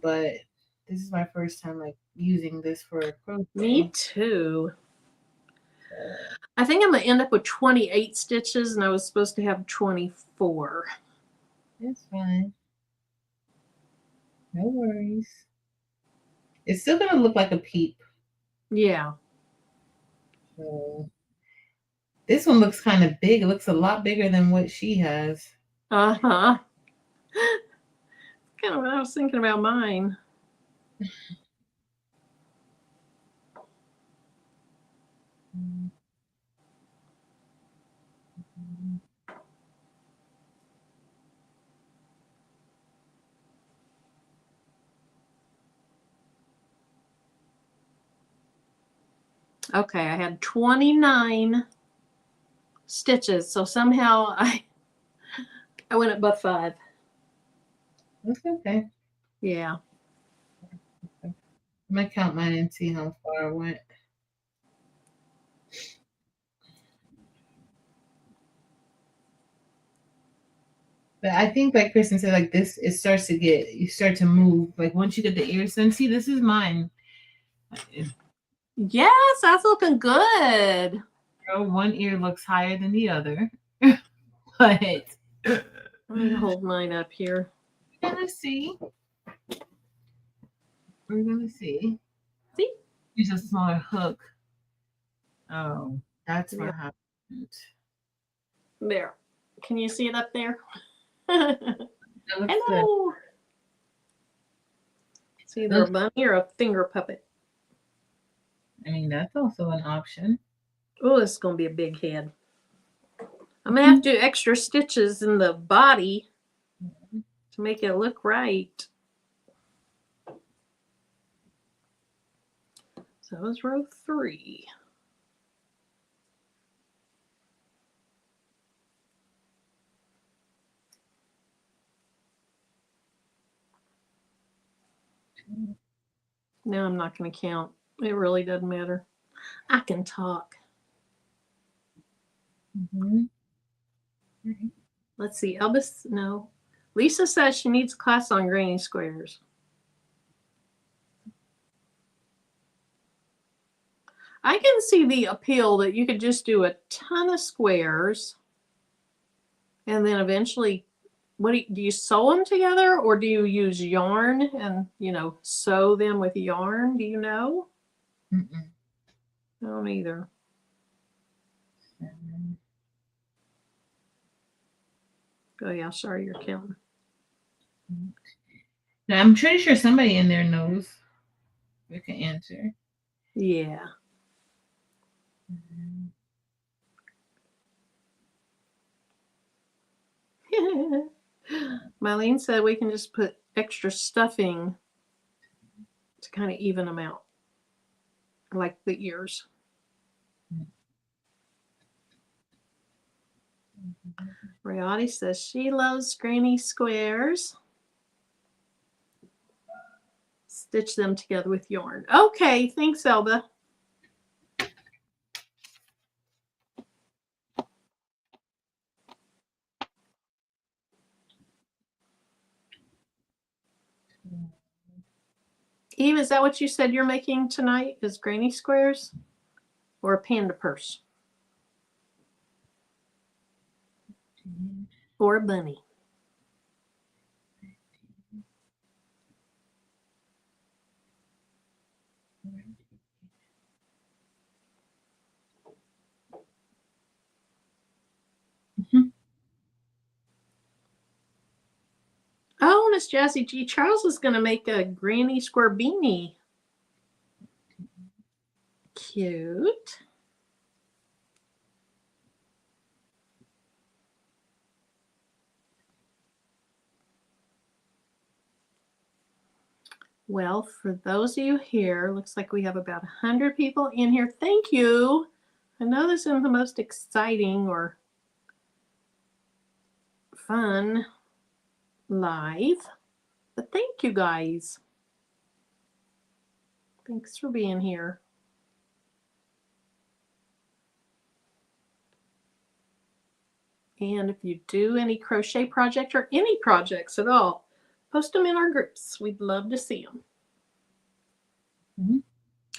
But this is my first time like using this for crochet.
Me too. I think I'm going to end up with 28 stitches, and I was supposed to have 24.
That's fine. No worries. It's still going to look like a peep.
Yeah.
So this one looks kind of big. It looks a lot bigger than what she has.
Uh-huh. Kind of what I was thinking about mine. Okay, I had 29 stitches, so somehow I went above 5.
That's okay.
Yeah.
I'm going to count mine and see how far I went. But I think, like Kristen said, like this, you start to move. Like once you get the ears done, see, this is mine.
Yes, that's looking good.
One ear looks higher than the other. But
let me hold mine up here.
We're gonna see.
See?
Use a smaller hook. Oh, that's what
Yeah.
happened.
There. Can you see it up there?
That looks good.
Hello. It's either a bunny or a finger puppet.
I mean, that's also an option.
Oh, it's going to be a big head. I'm going to have to do extra stitches in the body to make it look right. So that was row 3. Now I'm not going to count. It really doesn't matter. I can talk. Let's see. Elvis, no. Lisa says she needs a class on granny squares. I can see the appeal that you could just do a ton of squares and then eventually, what do you sew them together, or do you use yarn and, sew them with yarn? Do you know?
Mm-mm.
I don't either. Oh yeah, sorry, you're counting.
Now, I'm pretty sure somebody in there knows. We can answer.
Yeah. Mylene said we can just put extra stuffing to kind of even them out, like the ears. Rayati says she loves granny squares. Stitch them together with yarn. Okay, thanks, Elba. Eve, is that what you said you're making tonight? Is granny squares or a panda purse? Or a bunny? Oh, Miss Jessie G. Charles is going to make a granny square beanie. Cute. Well, for those of you here, looks like we have about 100 people in here. Thank you. I know this isn't the most exciting or fun live, but thank you guys. Thanks for being here. And if you do any crochet project or any projects at all, post them in our groups. We'd love to see them.
Mm-hmm.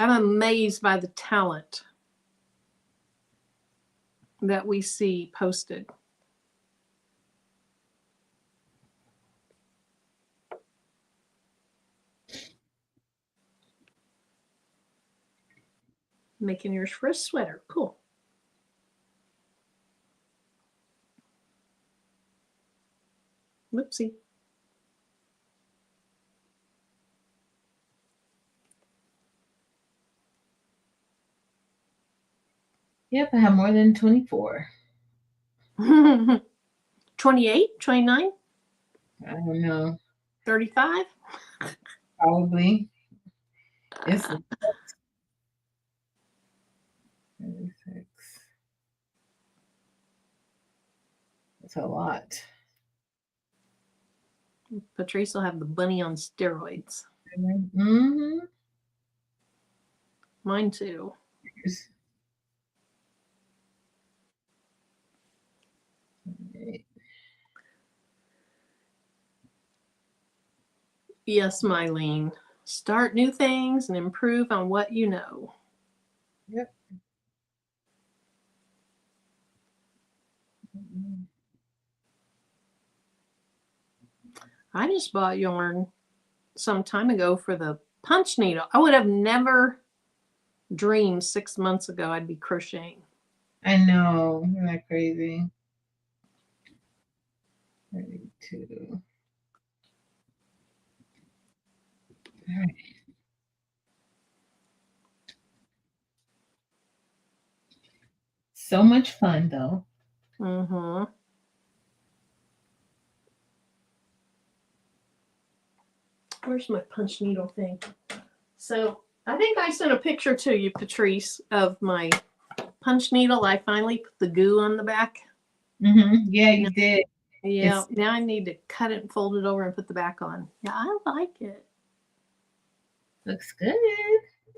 I'm amazed by the talent that we see posted. Making yours for a sweater. Cool. Whoopsie.
Yep, I have more than 24.
28, 29?
I don't know.
35?
Probably. It's 36. That's a lot.
Patrice will have the bunny on steroids.
Mm-hmm.
Mine too. Yes, Mylene. Start new things and improve on what you know.
Yep.
I just bought yarn some time ago for the punch needle. I would have never dreamed 6 months ago I'd be crocheting.
I know. Isn't that crazy? 32. All right. So much fun, though.
Mm-hmm. Where's my punch needle thing? So I think I sent a picture to you, Patrice, of my punch needle. I finally put the goo on the back.
Yeah, you did.
Yeah, now I need to cut it and fold it over and put the back on. Yeah, I like it.
Looks good.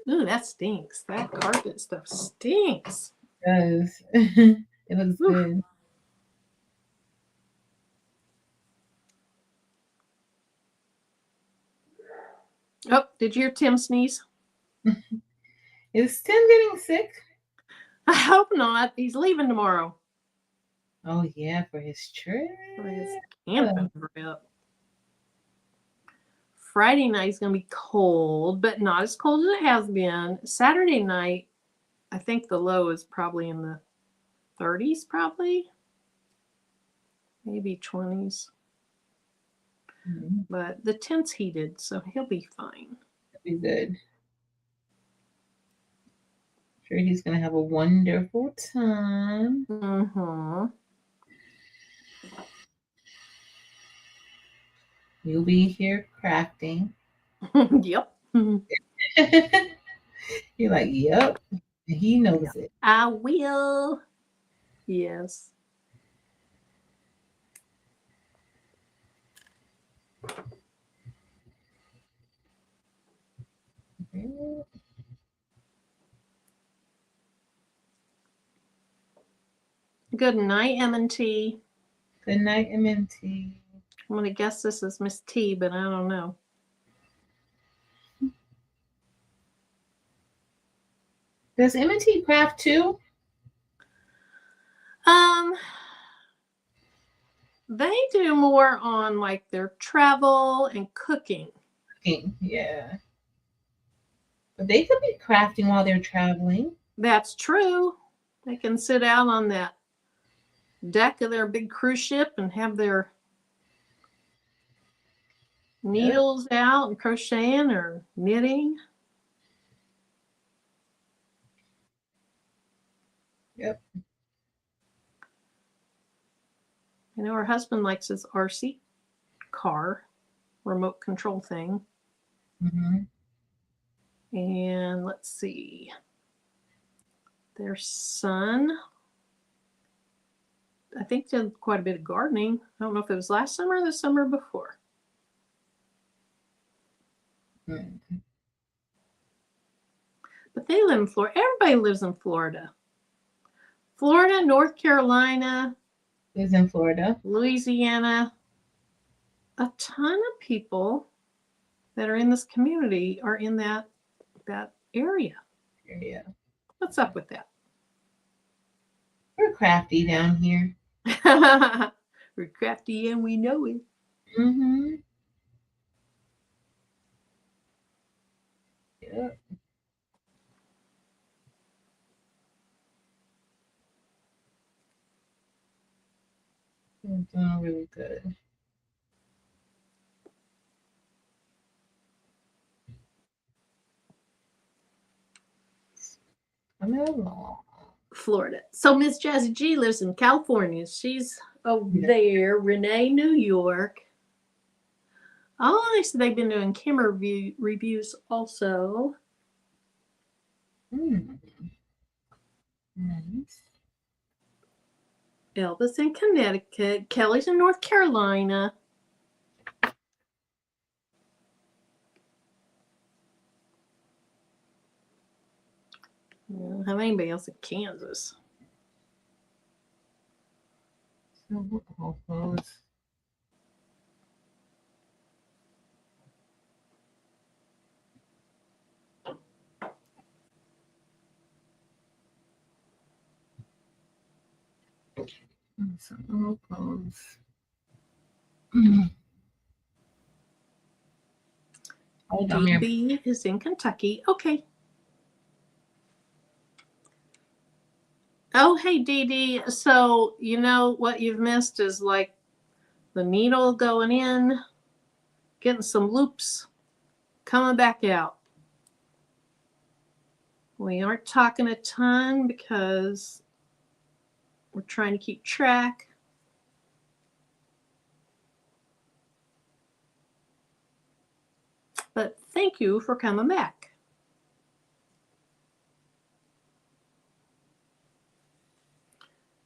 Ooh, that stinks. That carpet stuff stinks.
It does. It looks good.
Oh, did you hear Tim sneeze?
Is Tim getting sick?
I hope not. He's leaving tomorrow.
Oh, yeah, for his trip.
For his camping trip. Friday night is going to be cold, but not as cold as it has been. Saturday night, I think the low is probably in the 30s, probably. Maybe 20s. But the tent's heated, so he'll be fine.
That'll be good. Sure, he's going to have a wonderful time.
Mm-hmm.
You'll be here crafting.
Yep.
You're like, yep. He knows it.
I will. Yes. Good night, M&T.
Good night, MNT.
I'm going to guess this is Miss T, but I don't know.
Does MNT craft too?
They do more on like their travel and cooking.
Yeah. But they could be crafting while they're traveling.
That's true. They can sit out on that deck of their big cruise ship and have their needles out and crocheting or knitting.
Yep.
I know her husband likes his RC car remote control thing. And let's see. Their son, I think, did quite a bit of gardening. I don't know if it was last summer or the summer before. But they live in Florida. Everybody lives in Florida. Florida, North Carolina.
Lives in Florida.
Louisiana. A ton of people that are in this community are in that area. What's up with that?
We're crafty down here.
We're crafty and we know it.
Yep. I'm doing really good. I'm along.
Florida. So Miss Jazzy G lives in California. She's over there. Renee, New York. Oh, they said they've been doing camera reviews also.
Nice.
Elvis in Connecticut. Kelly's in North Carolina. I don't have anybody else in Kansas. DB is in Kentucky. Okay. Oh, hey, Dee Dee. So, you know what you've missed is like the needle going in, getting some loops, coming back out. We aren't talking a ton because we're trying to keep track. But thank you for coming back.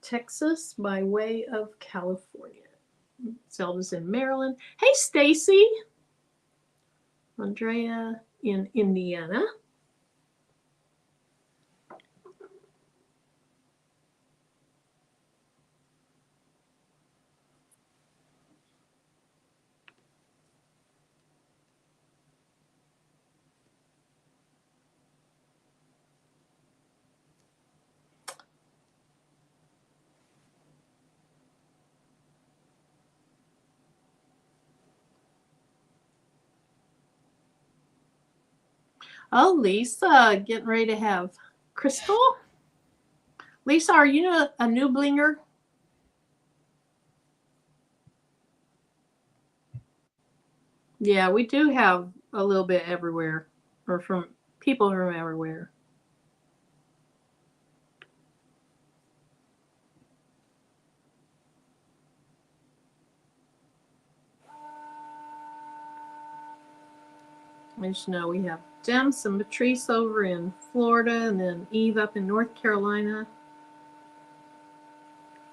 Texas by way of California. Zelda's in Maryland. Hey, Stacy. Andrea in Indiana. Oh, Lisa, getting ready to have Crystal. Lisa, are you a new blinger? Yeah, we do have a little bit everywhere, or from people from everywhere. I just know we have Dems and Patrice over in Florida, and then Eve up in North Carolina.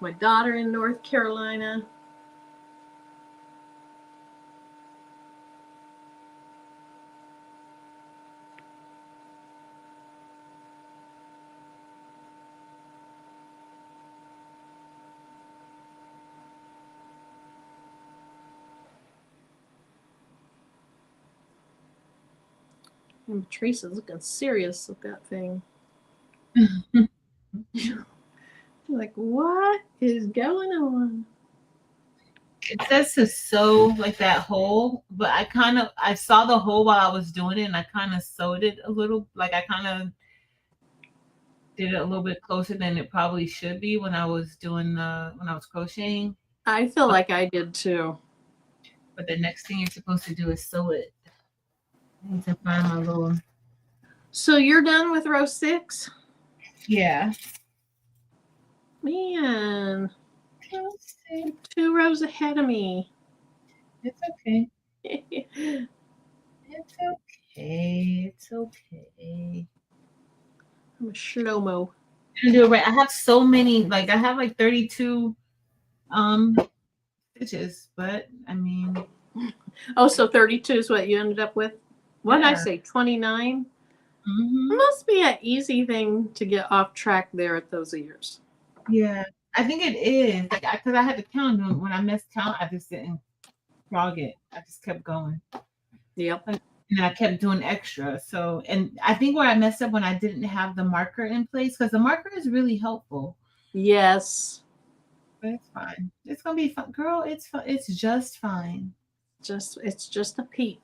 My daughter in North Carolina. And Patrice is looking serious with that thing. Like, what is going on?
It says to sew like that hole, but I saw the hole while I was doing it, and I kind of sewed it a little. Like I kind of did it a little bit closer than it probably should be when I was crocheting.
I feel like I did too.
But the next thing you're supposed to do is sew it. I need to find my little.
So you're done with row 6?
Yeah.
Man, 2 rows ahead of me.
It's okay. It's okay. It's okay.
I'm a shlomo.
I'm gonna do it right. I have so many, like I have like 32 stitches, but I mean.
Oh, so 32 is what you ended up with? What did I say, 29?
Mm-hmm.
It must be an easy thing to get off track there at those years.
Yeah, I think it is. Like, because I had to count them. When I missed count, I just didn't frog it. I just kept going.
Yep.
And I kept doing extra. So, and I think where I messed up when I didn't have the marker in place, because the marker is really helpful.
Yes.
But it's fine. It's gonna be fun, girl. It's fun. It's just fine.
It's just a peep.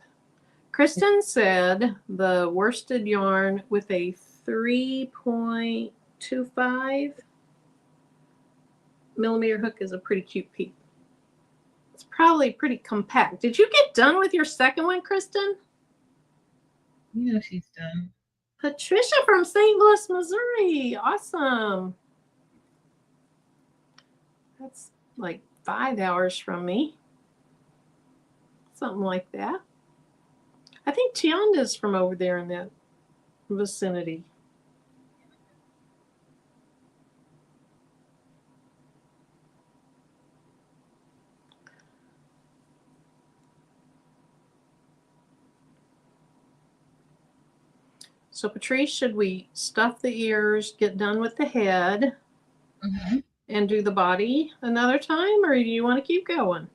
Kristen said the worsted yarn with a 3.25 millimeter hook is a pretty cute peep. It's probably pretty compact. Did you get done with your second one, Kristen?
You know she's done.
Patricia from St. Louis, Missouri. Awesome. That's like 5 hours from me. Something like that. I think Tianda's from over there in that vicinity. So, Patrice, should we stuff the ears, get done with the head, and do the body another time, or do you want to keep going?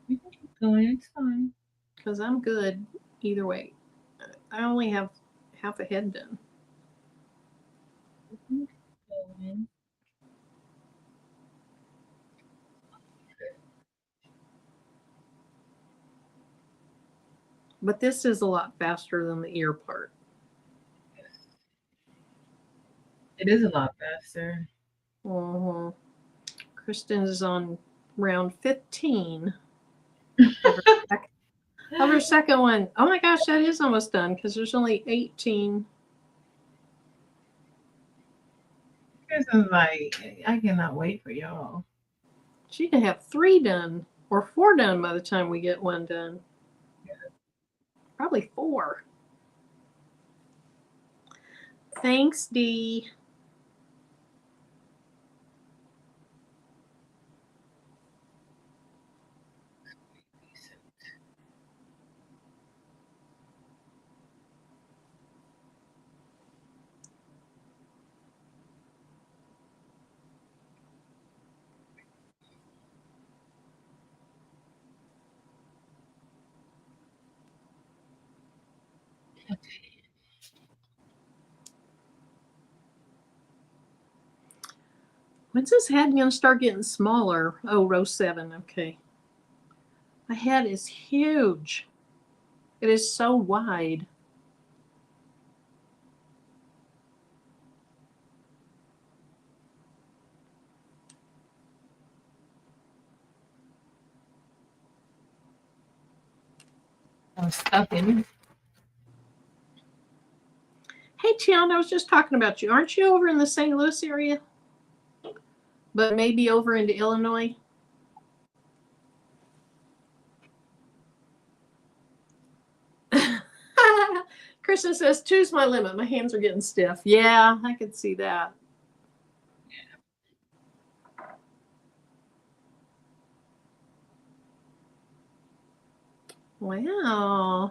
You can keep going. It's fine.
Because I'm good either way. I only have half a head done.
You can keep going.
But this is a lot faster than the ear part.
It is a lot faster.
Mm-hmm. Kristen is on round 15 of her second one. Oh my gosh, that is almost done because there's only 18.
Kristen's like, I cannot wait for y'all.
She could have 3 done or 4 done by the time we get one done. Probably 4. Thanks, Dee. When's this head going to start getting smaller? Oh, row 7. Okay. My head is huge. It is so wide.
I'm stuffing.
Hey, Tiana, I was just talking about you. Aren't you over in the St. Louis area? But maybe over into Illinois? Kristen says, 2's my limit. My hands are getting stiff. Yeah, I could see that. Wow.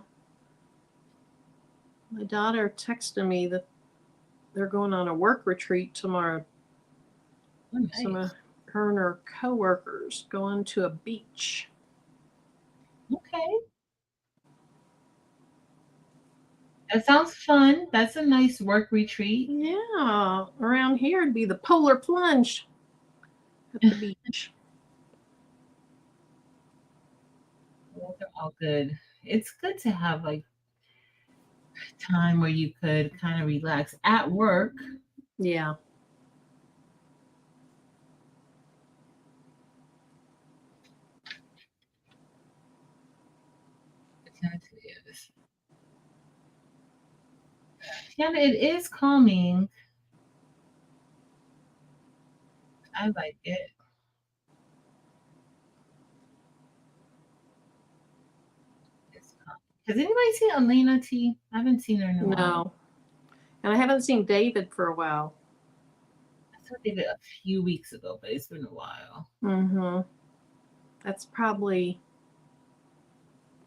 My daughter texted me that they're going on a work retreat tomorrow.
Oh, nice.
Some of her and her co-workers going to a beach.
Okay. That sounds fun. That's a nice work retreat.
Yeah, around here it'd be the polar plunge at the beach.
Those are all good. It's good to have like time where you could kind of relax at work.
Yeah.
It is. Yeah, it is calming. I like it. It's calming. Has anybody seen Elena T? I haven't seen her in a while.
No. And I haven't seen David for a while.
I saw David a few weeks ago, but it's been a while.
Mm-hmm. That's probably,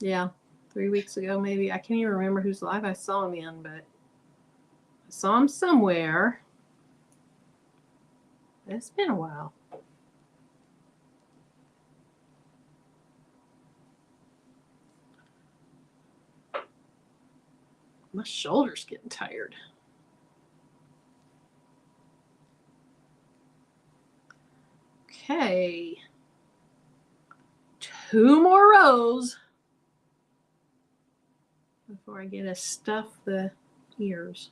3 weeks ago maybe. I can't even remember whose live I saw him in, but I saw him somewhere. It's been a while. My shoulder's getting tired. Okay. 2 more rows before I get to stuff the ears.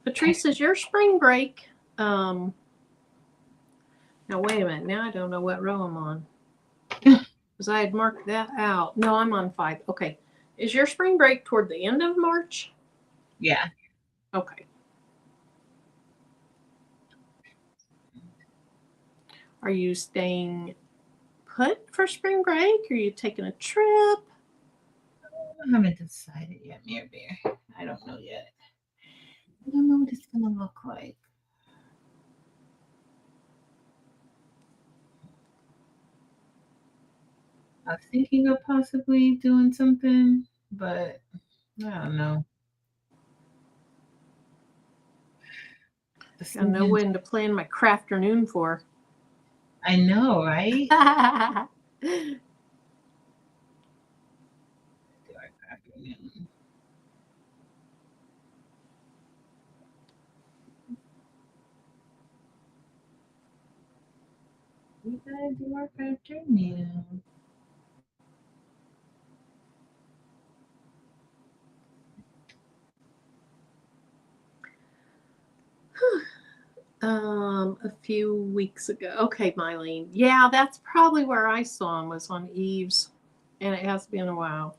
Patrice, is your spring break? Now wait a minute. Now I don't know what row I'm on. Because I had marked that out. No, I'm on 5. Okay. Is your spring break toward the end of March?
Yeah.
Okay. Are you staying put for spring break? Are you taking a trip?
I haven't decided yet, Mirror Bear. I don't know yet. I don't know what it's gonna look like. I was thinking of possibly doing something, but I don't know.
I know when to plan my crafternoon for.
I know, right? We gotta do our afternoon.
A few weeks ago. Okay, Mylene. Yeah, that's probably where I saw him, was on Eve's, and it has been a while.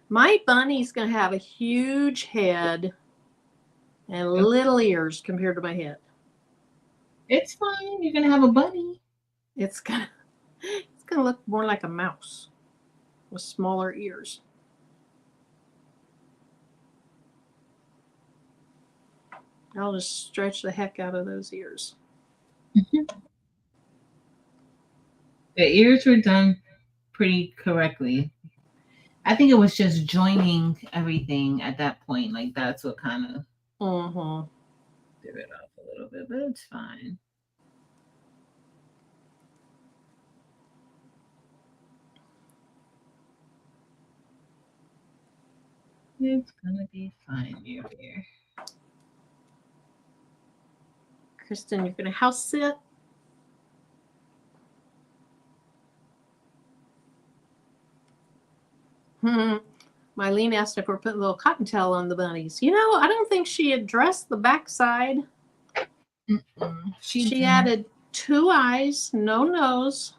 My bunny's going to have a huge head and little ears compared to my head.
It's fine. You're gonna have a bunny.
It's gonna look more like a mouse with smaller ears. I'll just stretch the heck out of those ears.
The ears were done pretty correctly. I think it was just joining everything at that point. Like that's what kind of threw it off a little bit, but it's fine. It's gonna be fine, dear.
Kristen, you're gonna house sit? Mylene asked if we're putting a little cottontail on the bunnies. You know, I don't think she addressed the backside. She added 2 eyes, no nose.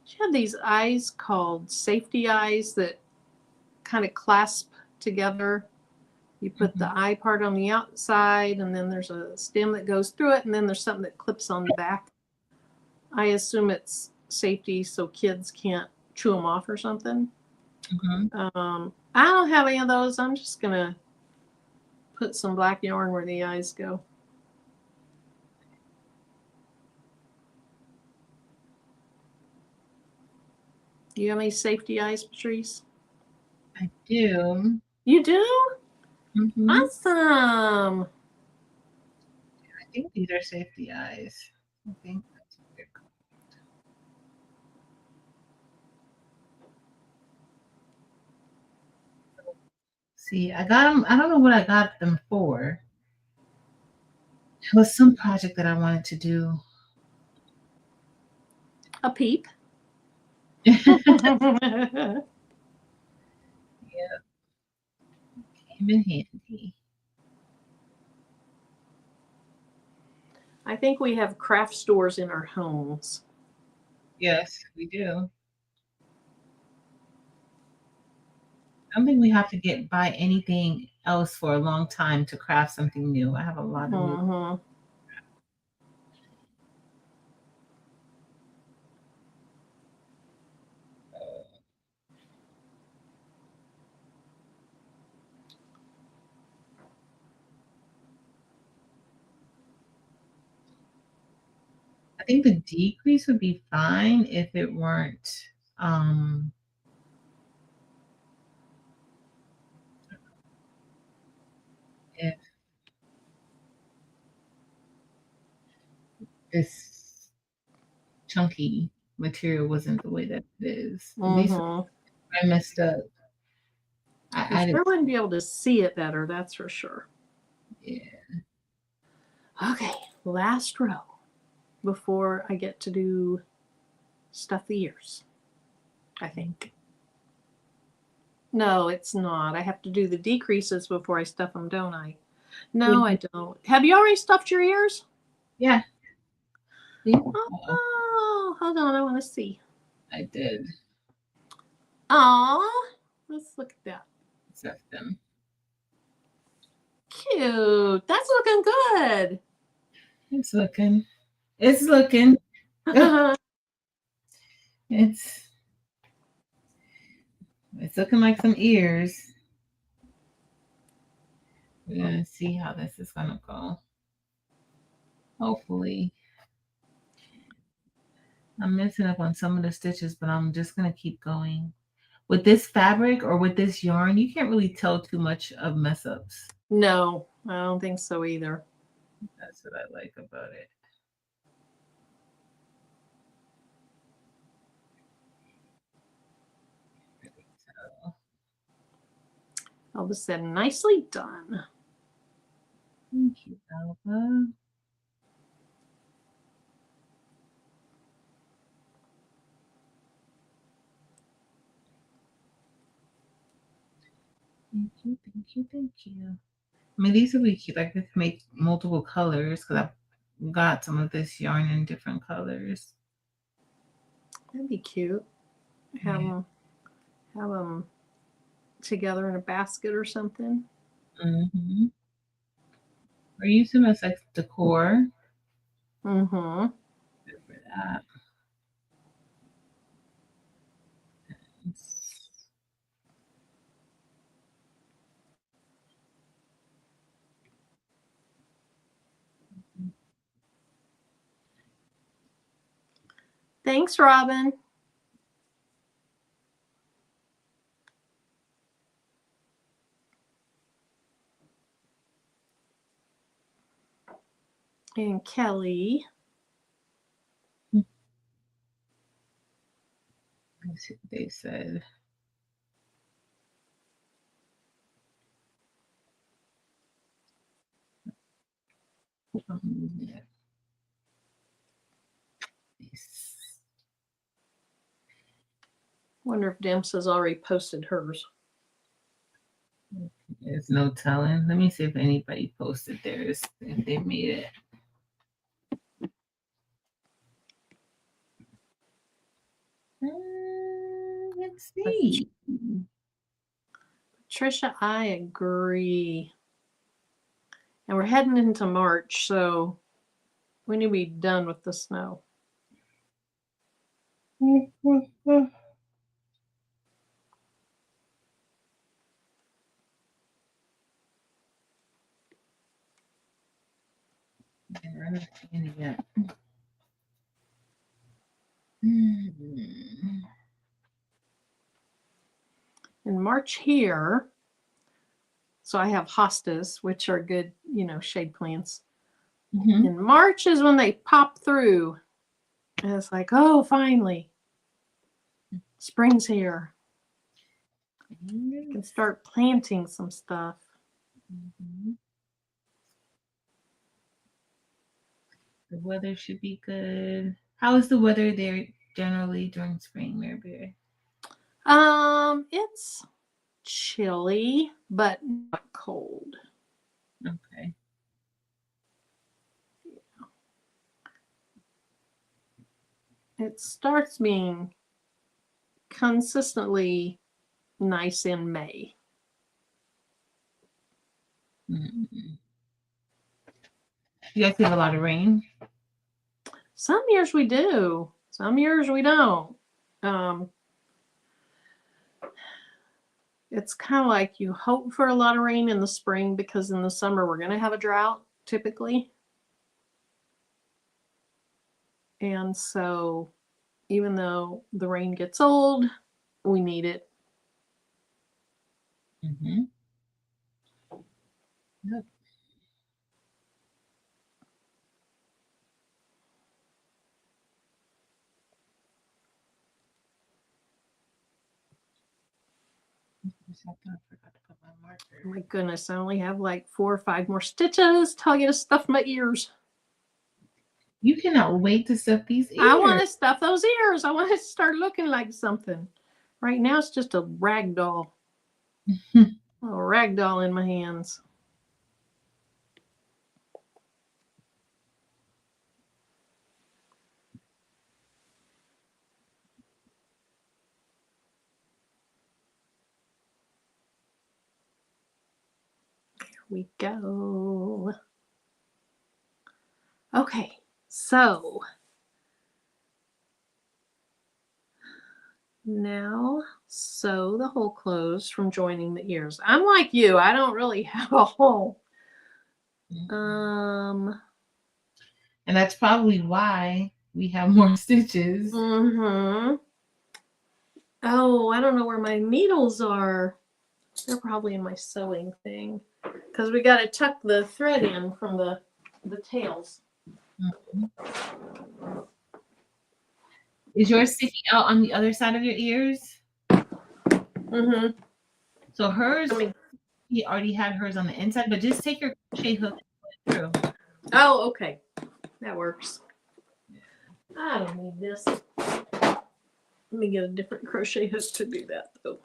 She had these eyes called safety eyes that kind of clasp together. You put the eye part on the outside, and then there's a stem that goes through it, and then there's something that clips on the back. I assume it's safety so kids can't chew them off or something. I don't have any of those. I'm just going to put some black yarn where the eyes go. Do you have any safety eyes, Patrice?
I do.
You do? Awesome.
I think these are safety eyes. I think that's what they're called. See, I got them. I don't know what I got them for. It was some project that I wanted to do.
A peep.
Yeah. Came in handy.
I think we have craft stores in our homes.
Yes, we do. I don't think we have to buy anything else for a long time to craft something new. I have a lot of new. I think the decrease would be fine if it weren't if this chunky material wasn't the way that it is. I messed up.
I sure wouldn't be able to see it better, that's for sure.
Yeah.
Okay, last row before I get to do stuff the ears, I think. No, it's not. I have to do the decreases before I stuff them, don't I? No, I don't. Have you already stuffed your ears?
Yeah.
Oh, hold on. I want to see.
I did.
Aw, let's look at that.
Stuff them.
Cute. That's looking good.
It's looking. It's looking. It's looking like some ears. We're gonna see how this is gonna go. Hopefully. I'm messing up on some of the stitches, but I'm just gonna keep going. With this fabric or with this yarn, you can't really tell too much of mess ups.
No, I don't think so either.
That's what I like about it.
Elba said, nicely done.
Thank you, Elba. Thank you, thank you, thank you. I mean, these will be cute. I could make multiple colors because I've got some of this yarn in different colors.
That'd be cute. Have them together in a basket or something.
Mm-hmm. Or use them as like decor.
Mm-hmm.
Good for that.
Thanks, Robin. And Kelly.
Let's see what they said.
Wonder if Demps has already posted hers.
There's no telling. Let me see if anybody posted theirs, if they made it. Let's see.
Patricia, I agree. And we're heading into March, so we need to be done with the snow.
We're not seeing it yet.
In March here, so I have hostas, which are good, shade plants.
Mm-hmm.
In March is when they pop through. And it's like, oh, finally. Spring's here. You can start planting some stuff.
Mm-hmm. The weather should be good. How is the weather there generally during spring, Mary?
It's chilly, but not cold.
Okay.
It starts being consistently nice in May.
Mm-hmm. You guys have a lot of rain?
Some years we do. Some years we don't. It's kind of like you hope for a lot of rain in the spring because in the summer we're going to have a drought typically. And so even though the rain gets old, we need it.
Mm-hmm. Yep. I forgot to put my marker.
Oh my goodness, I only have like 4 or 5 more stitches till I get to stuff my ears.
You cannot wait to stuff these ears.
I want to stuff those ears. I want to start looking like something. Right now it's just a rag doll. A rag doll in my hands. we go. Okay, so now sew the hole closed from joining the ears. I'm like you, I don't really have a hole.
And that's probably why we have more stitches.
Oh, I don't know where my needles are. They're probably in my sewing thing because we got to tuck the thread in from the tails.
Is yours sticking out on the other side of your ears? So hers, he already had hers on the inside, but just take your crochet hook and put it through.
Oh, okay. That works. I don't need this. Let me get a different crochet hook to do that, though.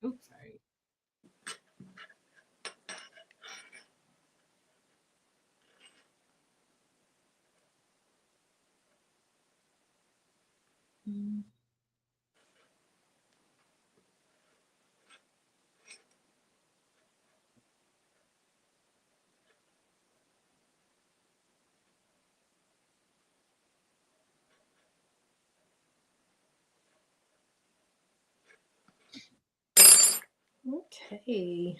Oops, sorry.
Okay.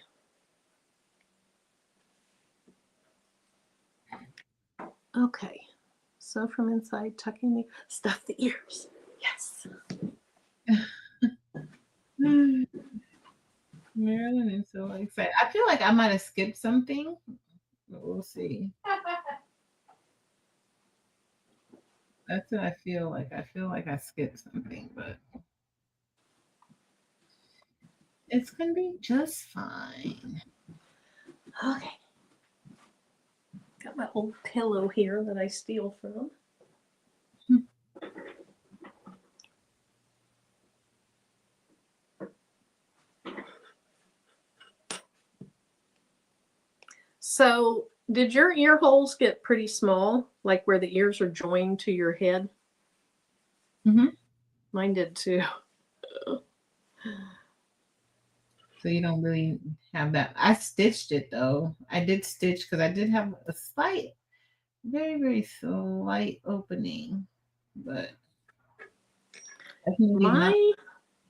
Okay. Sew from inside, tucking the stuff the ears. Yes.
Marilyn is so excited. I feel like I might have skipped something, but we'll see. That's what I feel like. I feel like I skipped something, but it's gonna be just fine.
Okay. Got my old pillow here that I steal from. So, did your ear holes get pretty small, like where the ears are joined to your head? Mine did too.
So you don't really have that. I stitched it though. I did stitch because I did have a slight, very, very slight opening, but definitely not.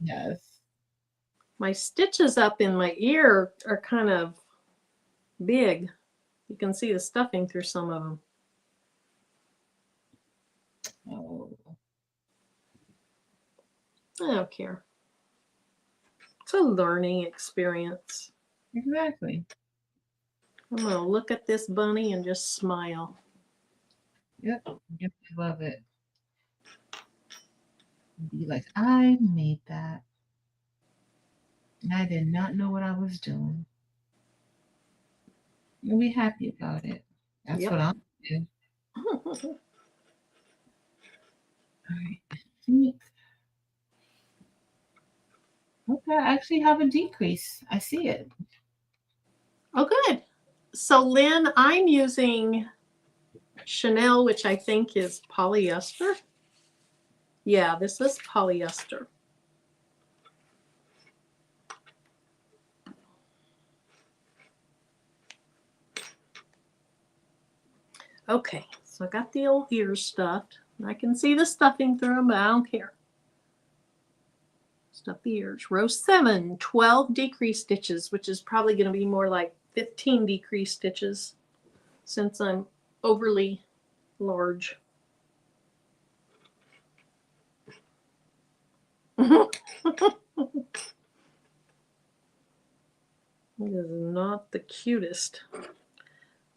Yes.
My stitches up in my ear are kind of big. You can see the stuffing through some of them.
Oh.
I don't care. It's a learning experience.
Exactly.
I'm going to look at this bunny and just smile.
Yep. Yep. I love it. Be like, I made that. And I did not know what I was doing. And be happy about it. That's what I'm doing. All right. Okay, I actually have a decrease. I see it.
Oh, good. So, Lynn, I'm using Chanel, which I think is polyester. Yeah, this is polyester. Okay, so I got the old ears stuffed. I can see the stuffing through them, but I don't care. Stuff the ears. Row 7, 12 decrease stitches, which is probably going to be more like 15 decrease stitches since I'm overly large. It is not the cutest. And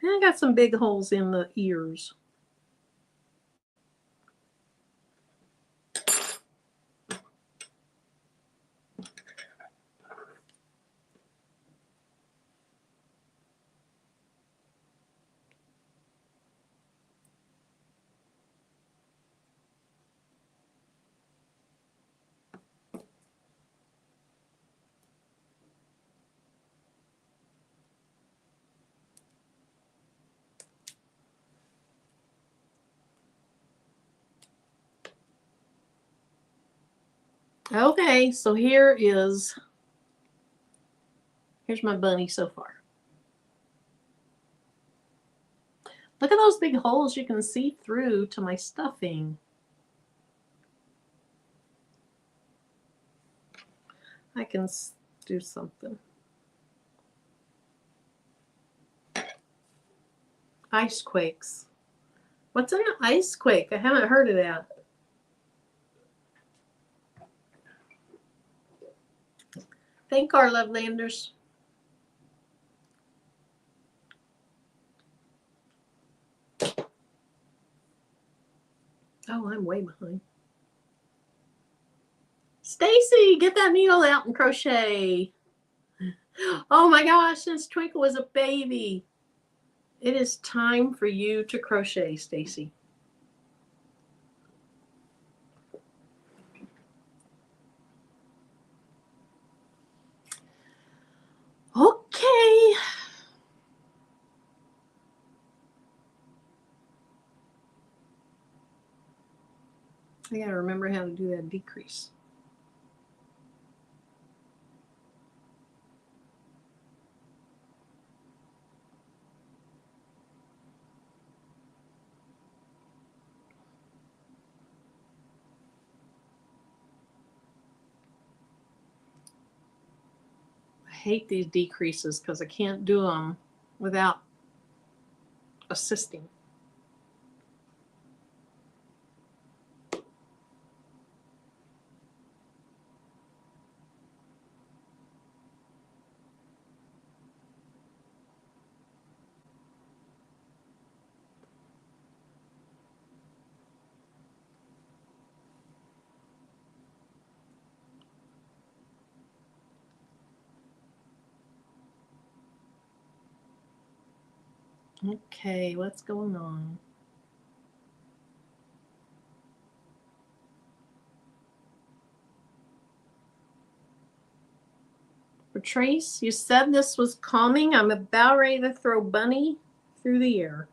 I got some big holes in the ears. Okay, so here's my bunny so far. Look at those big holes you can see through to my stuffing. I can do something. Ice quakes. What's an ice quake? I haven't heard of that. Thank our Lovelanders. Oh, I'm way behind. Stacy, get that needle out and crochet. Oh my gosh, since Twinkle was a baby. It is time for you to crochet, Stacy. Okay. I gotta remember how to do that decrease. I hate these decreases because I can't do them without assisting. Okay, what's going on? Patrice, you said this was calming. I'm about ready to throw Bunny through the air.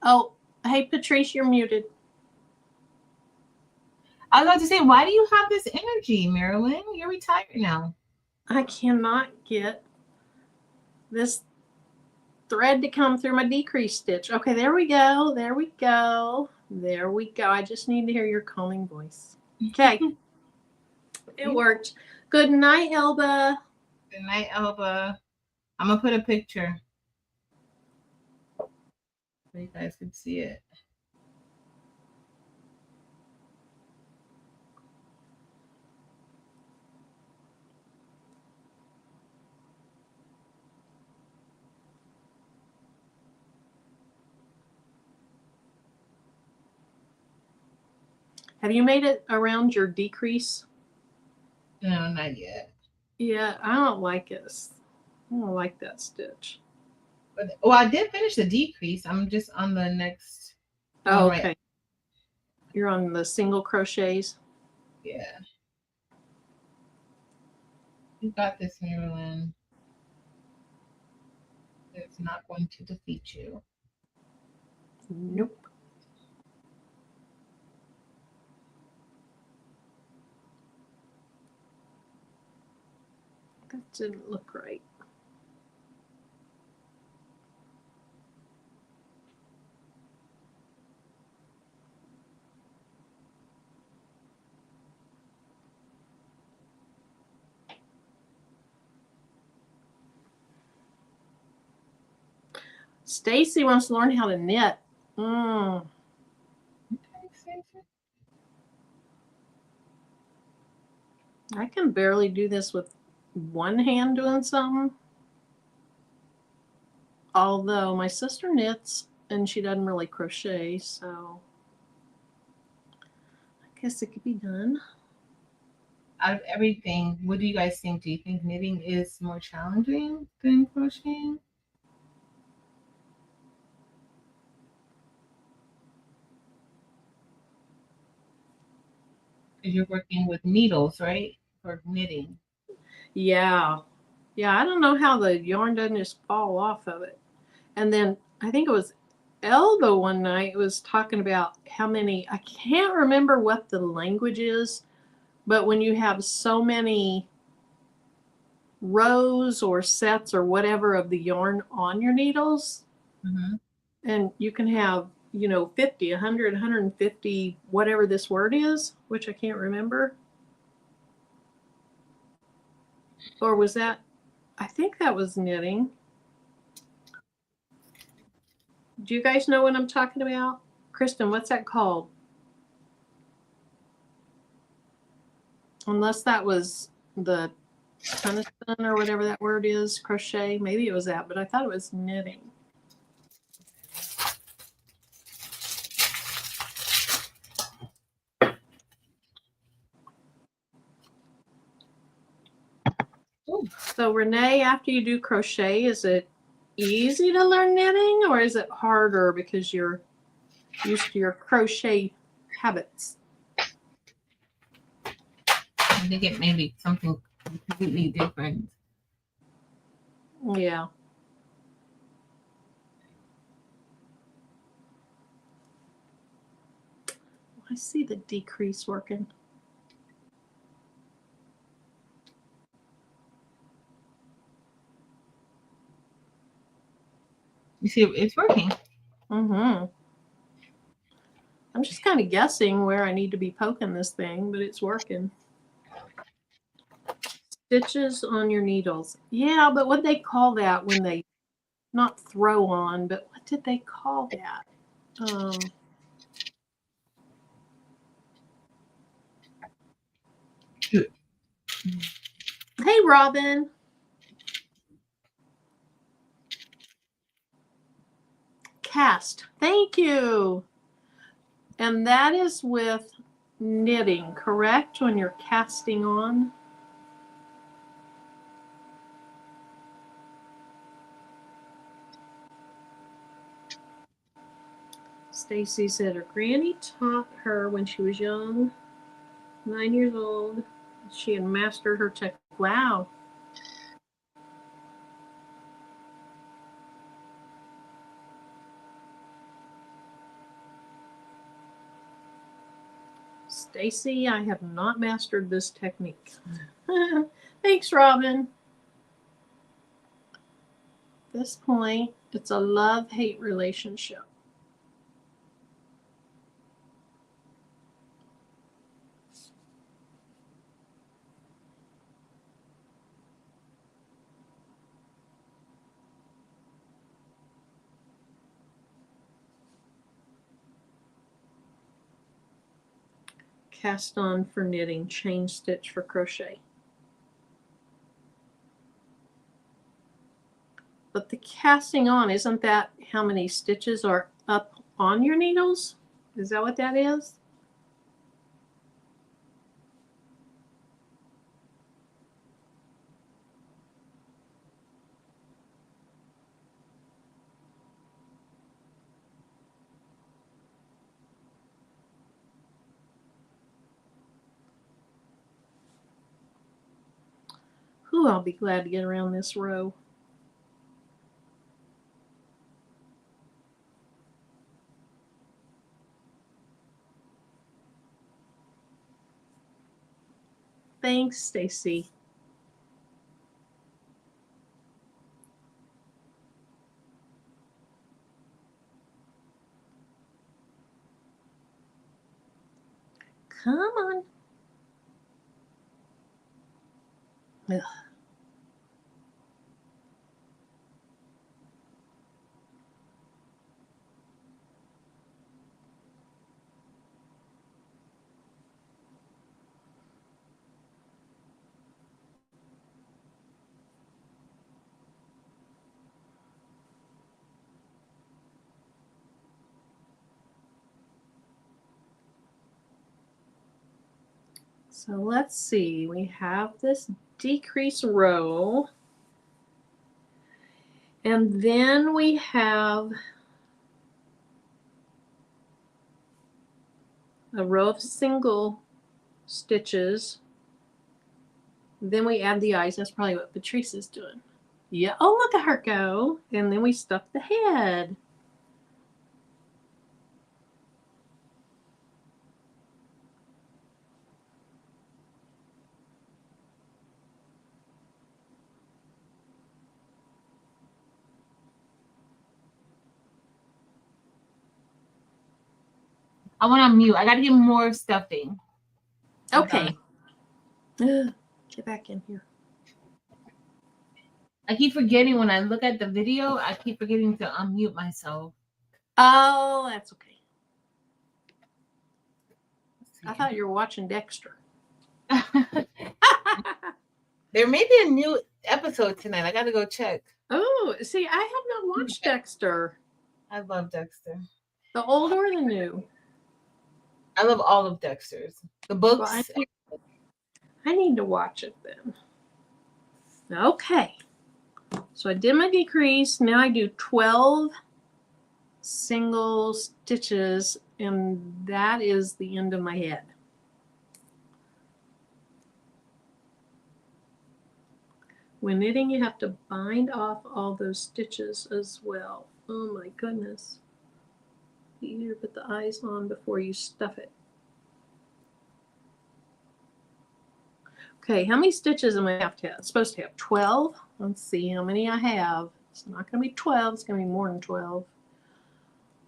Oh, hey, Patrice, you're muted.
I was about to say, why do you have this energy, Marilyn? You're retired now.
I cannot get this thread to come through my decrease stitch. Okay, there we go. There we go. There we go. I just need to hear your calming voice. Okay. It worked. Good night, Elba.
Good night, Elba. I'm going to put a picture so you guys can see it.
Have you made it around your decrease?
No, not yet.
Yeah, I don't like it. I don't like that stitch.
But, well, I did finish the decrease. I'm just on the next.
Oh, okay. Right. You're on the single crochets?
Yeah. You got this, Marilyn. It's not going to defeat you.
Nope. That didn't look right. Stacy wants to learn how to knit. I can barely do this with one hand doing something. Although my sister knits and she doesn't really crochet, so I guess it could be done.
Out of everything, what do you guys think? Do you think knitting is more challenging than crocheting? Because you're working with needles, right? For knitting.
Yeah. Yeah, I don't know how the yarn doesn't just fall off of it. And then I think it was Elba one night was talking about how many, I can't remember what the language is, but when you have so many rows or sets or whatever of the yarn on your needles, and you can have, 50, 100, 150, whatever this word is, which I can't remember. Or was that, I think that was knitting. Do you guys know what I'm talking about? Kristen, what's that called? Unless that was the tennis or whatever that word is, crochet. Maybe it was that, but I thought it was knitting. So Renee, after you do crochet, is it easy to learn knitting or is it harder because you're used to your crochet habits?
I think it may be something completely different.
Yeah. I see the decrease working.
You see, it's working.
Mm-hmm. I'm just kind of guessing where I need to be poking this thing, but it's working. Stitches on your needles. Yeah, but what they call that when they, not throw on, but what did they call that? Hey, Robin. Cast. Thank you. And that is with knitting, correct? When you're casting on? Stacy said her granny taught her when she was young, 9 years old. She had mastered her technique. Wow. Stacy, I have not mastered this technique. Thanks, Robin. At this point, it's a love-hate relationship. Cast on for knitting, chain stitch for crochet. But the casting on, isn't that how many stitches are up on your needles? Is that what that is? Ooh, I'll be glad to get around this row. Thanks, Stacy. Come on. Ugh. So let's see, we have this decrease row, and then we have a row of single stitches, Then we add the eyes. That's probably what Patrice is doing. Yeah. Oh, look at her go. And then we stuff the head.
I want to mute. I got to get more stuffing.
Okay. Get back in here.
I keep forgetting when I look at the video, I keep forgetting to unmute myself.
Oh, that's okay. I thought you were watching Dexter.
There may be a new episode tonight. I got to go check.
Oh, see, I have not watched Dexter.
I love Dexter.
The old or the new?
I love all of Dexter's. The books.
Well, I need to watch it then. Okay. So I did my decrease. Now I do 12 single stitches, and that is the end of my head. When knitting, you have to bind off all those stitches as well. Oh my goodness. Easier to put the eyes on before you stuff it. Okay, how many stitches am I have to have? Supposed to have 12. Let's see how many I have. It's not going to be 12. It's going to be more than 12.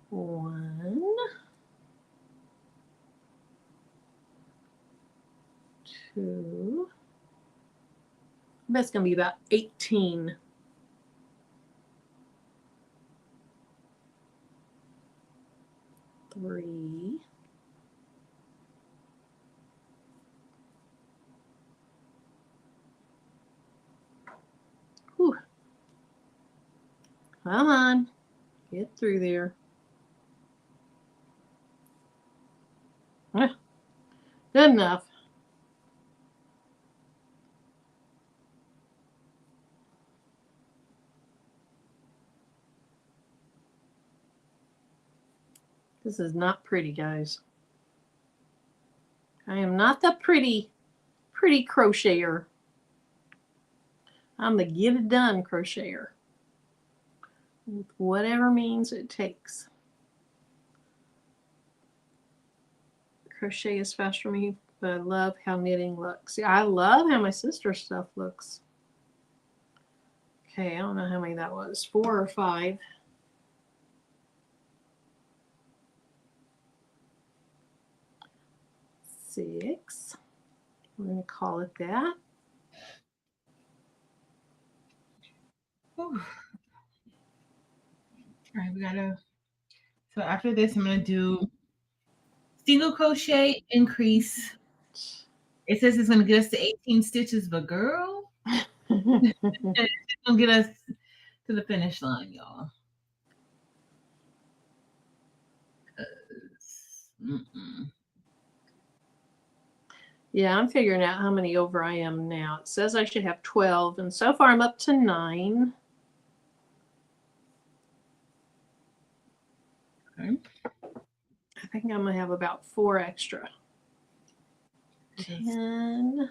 1, 2. I bet it's going to be about 18. 3. 4. Come on. Get through there. Good enough. This is not pretty, guys. I am not the pretty crocheter. I'm the get it done crocheter. With whatever means it takes. Crochet is fast for me, but I love how knitting looks. See, I love how my sister's stuff looks. Okay, I don't know how many that was. 4 or 5. Six. I'm going to call it that.
All right, we gotta. So after this, I'm gonna do single crochet increase. It says it's gonna get us to 18 stitches, but girl, it's gonna get us to the finish line, y'all.
Yeah, I'm figuring out how many over I am now. It says I should have 12, and so far I'm up to 9.
Okay.
I think I'm going to have about 4 extra. 10.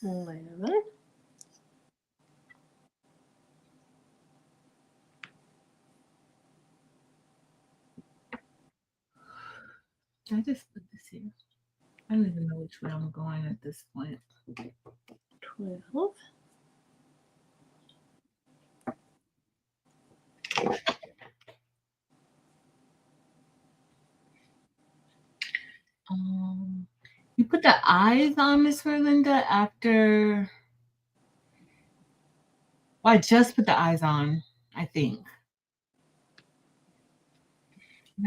11.
I just put this here. I don't even know which way I'm going at this point.
12.
You put the eyes on, Miss Verlinda, after. Well, I just put the eyes on, I think.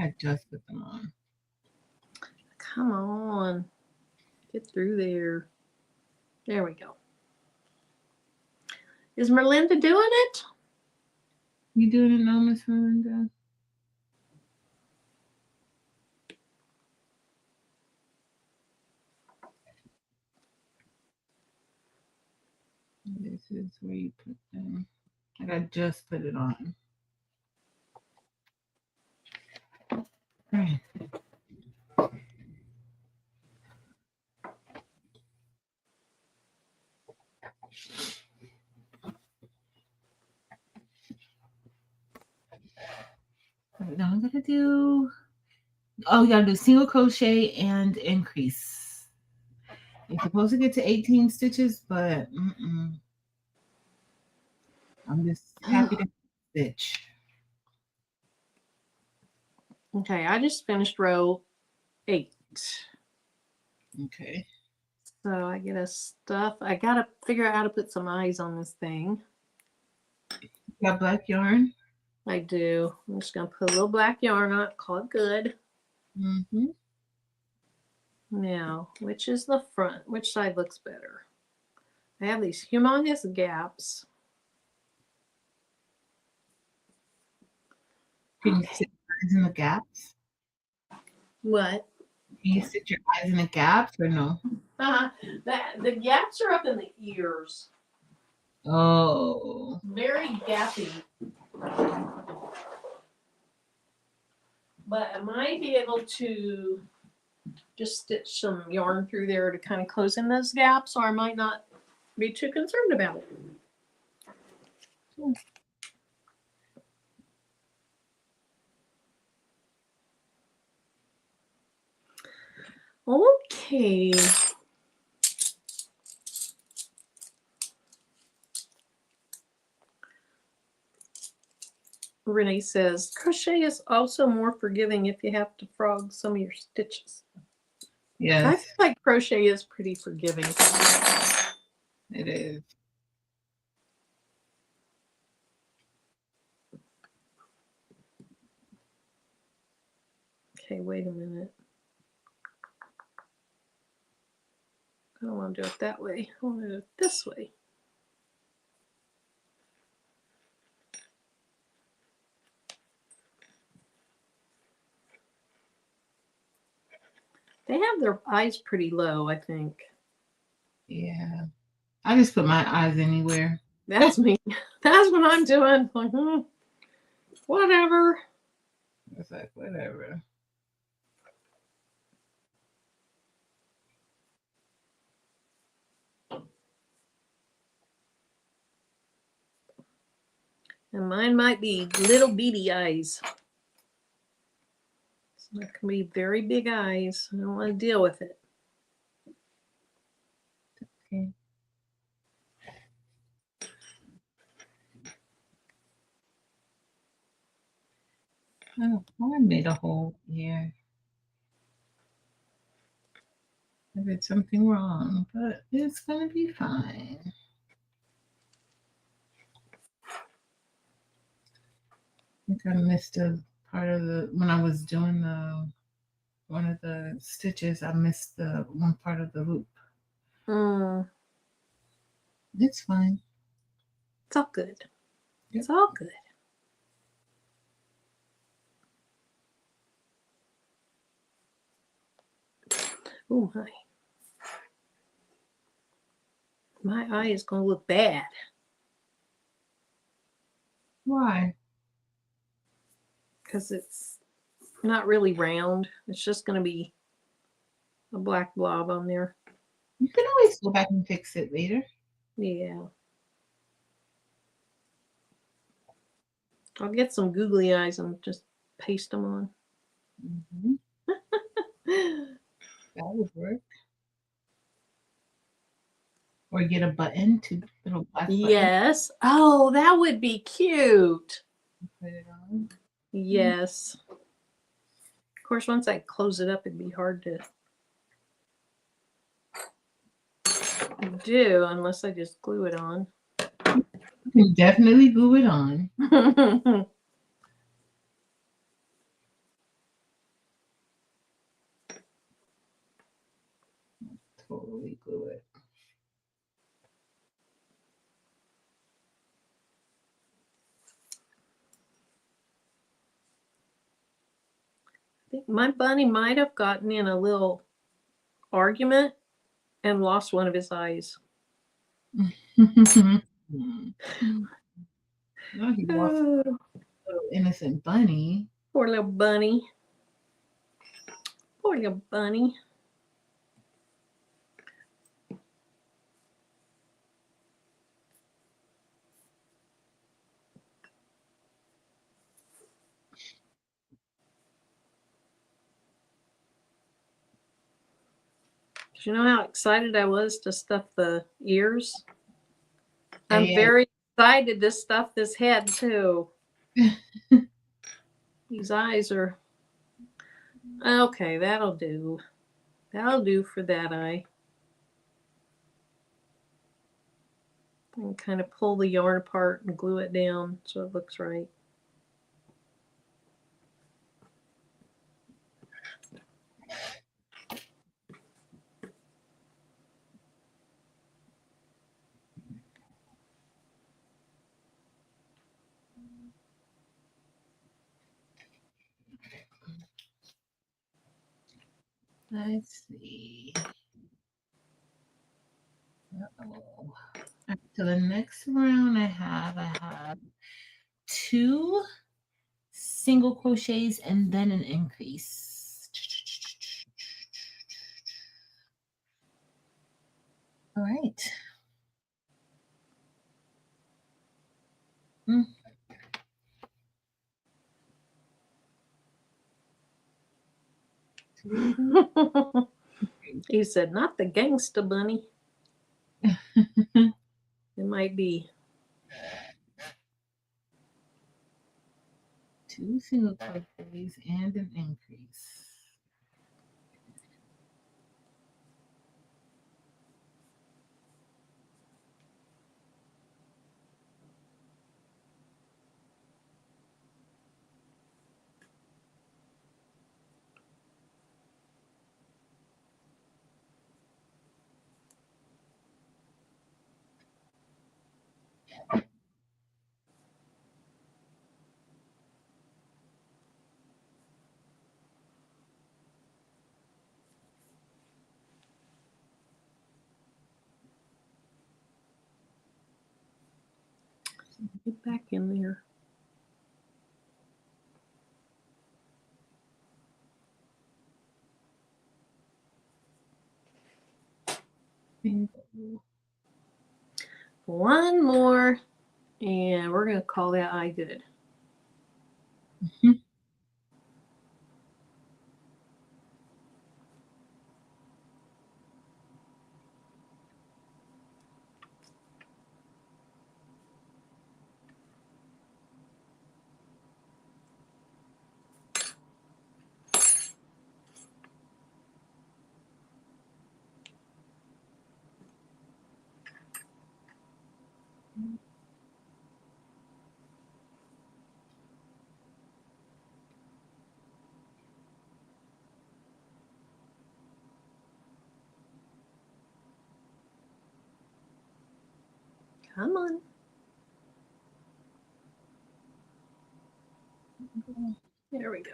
I just put them on.
Come on. Get through there. There we go. Is Merlinda doing it?
You doing it now, Miss Verlinda? This is where you put them. Like I just put it on. All right. Now I'm gonna do. Oh, you gotta do single crochet and increase. You're supposed to get to 18 stitches, but I'm just happy to stitch.
Okay, I just finished row 8.
Okay.
So I get a stuff. I gotta figure out how to put some eyes on this thing.
You got black yarn?
I do. I'm just gonna put a little black yarn on it, call it good.
Mm-hmm.
Now, which is the front? Which side looks better? I have these humongous gaps.
Can you sit your eyes in the gaps?
What?
Can you sit your eyes in the gaps or no?
The gaps are up in the ears.
Oh.
Very gappy. But I might be able to just stitch some yarn through there to kind of close in those gaps, or I might not be too concerned about it. Okay. Renee says, crochet is also more forgiving if you have to frog some of your stitches.
Yes.
I feel like crochet is pretty forgiving.
It is.
Okay, wait a minute. I don't want to do it that way. I want to do it this way. They have their eyes pretty low, I think.
Yeah. I just put my eyes anywhere.
That's me. That's what I'm doing. Like, whatever.
It's like, whatever.
And mine might be little beady eyes. It's not going to be very big eyes. I don't want to deal with it.
Okay. Oh, I made a hole here. I did something wrong, but it's going to be fine. I think I missed a part of the, when I was doing the, one of the stitches, I missed the one part of the loop. It's fine.
It's all good.
Yep.
It's all good. Oh my. My eye is going to look bad.
Why?
Because it's not really round. It's just going to be a black blob on there.
You can always go back and fix it later.
Yeah. I'll get some googly eyes and just paste them on.
Mm-hmm. That would work. Or get a button, to little black button.
Yes. Oh, that would be cute.
Put it on.
Yes. Of course, once I close it up, it'd be hard to do unless I just glue it on.
You can definitely glue it on. Totally glue it.
I think my bunny might have gotten in a little argument and lost one of his eyes.
No, he lost a little innocent bunny.
Poor little bunny. Poor little bunny. Do you know how excited I was to stuff the ears? I'm very excited to stuff this head too. These eyes are okay. That'll do. That'll do for that eye. And kind of pull the yarn apart and glue it down so it looks right.
Let's see. Uh-oh. Right, so the next round I have 2 single crochets and then an increase. All right.
He said, not the gangsta bunny. It might be.
2 single crochets and an increase.
Get back in there. One more, and we're going to call that eye good. Come on. There we go.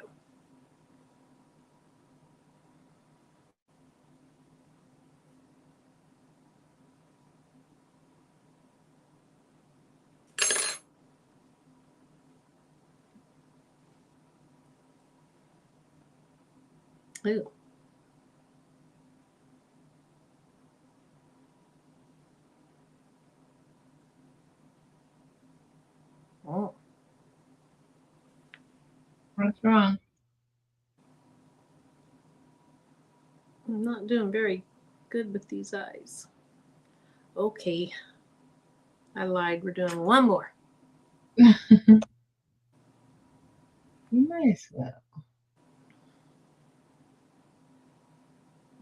Ooh. Oh.
What's wrong?
I'm not doing very good with these eyes. Okay. I lied. We're doing one more.
You might as well.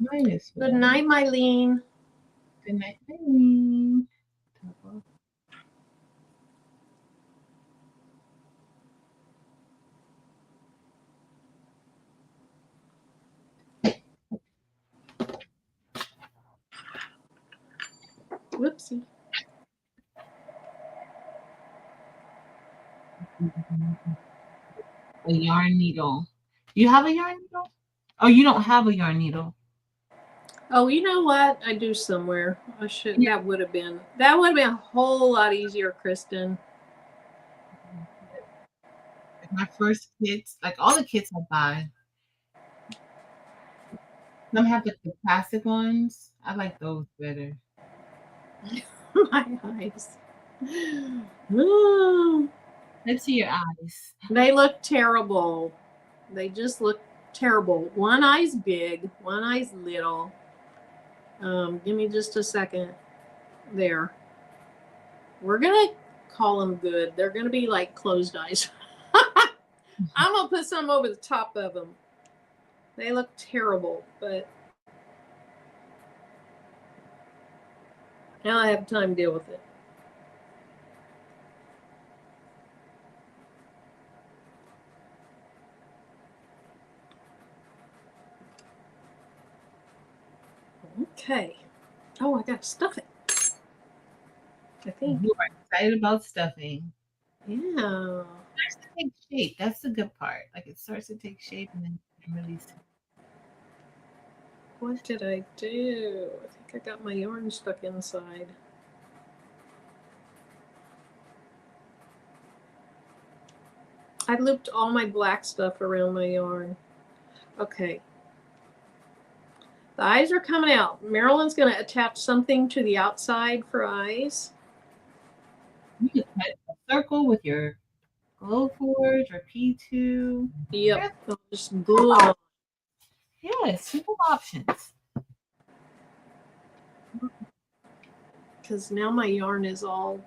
Might as well.
Good night, Mylene.
Good night, Mylene.
Whoopsie.
A yarn needle. You have a yarn needle? Oh, you don't have a yarn needle.
Oh, you know what? I do somewhere. I should.
Yeah.
That would have been a whole lot easier, Kristen.
Like my first kits, like all the kits I buy. Some have the plastic ones. I like those better.
My eyes. Ooh.
Let's see your eyes.
They look terrible. They just look terrible. One eye's big, one eye's little. Give me just a second. There. We're going to call them good. They're going to be like closed eyes. I'm going to put some over the top of them. They look terrible, but now I have time to deal with it. Okay. Oh, I got to stuff it. I think.
You are excited about stuffing.
Yeah.
It starts to take shape. That's the good part. Like it starts to take shape and then you can release it.
What did I do? I think I got my yarn stuck inside. I looped all my black stuff around my yarn. Okay. The eyes are coming out. Marilyn's going to attach something to the outside for eyes.
You can cut a circle with your glow forge or P2.
Yep. I'll just glue it on.
Yes, simple options.
Because now my yarn is all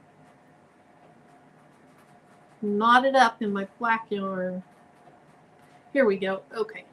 knotted up in my black yarn. Here we go. Okay.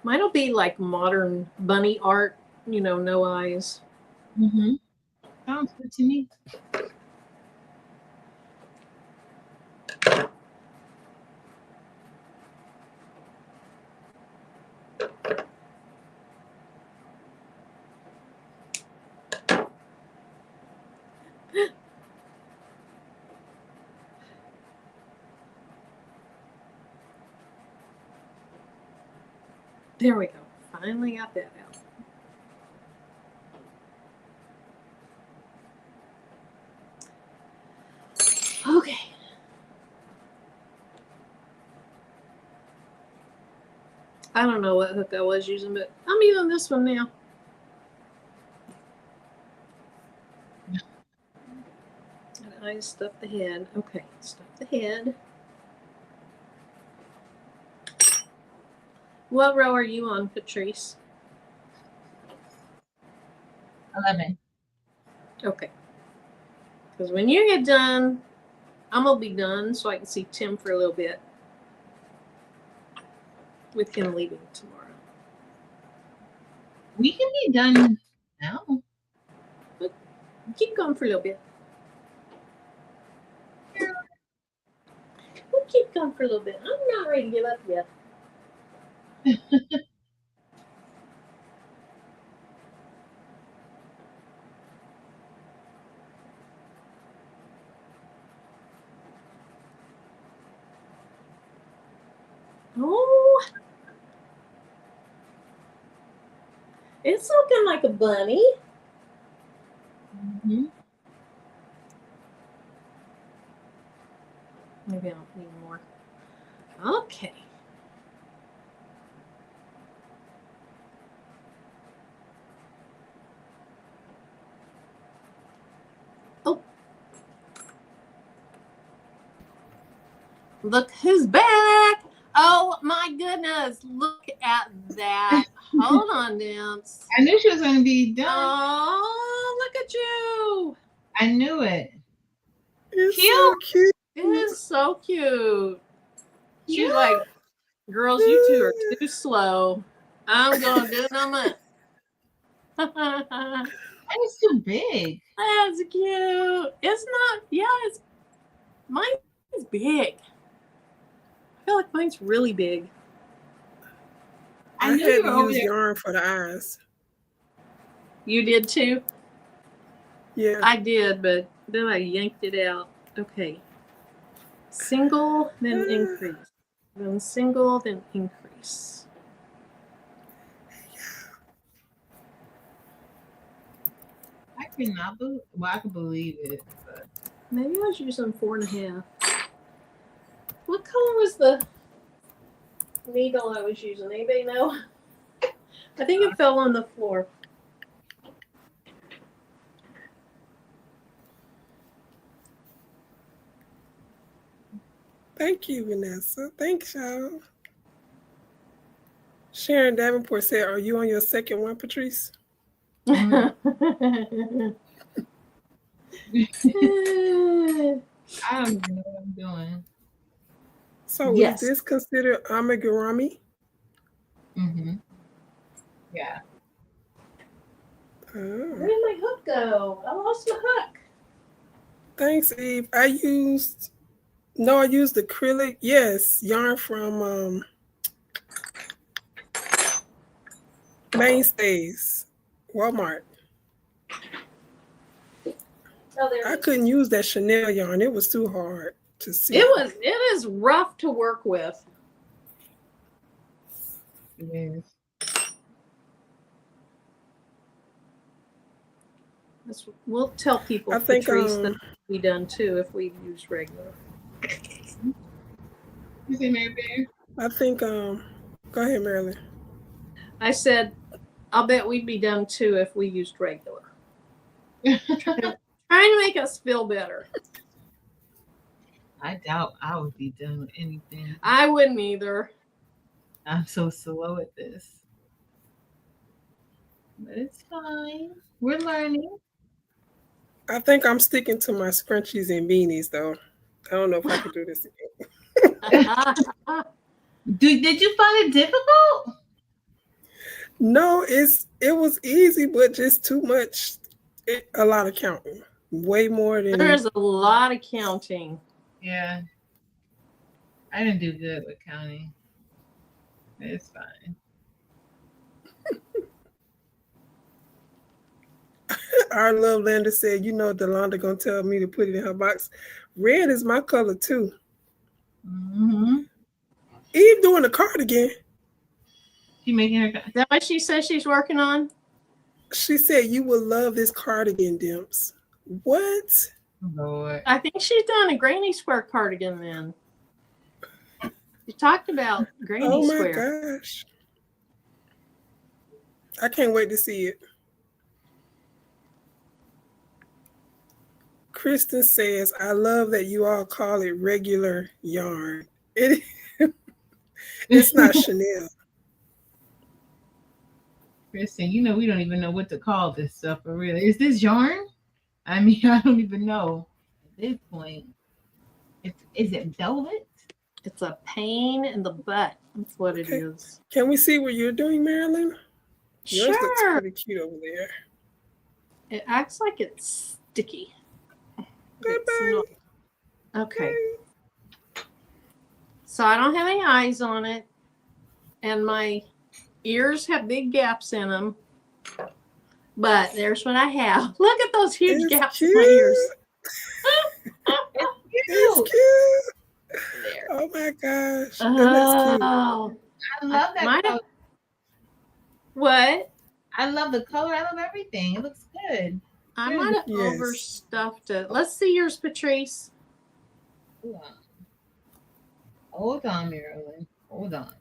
Mine will be like modern bunny art, you know, no eyes.
Mm-hmm. Sounds good to me.
There we go. Finally got that out. Okay. I don't know what hook I was using, but I'm using this one now. And I stuff the head. Okay, stuff the head. What row are you on, Patrice?
11.
Okay. Because when you get done, I'm going to be done so I can see Tim for a little bit. With him leaving tomorrow.
We can be done now.
But keep going for a little bit. We'll keep going for a little bit. I'm not ready to give up yet. Oh, it's looking like a bunny.
Mm-hmm.
Maybe I don't need more. Okay. Oh. Look who's back. Oh my goodness. Look at that. Hold on, Dimps.
I knew she was going to be done.
Oh, look at you.
I knew it.
It's
Cute.
so cute.
It is so cute. She's
Yeah.
like, girls, you two are too slow. I'm going to do it on my.
That is too big.
That's cute. It's not, yeah, it's, mine is big. I feel like mine's really big.
I
knew
had
you
to
were over
use
there.
yarn for the eyes.
You did too?
Yeah.
I did, but then I yanked it out. Okay. Single, then increase. Then single, then increase.
cannot believe. Well, I can believe it. But...
Maybe I was using 4.5. What color was the needle I was using? Anybody know? I think it fell on the floor.
Thank you, Vanessa. Thanks, y'all. Sharon Davenport said, "Are you on your second one, Patrice?"
I don't even know what I'm doing.
So is this considered amigurumi?
Mm-hmm. Yeah.
Where did my hook go? I lost my hook.
Thanks, Eve. I used acrylic. Yes, yarn from Mainstays, Walmart.
Oh, there
I couldn't use that Chanel yarn. It was too hard to see.
It is rough to work with.
Yes.
We'll tell people, Patrice, that we done too if we use regular.
You say Mary Bear?
I think go ahead, Marilyn.
I said, I'll bet we'd be done too if we used regular. Trying to make us feel better.
I doubt I would be done with anything.
I wouldn't either.
I'm so slow at this. But it's fine. We're learning.
I think I'm sticking to my scrunchies and beanies, though. I don't know if I can do this again.
Did you find it difficult?
No, it was easy, but just too much. A lot of counting. Way more than...
There's a lot of counting.
Yeah. I didn't do good with counting. It's fine.
Our love Lander said, Delonda gonna tell me to put it in her box. Red is my color too.
Mm-hmm.
Eve doing a cardigan.
She making her...
Is that what she says she's working on?
She said you will love this cardigan, Dimps. What?
Lord.
I think she's done a granny square cardigan then. You talked about granny square.
Oh my gosh. I can't wait to see it. Kristen says, I love that you all call it regular yarn. It's not Chanel.
Kristen, we don't even know what to call this stuff for real. Is this yarn? I mean, I don't even know at this point. Is it velvet?
It's a pain in the butt. That's what it is.
Can we see what you're doing, Marilyn?
Sure.
Yours looks pretty cute over there.
It acts like it's sticky.
Bye-bye.
Okay. So I don't have any eyes on it. And my ears have big gaps in them. But there's what I have. Look at those huge gaps in my ears.
It's cute. There. Oh my gosh.
Oh,
I love that color.
What?
I love the color. I love everything. It looks good.
I might have overstuffed it. Let's see yours, Patrice.
Hold on, Marilyn. Hold on.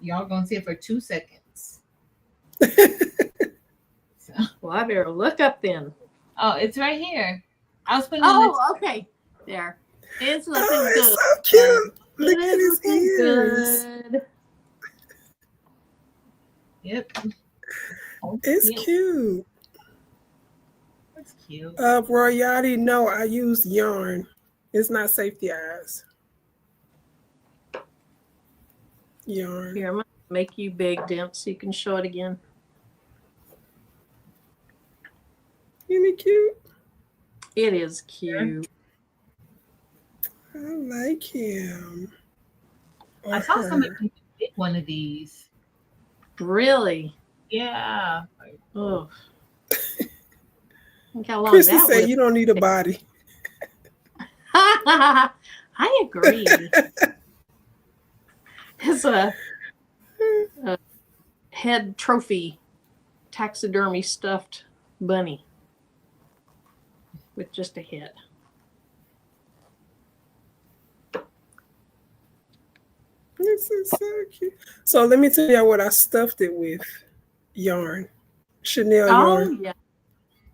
Y'all gonna see it for 2 seconds.
Well, I better look up then.
Oh, it's right here. I was putting.
Okay. There. It's looking good.
It's so cute. Look at his ears.
Good.
Yep.
It's cute.
It's cute.
Royalty, no, I use yarn. It's not safety eyes. Yarn.
Here, I'm going to make you big, Dimp, so you can show it again.
Isn't it cute?
It is cute.
I like him.
I saw somebody pick one of these.
Really?
Yeah.
Oh. Look how long
Kristen
that
said
was.
you don't need a body.
I agree. It's a head trophy taxidermy stuffed bunny. with just a head.
This is so cute. So let me tell y'all what I stuffed it with. Yarn. Chanel yarn.
Oh, yeah.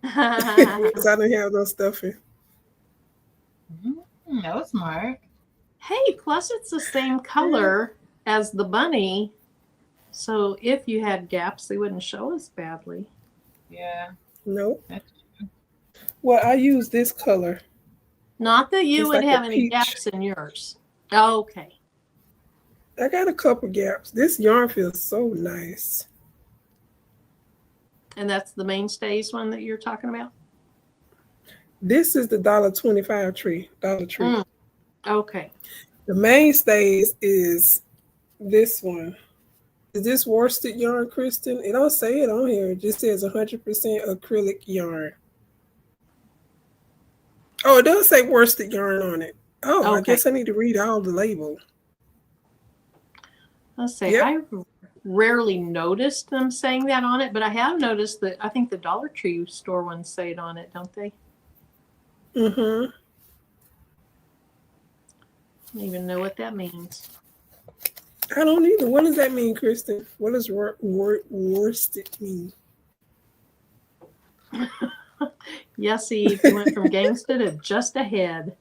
Because I didn't have no stuffing.
That was smart.
Hey, plus it's the same color as the bunny. So if you had gaps, they wouldn't show as badly.
Yeah.
Nope.
That's true.
Well, I use this color.
Not that you
It's
would
like a
have any
peach.
gaps in yours. Okay.
I got a couple gaps. This yarn feels so nice.
And that's the mainstays one that you're talking about?
This is the $1.25 tree. Dollar Tree.
Okay.
The mainstays is this one. Is this worsted yarn, Kristen? It don't say it on here. It just says 100% acrylic yarn. Oh, it does say worsted yarn on it. Oh,
Okay.
I guess I need to read all the label.
Let's say
Yep.
I rarely noticed them saying that on it, but I have noticed that I think the Dollar Tree store ones say it on it, don't they?
Mm-hmm.
I don't even know what that means.
I don't either. What does that mean, Kristen? What does worsted mean?
Yes, Eve, you went from gangsta to just ahead.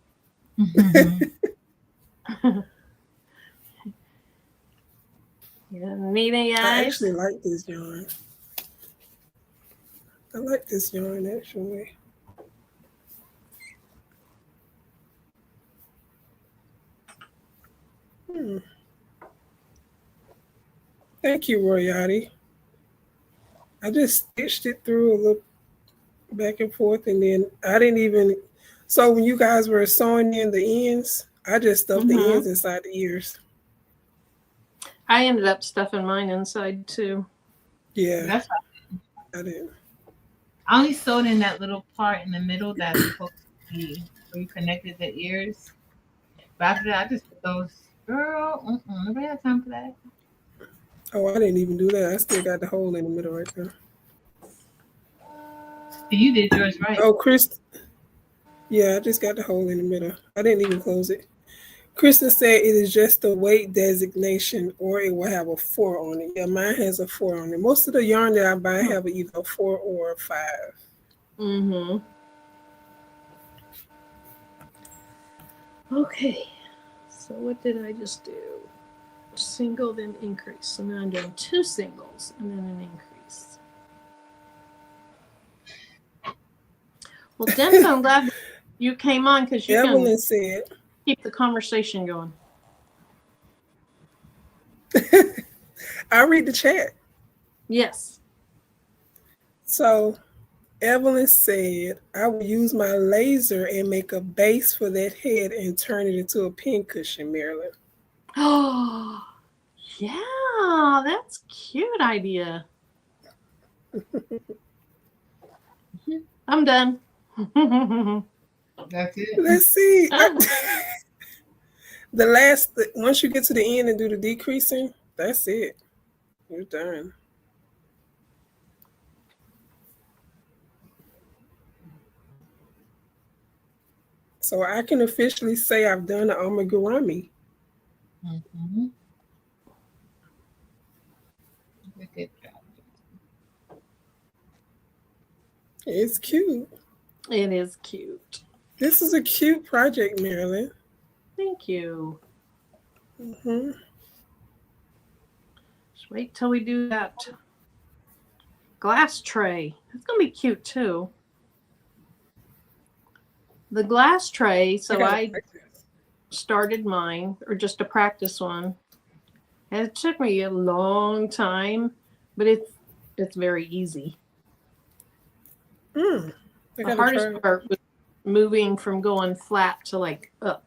Yeah, need any
I
eyes?
actually like this yarn. I like this yarn, actually. Thank you, Royati. I just stitched it through a little back and forth, and then I didn't even. So when you guys were sewing in the ends, I just stuffed the ends inside the ears.
I ended up stuffing mine inside too.
Yeah,
That's
I didn't.
I only sewed in that little part in the middle that's supposed to be where you connected the ears. But after that, I just put those. Girl, nobody had time for that.
Oh, I didn't even do that. I still got the hole in the middle right there.
You did yours right.
Oh, Chris. Yeah, I just got the hole in the middle. I didn't even close it. Kristen said it is just a weight designation, or it will have a 4 on it. Yeah, mine has a 4 on it. Most of the yarn that I buy have either a 4 or a 5.
Mm-hmm. Okay. So what did I just do? Single, then increase. So now I'm doing 2 singles and then an increase. Well, Dennis, I'm glad you came on because you
Evelyn said,
keep the conversation going.
I'll read the chat.
Yes.
So Evelyn said, I will use my laser and make a base for that head and turn it into a pincushion, Marilyn.
Oh, yeah, that's a cute idea. I'm done.
That's it.
Let's see. Once you get to the end and do the decreasing, that's it. You're done. So I can officially say I've done the amigurumi.
Mm-hmm. Good job.
It's cute.
It is cute.
This is a cute project, Marilyn.
Thank you.
Mm-hmm.
Just wait till we do that glass tray. It's going to be cute too. The glass tray, so I started mine, or just a practice one. And it took me a long time, but it's very easy.
The
hardest part was moving from going flat to like up.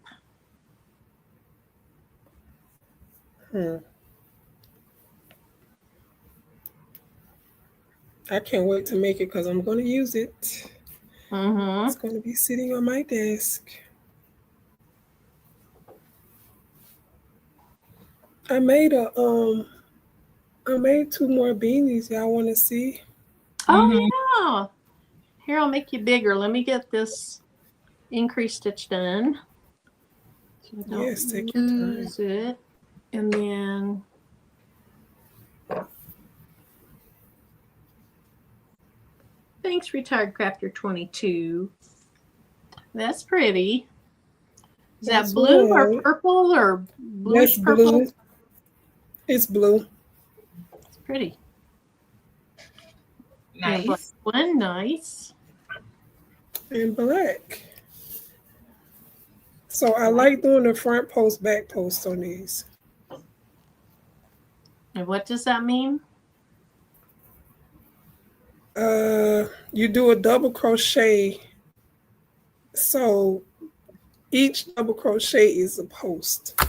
I can't wait to make it because I'm going to use it.
Mm-hmm.
It's going to be sitting on my desk. I made 2 more beanies. Y'all want to see?
Oh, yeah. Here, I'll make you bigger. Let me get this increase stitch done. So I don't
Yes, take your time.
lose it. And then thanks, Retired Crafter 22. That's pretty. Is that blue or purple or bluish
That's
purple?
blue. It's blue.
It's pretty.
Nice.
Black one, nice.
And black. So I like doing the front post, back post on these.
And what does that mean?
You do a double crochet. So each double crochet is a post.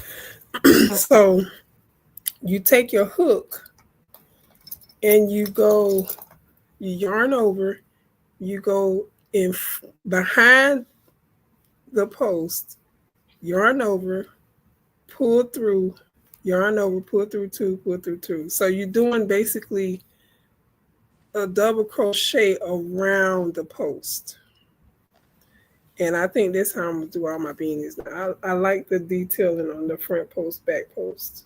So you take your hook and you yarn over, you go in behind the post, yarn over, pull through, yarn over, pull through two, pull through two. So you're doing basically a double crochet around the post. And I think that's how I'm gonna do all my beanies. I like the detailing on the front post, back post.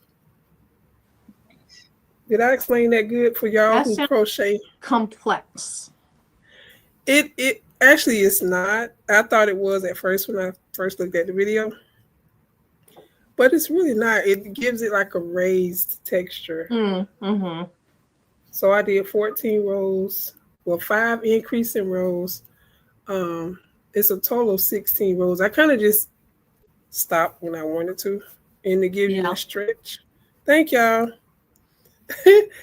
Did I explain that good for y'all who crochet?
Complex.
It actually is not. I thought it was at first when I first looked at the video. But it's really not. It gives it like a raised texture.
Mm-hmm.
So I did 14 rows. Well, 5 increasing rows. It's a total of 16 rows. I kind of just stopped when I wanted to. And to give you a stretch. Thank y'all.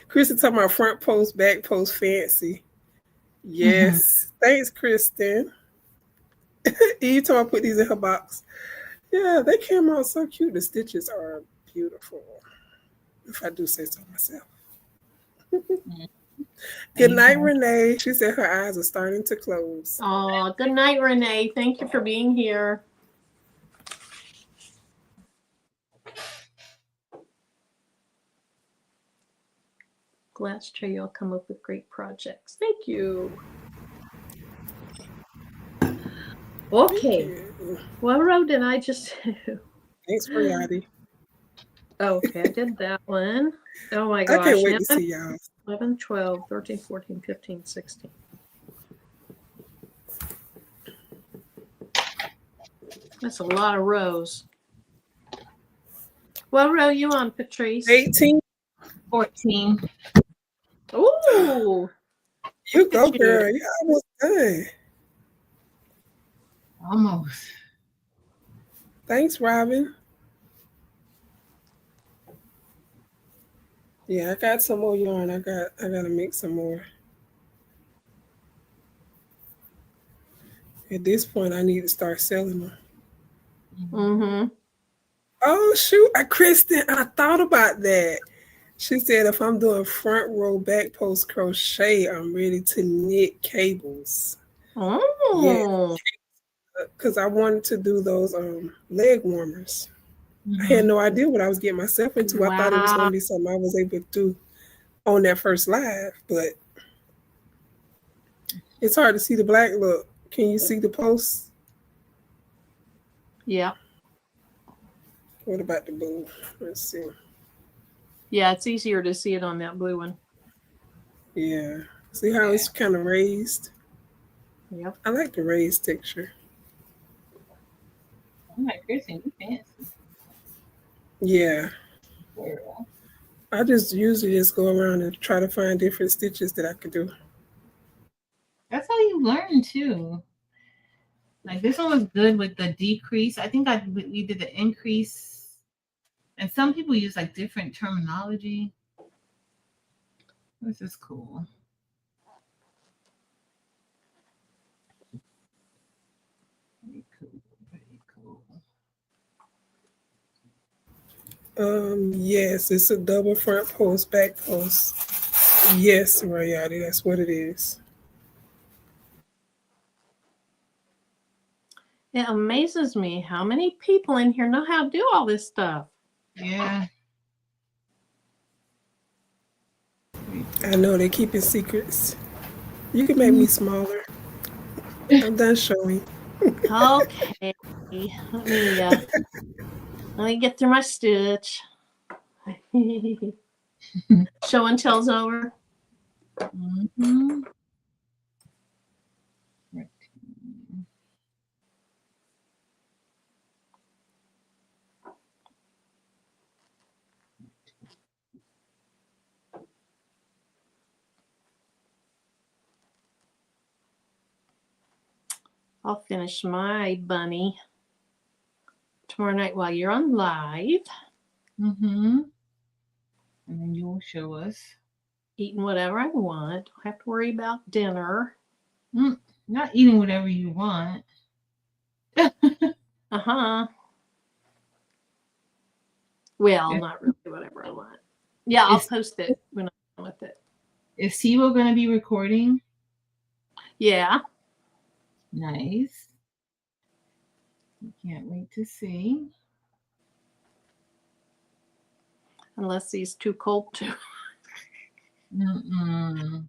Kristen talking about front post, back post fancy. Yes. Thanks, Kristen. You told me I put these in her box. Yeah, they came out so cute. The stitches are beautiful, if I do say so myself. Good night, Renee. She said her eyes are starting to close.
Oh, good night, Renee. Thank you for being here. Glad to hear y'all come up with great projects. Thank you. Okay. What row did I just do?
Thanks for Yachty.
Okay, I did that one. Oh my gosh.
I can't wait to see y'all.
11, 12, 13, 14, 15, 16. That's a lot of rows. What row you on, Patrice?
18.
14.
Ooh.
You go, girl. You're almost done.
Almost.
Thanks, Robin. Yeah, I got some more yarn. I gotta make some more. At this point, I need to start selling them.
Mm-hmm.
Oh shoot, Kristen, I thought about that. She said if I'm doing front row back post crochet, I'm ready to knit cables.
Oh.
Yeah, because I wanted to do those leg warmers. I had no idea what I was getting myself into. Wow. I thought it was going to be something I was able to do on that first live, but it's hard to see the black look. Can you see the posts?
Yeah.
What about the blue? Let's see.
Yeah, it's easier to see it on that blue one.
Yeah. See how it's kind of raised?
Yep.
I like the raised texture.
Oh my Kristen, you fancy.
Yeah.
Girl.
I just usually just go around and try to find different stitches that I could do.
That's how you learn too. Like this one was good with the decrease. I think we did the increase, and some people use like different terminology. This is cool. Very cool. Very cool.
Yes, it's a double front post, back post. Yes, Royati, that's what it is.
It amazes me how many people in here know how to do all this stuff.
Yeah.
I know they keep it secrets. You can make me smaller. I'm done showing.
Okay. Let me get through my stitch. Show and tell's over.
Mm-hmm.
I'll finish my bunny tomorrow night while you're on live.
Mm-hmm. And then you will show us.
Eating whatever I want. Don't have to worry about dinner.
Not eating whatever you want.
Uh-huh. Well,
Yeah.
not really whatever I want. Yeah, I'll post it when I'm done with it.
Is Sibo going to be recording?
Yeah.
Nice. Can't wait to see.
Unless he's too cold to.
Mm-mm.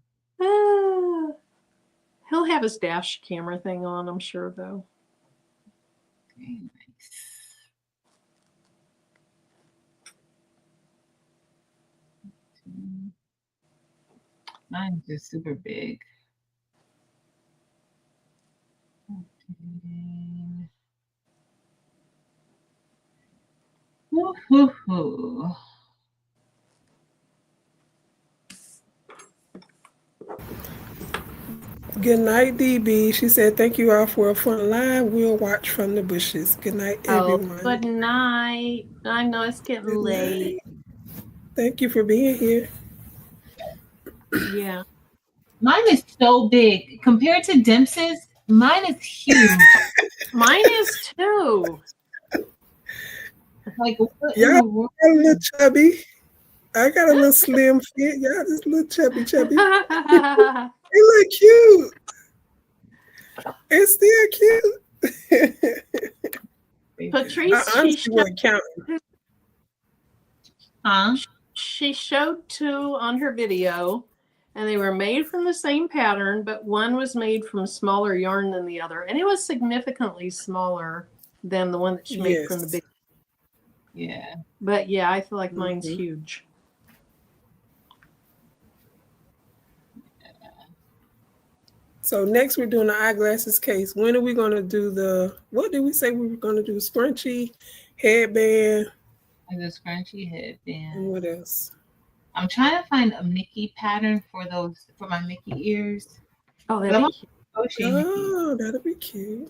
He'll have his dash camera thing on, I'm sure, though.
Okay, nice. Mine's just super big. Okay. Woo-hoo-hoo.
Good night, DB. She said, thank you all for a fun live. We'll watch from the bushes. Good night, everyone.
Good night. I know it's getting
Good
late.
night. Thank you for being here.
Yeah.
Mine is so big. Compared to Dempsey's, mine is huge.
Mine is too.
Like, what
Y'all
in the world?
got a little chubby. I got a little slim fit. Y'all just a little chubby. They look cute. It's still cute.
Patrice,
I honestly wasn't counting.
Huh?
She showed two on her video, and they were made from the same pattern, but one was made from smaller yarn than the other, and it was significantly smaller than the one that she made from the big.
Yeah.
But yeah, I feel like mine's huge.
So next we're doing the eyeglasses case. When are we going to do the, what did we say we were going to do? Scrunchy, headband.
And the scrunchy headband.
And what else?
I'm trying to find a Mickey pattern for my Mickey ears.
Oh, that'd be cute.
Oh, that'll be cute.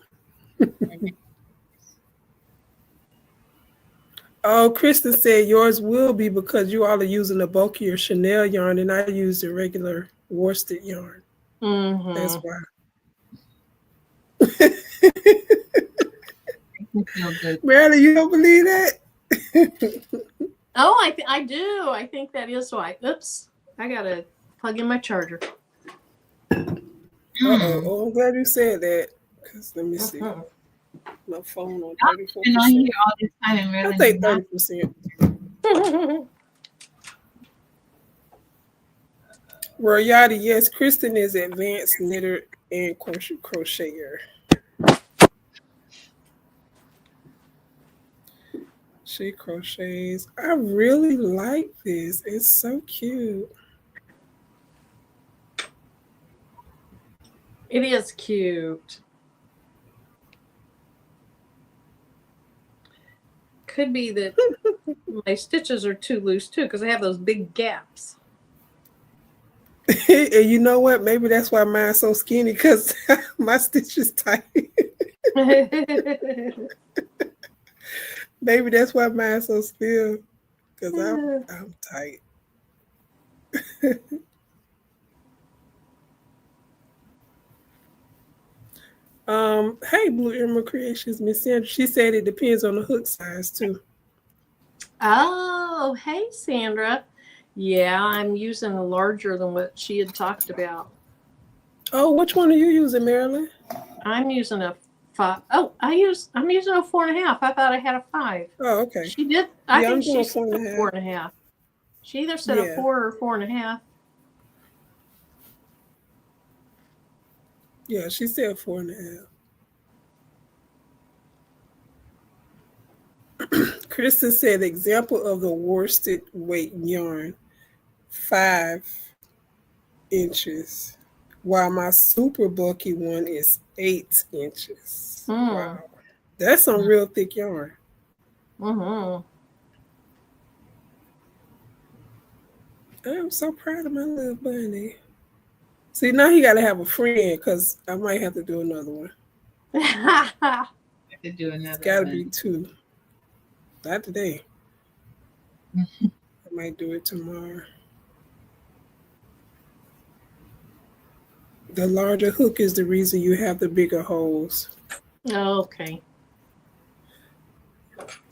Oh, Kristen said yours will be because you all are using the bulkier Chanel yarn and I use the regular worsted yarn.
Mm-hmm.
That's why. Marilyn, you don't believe that?
Oh, I do. I think that is why. Oops. I got to plug in my charger.
Oh, I'm glad you said that. Because let me see. My phone on 34%.
Been on here all this time and
I think 30%. Royalty, yes, Kristen is advanced knitter and crocheter. She crochets. I really like this. It's so cute.
It is cute. Could be that my stitches are too loose too because I have those big gaps.
And you know what? Maybe that's why mine's so skinny because my stitch is tight. Maybe that's why mine's so still because I'm tight. Hey, Blue Irma Creations, Miss Sandra. She said it depends on the hook size too.
Oh, hey, Sandra. Yeah, I'm using a larger than what she had talked about.
Oh, which one are you using, Marilyn?
I'm using a 5. Oh, I'm using a 4.5. I thought I had a 5.
Oh, okay.
She did. I think she said
4.5.
4.5. She either said a 4 or 4.5.
Yeah, she said 4.5. Kristen said, example of the worsted weight yarn, 5 inches, while my super bulky one is 8 inches. Wow. That's some real thick yarn.
Mm-hmm.
I'm so proud of my little bunny. See, now he got to have a friend because I might have to do another one.
Have to do another.
It's got to be 2. Not today. I might do it tomorrow. The larger hook is the reason you have the bigger holes.
Okay.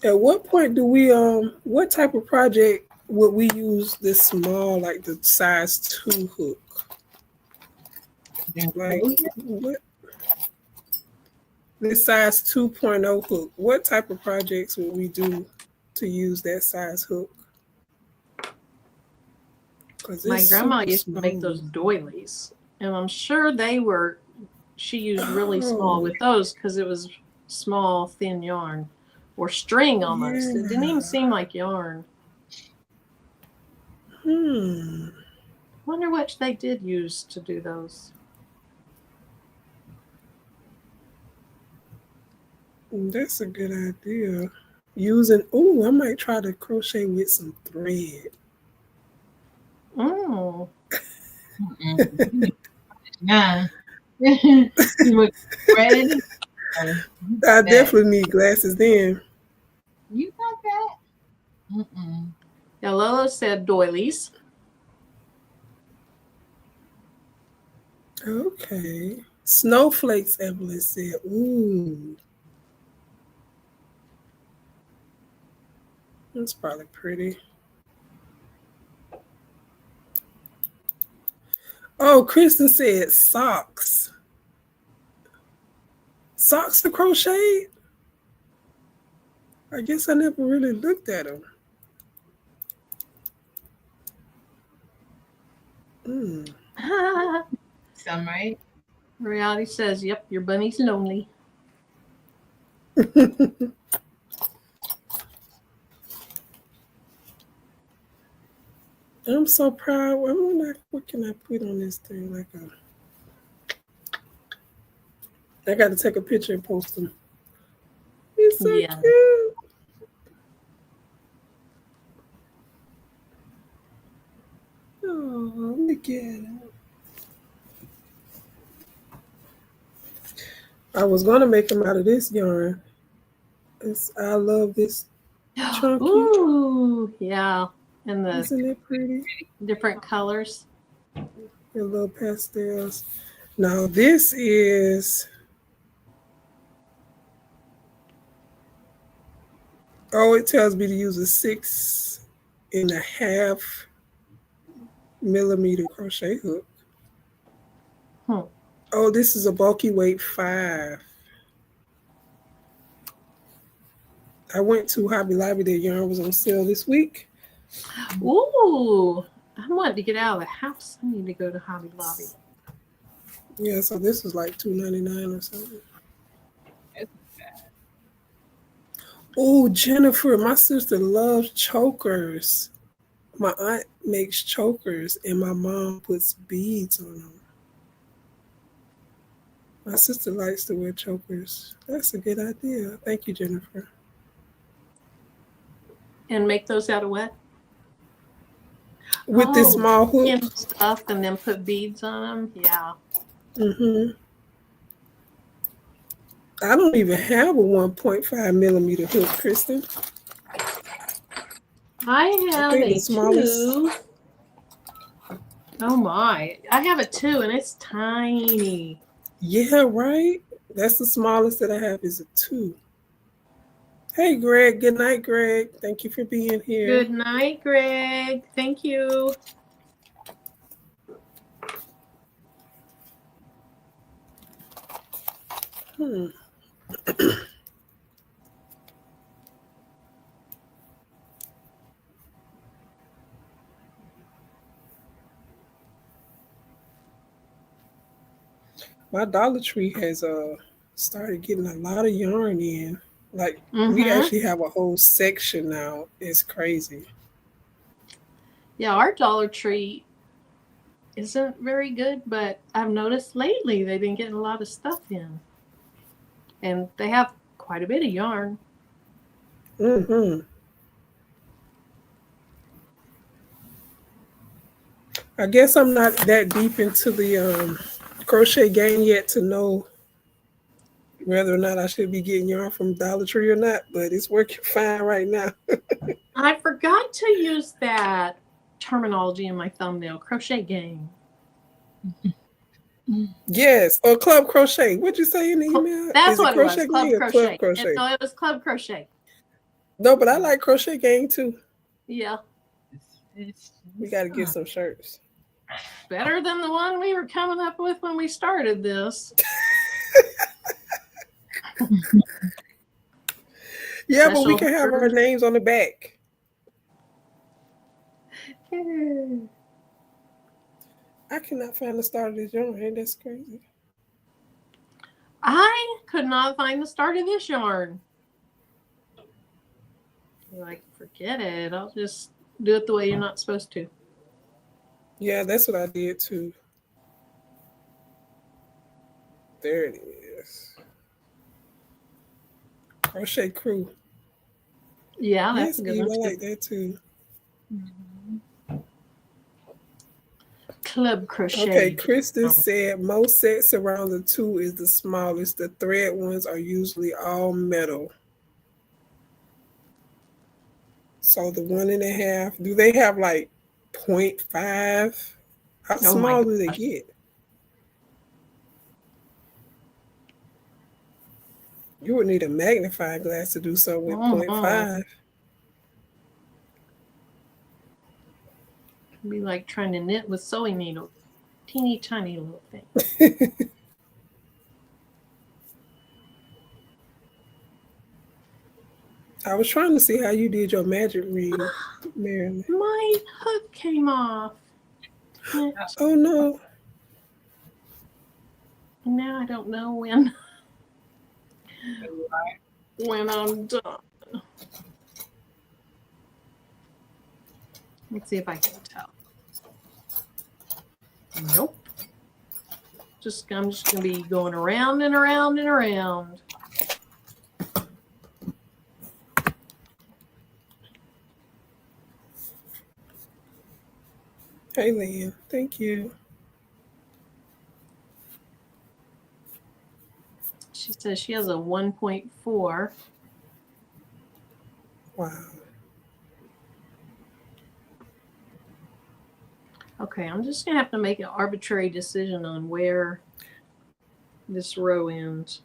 At what point do we what type of project would we use this small, like the size 2 hook? Like what? This size 2.0 hook. What type of projects would we do to use that size hook?
My grandma used to make those doilies, and I'm sure she used really small with those because it was small, thin yarn or string almost.
Yeah.
It didn't even seem like yarn. Wonder what they did use to do those.
That's a good idea. I might try to crochet with some thread.
Nah. You look red.
I definitely need glasses then.
You got that?
Now, Lola said doilies.
Okay. Snowflakes, Evelyn said. Ooh. That's probably pretty. Oh, Kristen said socks. Socks are crocheted? I guess I never really looked at them.
Some, right?
Reality says, yep, your bunny's lonely.
I'm so proud. What can I put on this thing? I got to take a picture and post them. It's so cute. Oh, look at it. I was going to make them out of this yarn. I love this chunky.
Ooh, yeah. And
Isn't it pretty?
Different colors.
The little pastels. Now this is... Oh, it tells me to use a 6.5 millimeter crochet hook. Oh, this is a bulky weight 5. I went to Hobby Lobby. Their yarn was on sale this week.
Ooh, I wanted to get out of the house. I need to go to Hobby Lobby.
Yeah, so this was like $2.99 or something. Oh, Jennifer, my sister loves chokers. My aunt makes chokers, and my mom puts beads on them. My sister likes to wear chokers. That's a good idea. Thank you, Jennifer.
And make those out of what?
With this small hook.
And stuff, and then put beads on them. Yeah.
I don't even have a 1.5 millimeter hook, Kristen.
I have a 2. Oh my. I have a 2 and it's tiny.
Yeah, right? That's the smallest that I have is a 2. Hey, Greg. Good night, Greg. Thank you for being here.
Good night, Greg. Thank you.
My Dollar Tree has started getting a lot of yarn in. Like
Mm-hmm.
we actually have a whole section now. It's crazy.
Yeah, our Dollar Tree isn't very good, but I've noticed lately they've been getting a lot of stuff in. And they have quite a bit of yarn.
Mm-hmm. I guess I'm not that deep into the crochet game yet to know whether or not I should be getting yarn from Dollar Tree or not, but it's working fine right now.
I forgot to use that terminology in my thumbnail, crochet game.
Yes, or Club Crochet. What'd you say in the email?
That's
Is it
what it was,
Crochet
Club
Gang or Club
Crochet.
Crochet?
No, it was Club Crochet.
No, but I like Crochet Gang too.
Yeah.
We got to get some shirts.
Better than the one we were coming up with when we started this.
Yeah, but we can have our names on the back. I cannot find the start of this yarn. That's crazy.
I could not find the start of this yarn. Like, forget it. I'll just do it the way you're not supposed to.
Yeah, that's what I did too. There it is. Crochet Crew.
Yeah, that's
yes,
a good
Eve,
one.
I like that too.
Club Crochet.
Okay, Kristen said most sets around the 2 is the smallest. The thread ones are usually all metal. So the 1.5, do they have like 0.5? How small do they get? You would need a magnifying glass to do so with 0.5.
It'd be like trying to knit with sewing needles. Teeny tiny little thing.
I was trying to see how you did your magic ring, Marilyn.
My hook came off.
Oh no.
Now I don't know when I'm done. Let's see if I can tell. Nope. I'm just gonna be going around and around and around.
Hey, Lynn. Thank you.
She says she has a 1.4.
Wow.
Okay, I'm just going to have to make an arbitrary decision on where this row ends.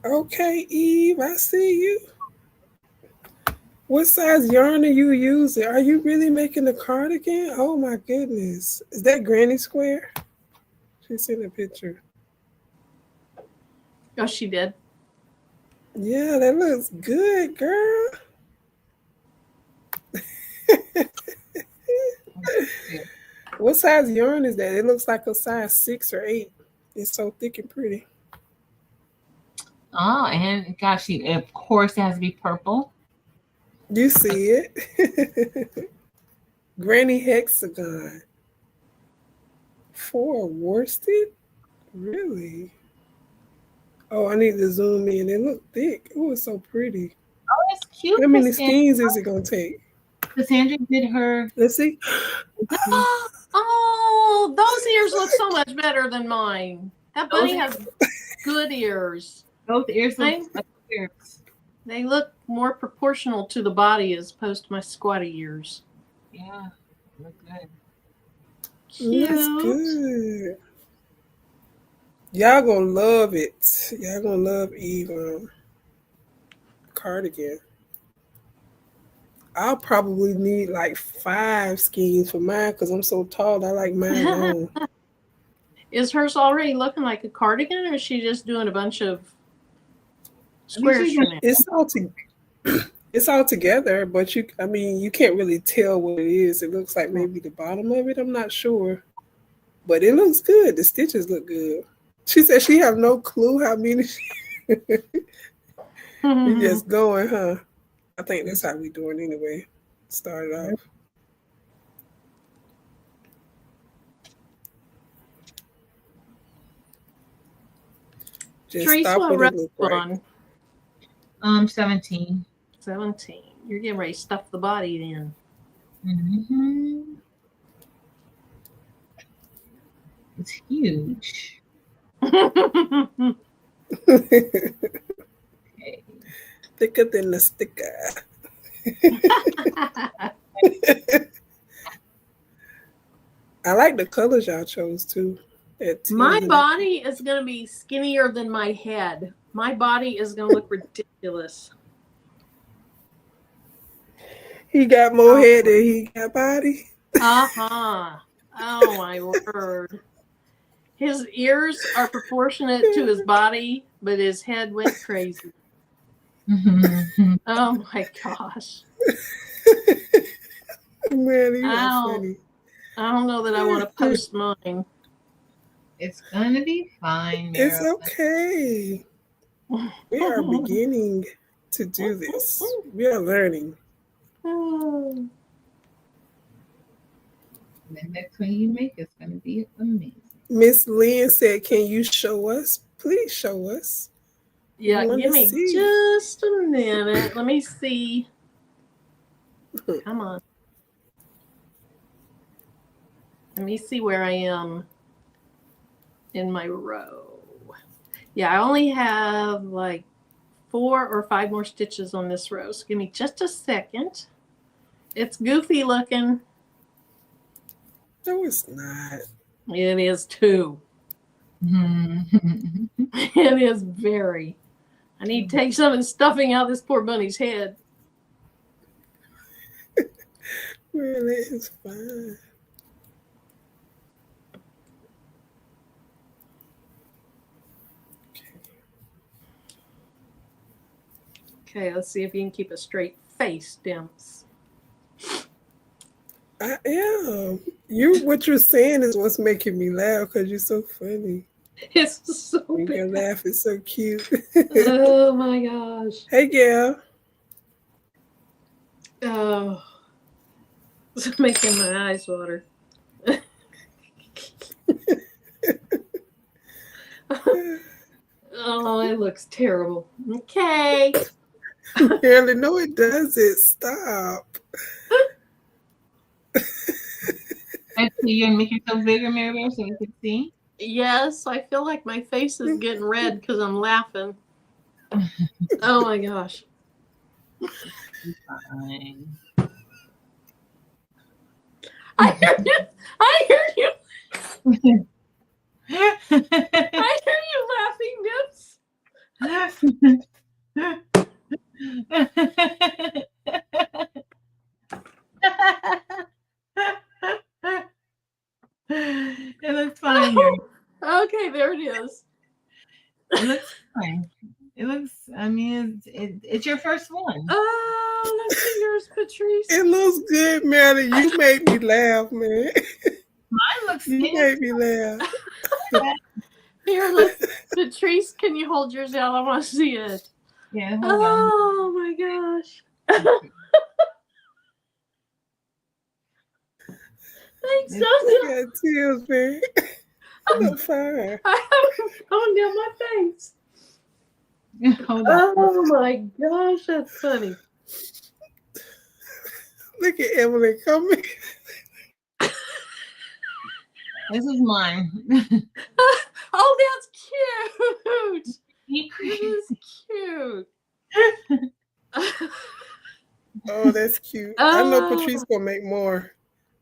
Okay, Eve, I see you. What size yarn are you using? Are you really making a cardigan? Oh my goodness. Is that Granny Square? She sent a picture.
Oh, she did?
Yeah, that looks good, girl. What size yarn is that? It looks like a size 6 or 8. It's so thick and pretty.
Oh, and gosh, of course it has to be purple.
You see it. Granny Hexagon. 4 worsted? Really? Oh, I need to zoom in. It look thick. Oh, it's so pretty.
Oh, it's cute.
How many skeins is it going to take?
Cassandra did her.
Let's see.
Oh, those ears look so much better than mine. That bunny has good ears.
Those ears look like ears.
They look more proportional to the body as opposed to my squatty ears.
Yeah, look good.
Cute.
That's good. Y'all gonna love it. Y'all gonna love Eve cardigan. I'll probably need like 5 skeins for mine because I'm so tall. I like mine long.
Is hers already looking like a cardigan, or is she just doing a bunch of squares?
It's all together, but you can't really tell what it is. It looks like maybe the bottom of it. I'm not sure, but it looks good. The stitches look good. She said she have no clue how many. We just going, huh? I think that's how we doing anyway. Started off. Just
Teresa,
stop
what
when
row
it look
you
right.
on?
17.
17. You're getting ready to stuff the body then.
Mm-hmm. It's huge. Okay.
Thicker than the sticker. I like the colors y'all chose too.
My body is going to be skinnier than my head. My body is going to look ridiculous.
He got more head than he got body.
Uh-huh. Oh, my word. His ears are proportionate to his body, but his head went crazy. Oh, my gosh.
Man, you are funny.
I don't know that I want to post mine.
It's going to be fine, Mira.
It's okay. We are beginning to do this. We are learning.
And the next one you make is going to be amazing.
Miss Lynn said, can you show us? Please show us.
Yeah, give me just a minute. Let me see. Come on. Let me see where I am in my row. Yeah, I only have like 4 or 5 more stitches on this row. So give me just a second. It's goofy looking.
No, it's not.
It is too. It is very. I need to take some of the stuffing out of this poor bunny's head.
Man, that is fine.
Okay, let's see if you can keep a straight face, Dimps.
I am. What you're saying is what's making me laugh because you're so funny.
It's so
bad. Your laugh is so cute.
Oh my gosh.
Hey, Gail.
Oh, it's making my eyes water. Oh, it looks terrible. Okay.
Barely, no, it doesn't. Stop.
Actually, you're going to make yourself bigger, Mary, so you can see?
Yes, I feel like my face is getting red because I'm laughing. Oh my gosh.
Fine.
I hear you. I hear you. I hear you laughing,
It looks fine. Mary.
Okay, there it is.
It looks fine. It looks, I mean, it's your first one.
Oh, let's see yours, Patrice.
It looks good, Mary. You made me laugh, man.
Mine looks
You made me laugh.
Here, Patrice, can you hold yours out? I want to see it.
Yeah, hold on.
Oh my gosh. Thanks,
I got tears, man. I'm fine.
I have it going down my face.
Hold on.
Oh my gosh, that's funny.
Look at Evelyn coming.
This is mine.
Oh, that's cute. This is cute.
Oh, that's cute. I know Patrice gonna make more.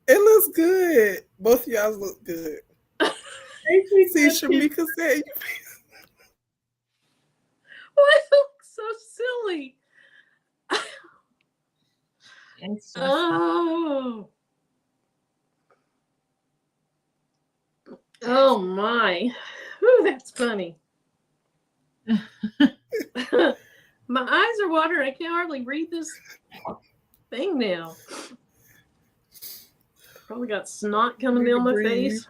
It looks good. Both of y'all look good. See, Shamika said,
Why it looks so silly?
It's just
Oh. Oh my. Ooh, that's funny. My eyes are watering. I can't hardly read this thing now. Probably got snot coming down my face.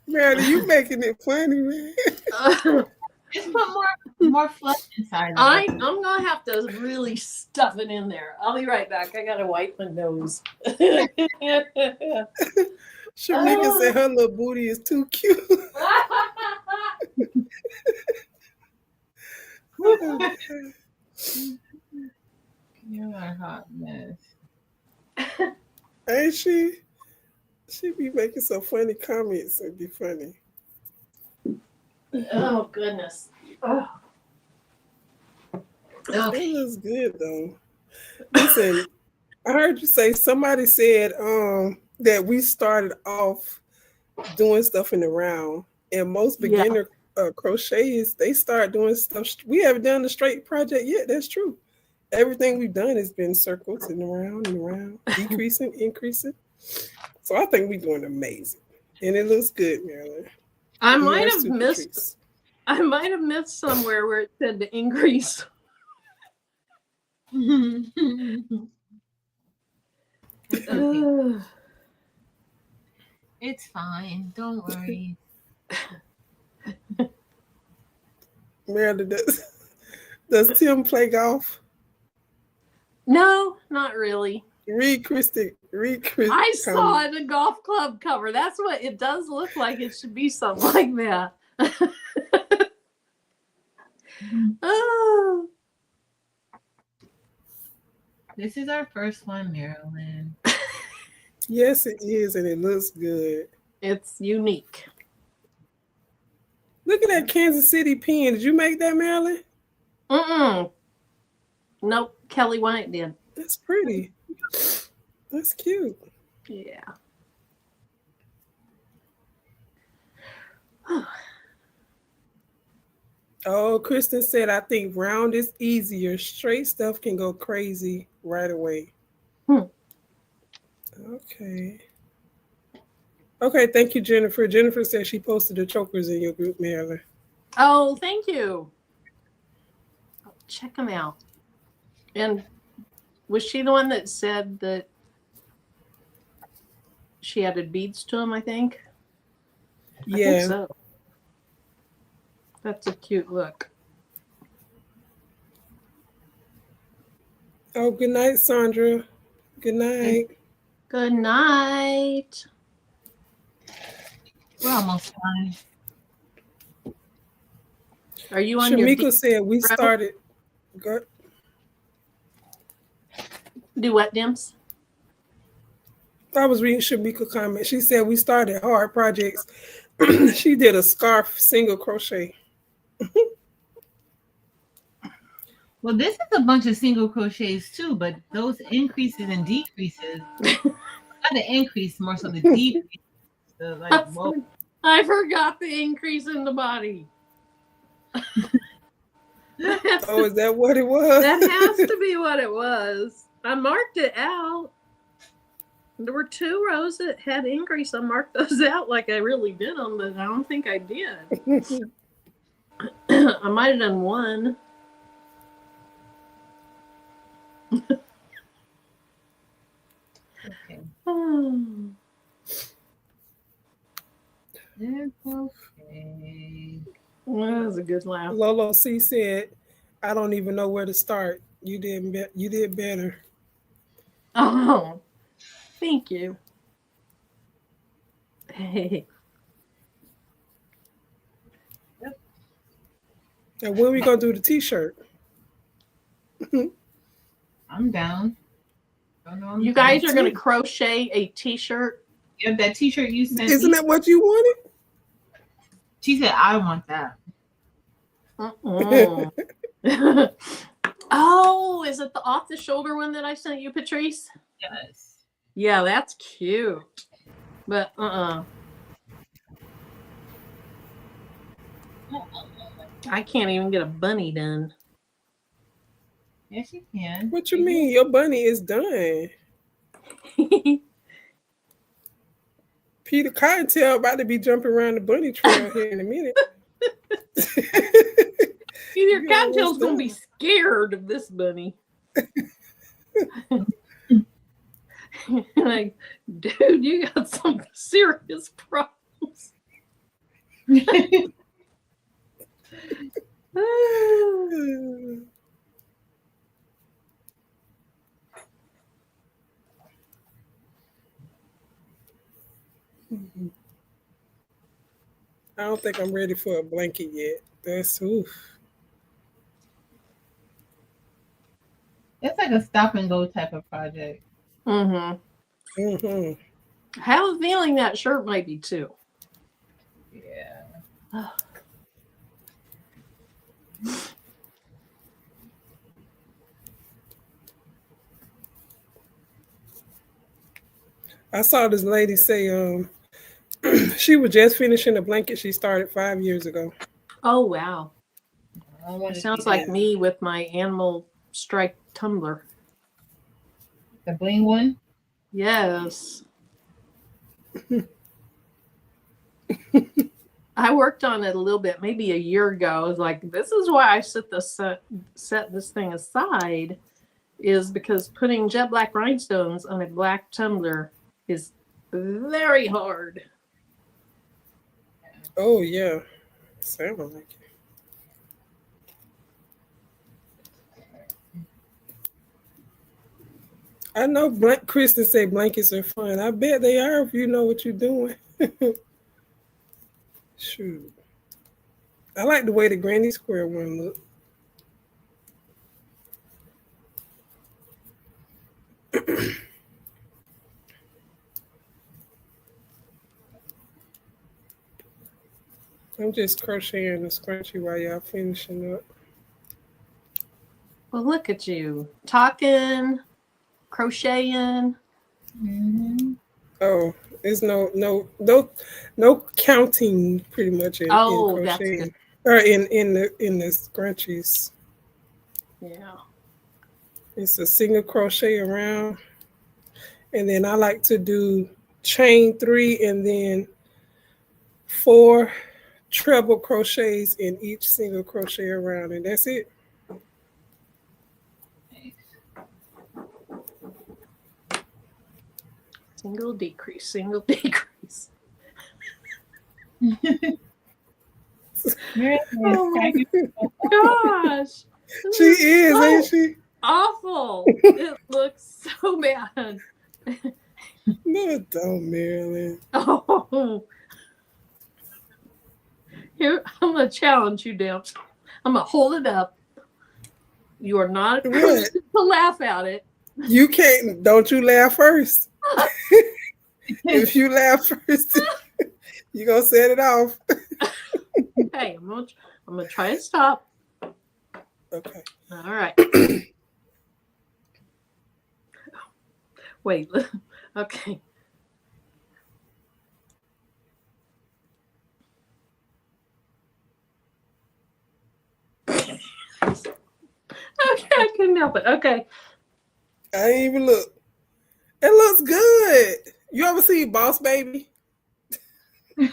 Man, you making it funny, man.
Just put more more fluff inside.
I'm gonna have to really stuff it in there. I'll be right back. I gotta wipe my nose.
Shamika said her little booty is too cute.
You're a hot mess.
Ain't she? She be making some funny comments. It'd be funny.
Oh goodness. Oh. Okay.
It looks good though. Listen, I heard you say somebody said that we started off doing stuff in the round, and most beginner crocheters, they start doing stuff. We haven't done the straight project yet. That's true. Everything we've done has been circles and around, decreasing, increasing. So I think we're doing amazing, and it looks good, Marilyn.
I might have missed somewhere where it said to increase.
It's fine. Don't worry.
Marilyn, does Tim play golf?
No, not really.
Read Christy.
I saw it in a golf club cover. That's what it does look like. It should be something like that. Oh.
This is our first one, Marilyn.
Yes, it is, and it looks good.
It's unique.
Look at that Kansas City pen. Did you make that, Marilyn?
Nope, Kelly White did.
That's pretty. That's cute.
Yeah.
Oh, Kristen said, I think round is easier. Straight stuff can go crazy right away. Okay. Okay, thank you, Jennifer. Jennifer said she posted the chokers in your group, Marilyn.
Oh, thank you. Check them out. And was she the one that said that she added beads to them, I think? I think so. That's a cute look.
Oh, good night, Sandra. Good night.
Good night.
We're almost done.
Are you on
Shamika
your
said we started. Good.
Do what, Dims?
I was reading Shamika comment. She said we started hard projects. She did a scarf single crochet.
Well, this is a bunch of single crochets too, but those increases and decreases, not the increase, more so the decrease.
I forgot the increase in the body.
Oh, is that what it was?
That has to be what it was. I marked it out. There were 2 rows that had increase. I marked those out like I really did them, but I don't think I did. I might have done 1.
Okay.
Oh.
It's okay.
That was a good laugh.
Lolo C said, I don't even know where to start. You did better.
Oh, thank you. Hey.
Yep.
And when we gonna do the t-shirt?
I'm down.
You guys are going to crochet a t-shirt?
Yeah, that t-shirt you sent
Isn't that what you wanted?
She said, I want that.
Oh, is it the off-the-shoulder one that I sent you, Patrice?
Yes.
Yeah, that's cute. But, I can't even get a bunny done.
Yes, you can.
What you mean? Your bunny is done. Peter Cottontail about to be jumping around the bunny trail here in a minute.
Peter Cottontail's going to be scared of this bunny. Like, dude, you got some serious problems.
I don't think I'm ready for a blanket yet. That's oof.
It's like a stop and go type of project.
Mm-hmm.
Mm-hmm.
I have a feeling that shirt might be too.
Yeah.
I saw this lady say she was just finishing a blanket she started 5 years ago.
Oh, wow.
I want
It
to
sounds
do
like
that.
me with my animal striped tumbler.
The bling one.
Yes. I worked on it a little bit, maybe a year ago. I was like, this is why I set this thing aside, is because putting jet black rhinestones on a black tumbler is very hard.
Oh yeah, sound like it. I know Kristen said blankets are fun. I bet they are if you know what you're doing. Shoot. I like the way the Granny Square one look. I'm just crocheting the scrunchie while y'all finishing up.
Well, look at you talking, crocheting.
Mm-hmm.
Oh, there's no counting pretty much in
Oh, that's
crocheting
good.
or in the scrunchies.
Yeah.
It's a single crochet around, and then I like to do chain 3 and then 4 treble crochets in each single crochet around, and that's it.
Single decrease, single decrease. Oh my gosh.
She is, ain't she?
Awful. It looks so bad.
No, don't, Marilyn.
Oh. Here, I'm going to challenge you, Debs. I'm going to hold it up. You are not permitted to laugh at it.
You can't. Don't you laugh first. If you laugh first, you're going to set it off.
Okay, I'm gonna try and stop.
Okay.
All right. Wait. Okay. Okay, I couldn't help it. Okay.
I ain't even look. It looks good. You ever see Boss Baby?
So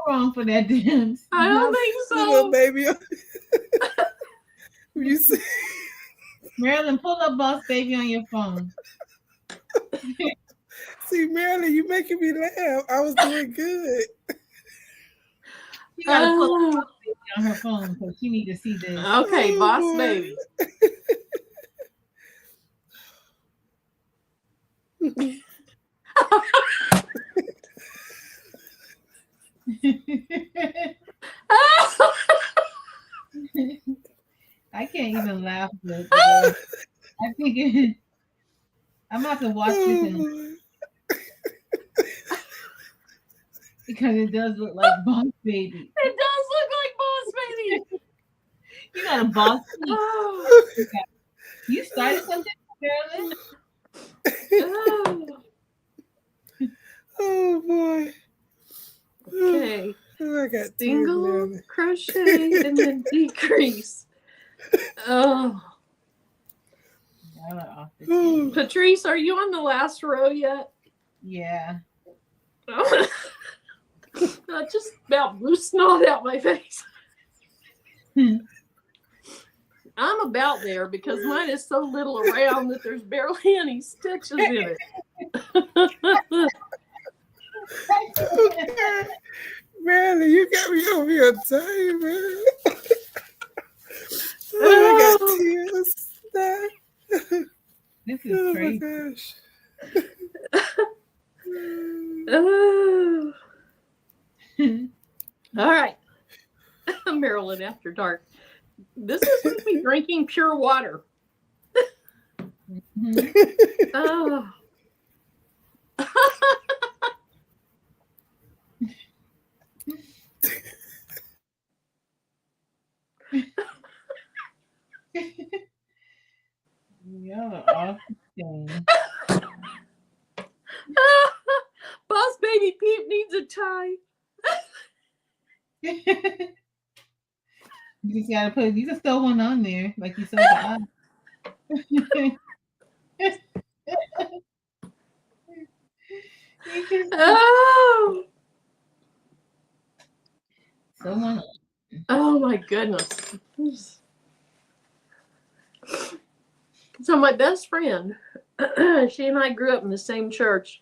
wrong for that dance.
I don't think so.
Little baby. You see?
Marilyn, pull up Boss Baby on your phone.
See, Marilyn, you making me laugh. I was doing good.
You gotta pull up Boss Baby on her phone because she need to see this.
Okay, Boss Baby.
I can't even laugh. I think I'm about to watch this because it does look like Boss Baby.
It does look like Boss Baby.
You got a boss.
Oh.
You started something, Marilyn?
Oh.
Oh boy.
Okay.
I got
Single crochet and then decrease. Oh. Patrice, are you on the last row yet?
Yeah.
I just about blew snot out my face. I'm about there because mine is so little around that there's barely any stitches in it.
Man, you got me over here tired, man. Oh, I got tears.
This is
Oh my
crazy.
gosh.
Oh. All right. Maryland After Dark. This is like me drinking pure water. Oh.
Y'all are awesome.
Boss Baby Peep needs a tie.
You just gotta put. You just throw one on there, like you saw the eye.
Oh.
Someone.
Oh my goodness. So my best friend, she and I grew up in the same church.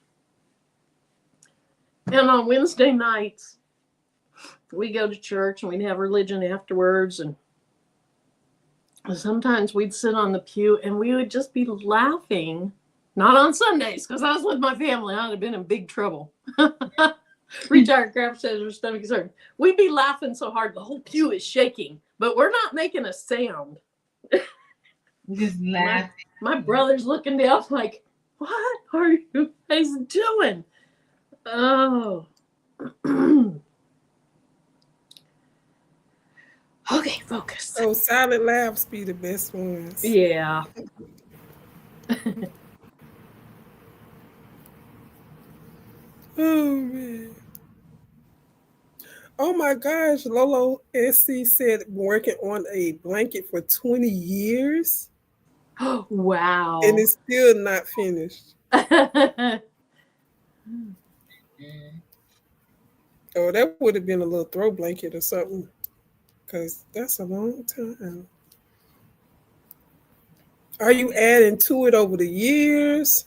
And on Wednesday nights, we go to church and we'd have religion afterwards. And sometimes we'd sit on the pew and we would just be laughing. Not on Sundays, because I was with my family. I'd have been in big trouble. Retired craft says her stomach is hurting. We'd be laughing so hard the whole pew is shaking, but we're not making a sound.
Just laugh.
My brother's looking down like, what are you guys doing? Oh. Okay, focus.
Oh, silent laughs be the best ones.
Yeah.
Oh man. Oh my gosh, Lolo SC said working on a blanket for 20 years.
Wow.
And it's still not finished. Oh, that would have been a little throw blanket or something. Because that's a long time. Are you adding to it over the years?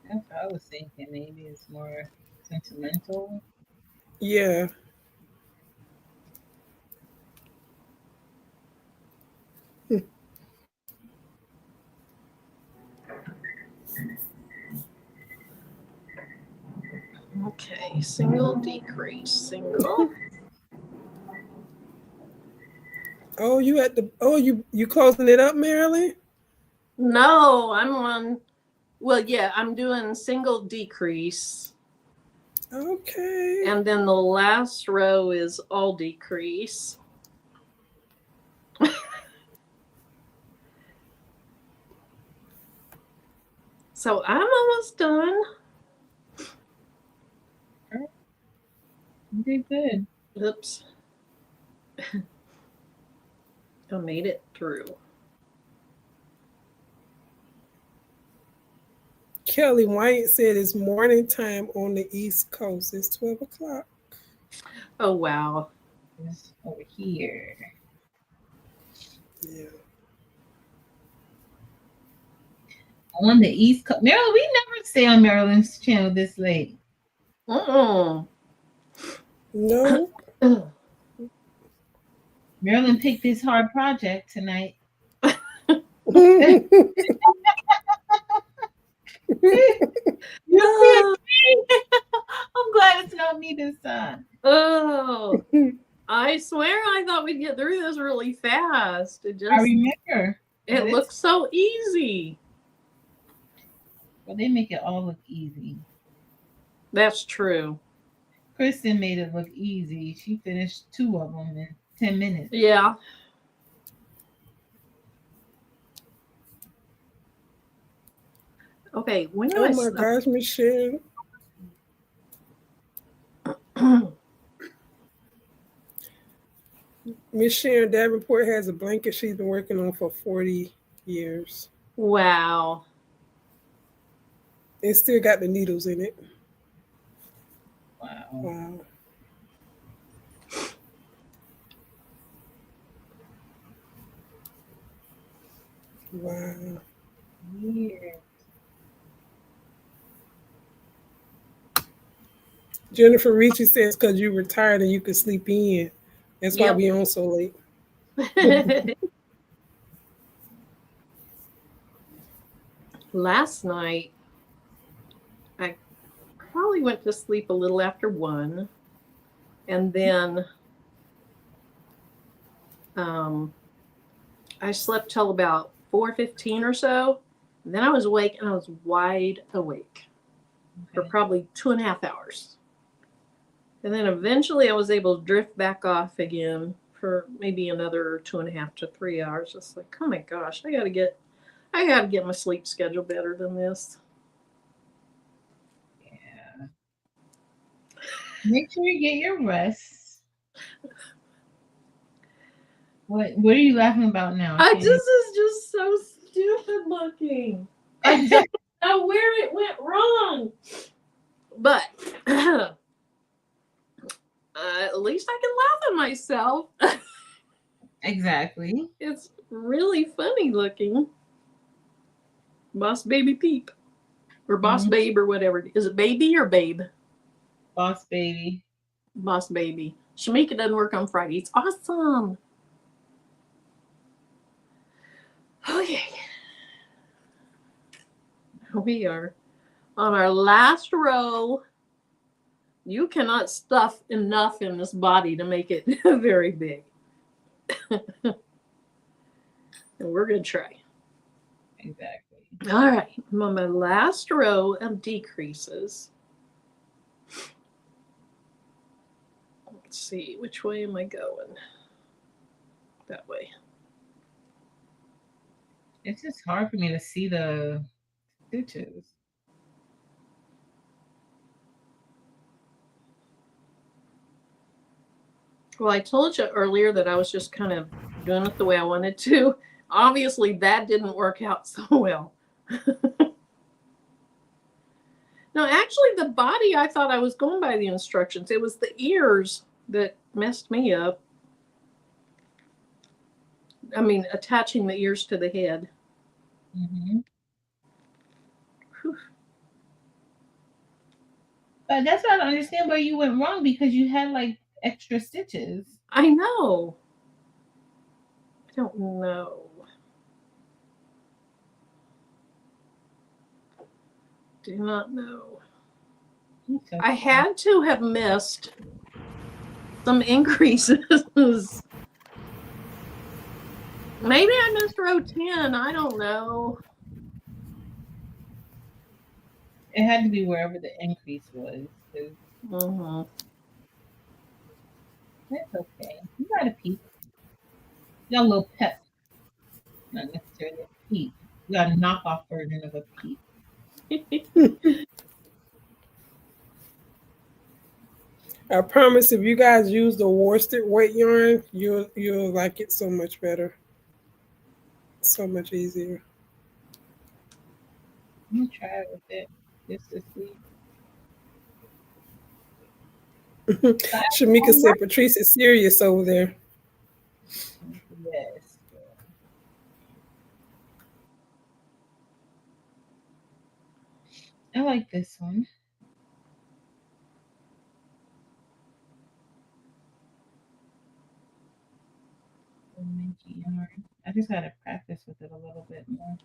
That's what I was thinking. Maybe it's more sentimental.
Yeah.
Okay, single decrease, single.
Oh, you closing it up, Marilyn?
No, I'm on. Well, yeah, I'm doing single decrease.
Okay.
And then the last row is all decrease. So I'm almost done.
You did good.
Oops. I made it through.
Kelly White said it's morning time on the East Coast. It's 12 o'clock.
Oh, wow.
It's over here.
Yeah.
On the East Coast. Maryland, we never stay on Maryland's channel this late.
No.
Maryland picked this hard project tonight. I'm glad it's not me this time.
Oh, I swear I thought we'd get through this really fast.
I remember.
It looks so easy.
Well, they make it all look easy.
That's true.
Kristen made it look easy. She finished 2 of them in 10 minutes.
Yeah. Okay, when do
Oh my gosh, Michelle. Miss Sharon Davenport has a blanket she's been working on for 40 years.
Wow.
It still got the needles in it.
Wow.
Wow. Wow.
Weird.
Jennifer Ricci says because you retired and you could sleep in. That's why we on so late.
last night I probably went to sleep a little after 1, and then I slept till about 4:15 or so. And then I was awake, and I was wide awake for probably 2.5 hours. And then eventually I was able to drift back off again for maybe another 2.5 to 3 hours. Just like, oh my gosh, I gotta get my sleep schedule better than this.
Yeah. Make sure you get your rest. What are you laughing about now?
This is just so stupid looking. I don't know where it went wrong. But at least I can laugh at myself.
Exactly.
It's really funny looking. Boss Baby Peep. Or Boss Babe or whatever. Is it baby or babe?
Boss Baby.
Boss Baby. Shamika doesn't work on Friday. It's awesome. Okay. We are on our last row. You cannot stuff enough in this body to make it very big. And we're going to try.
Exactly.
All right. I'm on my last row of decreases. Let's see. Which way am I going? That way.
It's just hard for me to see the stitches.
Well, I told you earlier that I was just kind of doing it the way I wanted to. Obviously, that didn't work out so well. No, actually, the body, I thought I was going by the instructions. It was the ears that messed me up. I mean, attaching the ears to the head.
Mm-hmm. But that's why I don't understand where you went wrong, because you had like extra stitches.
I know. I don't know. Do not know.
Okay.
I had to have missed some increases. Maybe I missed row 10. I don't know.
It had to be wherever the increase was.
Mm-hmm.
That's okay. You got a peep. You got a little pep. Not necessarily a peep. You got a knockoff version of a peep.
I promise, if you guys use the worsted weight yarn, you'll like it so much better. So much easier.
I'm gonna try it with it just this week.
Shamika said Patrice is serious over there.
Yes. I like this one. I just gotta practice with it a little bit more.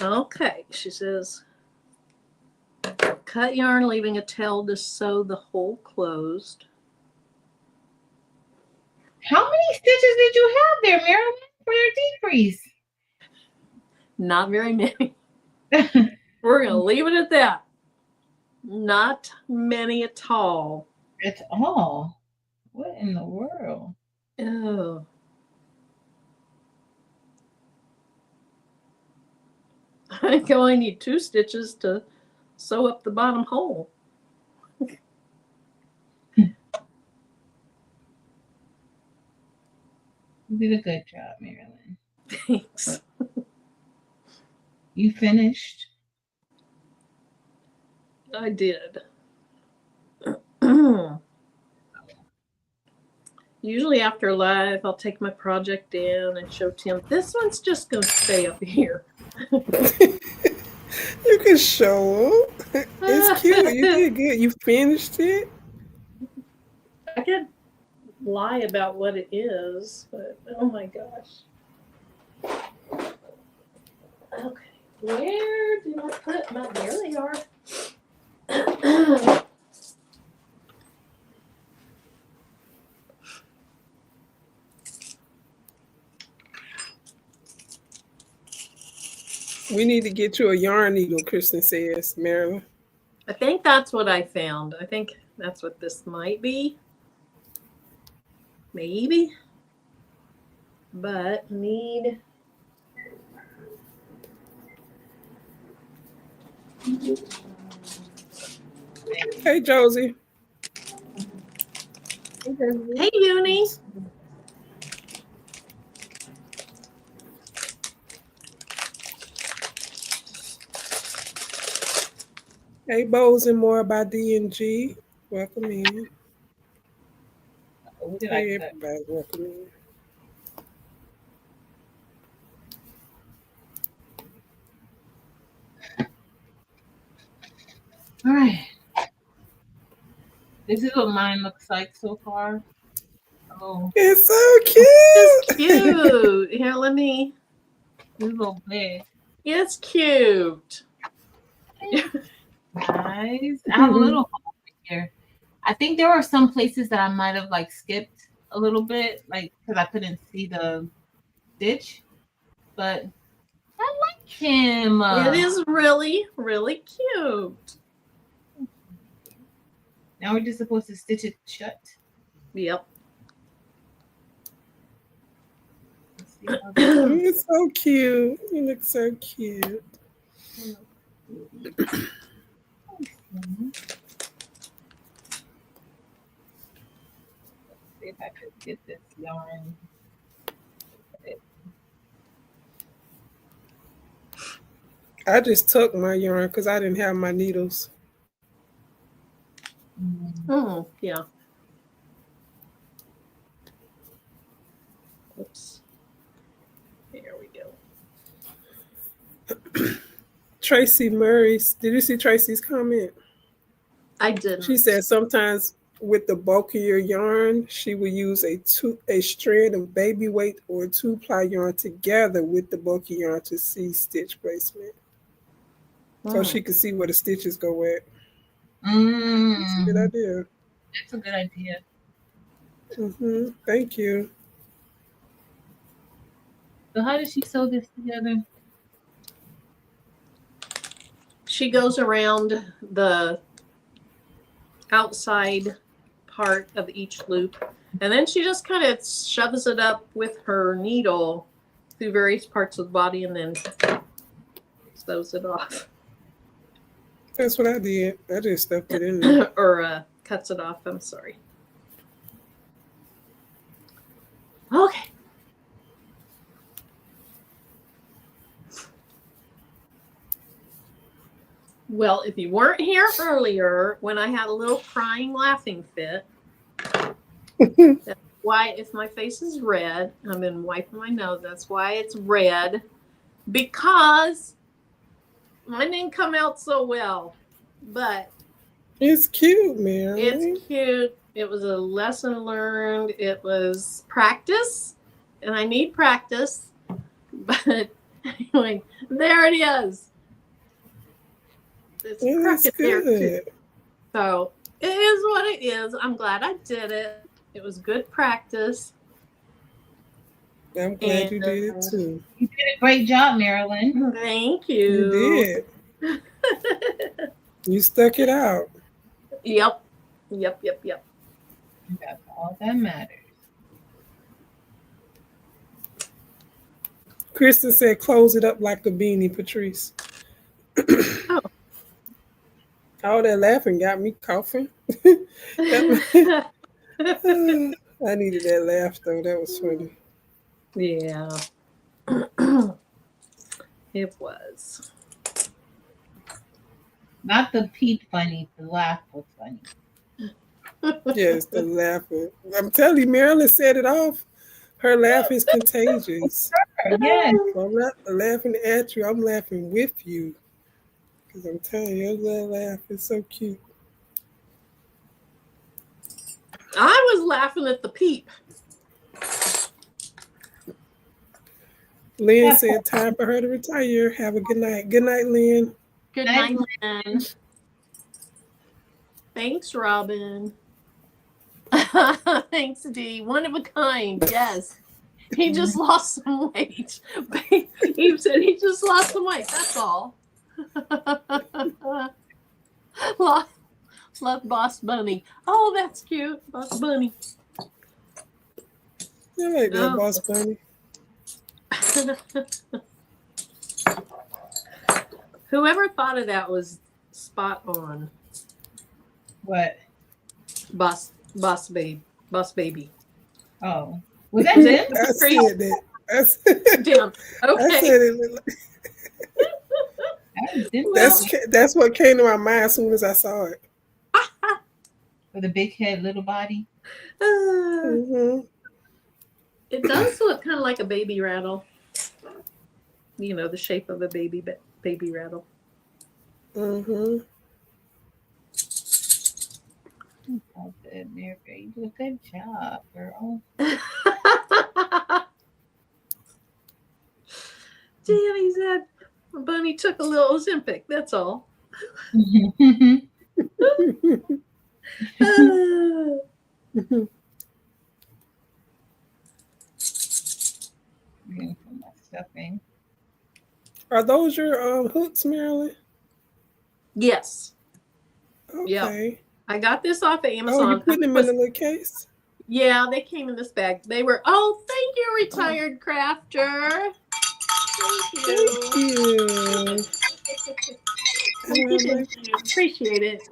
Okay, she says, cut yarn, leaving a tail to sew the hole closed.
How many stitches did you have there, Marilyn, for your decrease?
Not very many. We're going to leave it at that. Not many at all.
At all? What in the world?
Oh. I think I only need 2 stitches to sew up the bottom hole.
You did a good job, Marilyn.
Thanks.
You finished?
I did. Usually after live, I'll take my project in and show Tim. This one's just going to stay up here.
You can show them. It's cute. You did good. You finished it.
I could lie about what it is, but oh my gosh. Okay, where did I put my? There they are.
We need to get you a yarn needle, Kristen says, Marilyn.
I think that's what I found. I think that's what this might be. Maybe. But need.
Hey, Josie.
Hey, Uni.
Hey, Bows and More by D&G. Welcome in. Hey, everybody. Welcome in.
All right. This is what mine looks like so far. Oh,
it's so cute.
It's cute. Here, let me.
it's a little big.
It's cute.
Nice. I have a little hole here. I think there were some places that I might have like skipped a little bit, like because I couldn't see the stitch. But I like him.
It is really, really cute.
Now we're just supposed to stitch it shut.
Yep.
It's so cute. You look so cute.
Let's see if I could get this yarn.
I just took my yarn because I didn't have my needles.
Oh, yeah. Oops. There we go.
Tracy Murray's. Did you see Tracy's comment?
I didn't.
She said sometimes with the bulkier yarn, she would use a strand of baby weight or 2-ply yarn together with the bulky yarn to see stitch placement. So she could see where the stitches go at. That's a good idea.
That's a good idea.
Thank you.
So how does she sew this together?
She goes around the outside part of each loop, and then she just kind of shoves it up with her needle through various parts of the body and then sews it off.
That's what I did. I just stuffed it in there.
Or cuts it off. I'm sorry. Okay. Well, if you weren't here earlier when I had a little crying laughing fit, that's why if my face is red, I've been wiping my nose, that's why it's red, because mine didn't come out so well, but
it's cute, man.
It's cute. It was a lesson learned. It was practice, and I need practice, but anyway, there it is. It's crooked there too. So it is what it is. I'm glad I did it. It was good practice.
I'm glad you did it too.
You did a great job, Marilyn.
Thank you.
You did. You stuck it out.
Yep.
That's all that matters.
Kristen said, close it up like a beanie, Patrice.
Oh.
All that laughing got me coughing. I needed that laugh, though. That was funny.
Yeah. It was.
Not the peep funny, the laugh was funny.
Yes, the laughing. I'm telling you, Marilyn set it off. Her laugh is contagious.
Yes.
I'm not laughing at you. I'm laughing with you. Because I'm telling you, your little laugh is so cute.
I was laughing at the peep.
Lynn said, time for her to retire. Have a good night. Good night, Lynn.
Good night, Lynn. Thanks, Robin. Thanks, Dee. One of a kind. Yes. He just lost some weight. He said he just lost some weight. That's all. Love Boss Bunny. Oh, that's cute. Boss Bunny.
I like that, Boss Bunny.
Whoever thought of that was spot on.
What?
Boss baby.
Oh. Was that him?
I said that.
Damn. Okay.
I said it. That's what came to my mind as soon as I saw it.
With a big head, little body.
It does look kind of like a baby rattle. You know, the shape of a baby rattle.
You do a good job, girl.
Danny said Bunny took a little Ozempic. That's all.
Are those your hooks, Marilyn?
Yes.
Okay.
Yep. I got this off of Amazon.
Oh, you put them in a little case?
Yeah, they came in this bag. They were, thank you, retired crafter. Thank you. Appreciate it.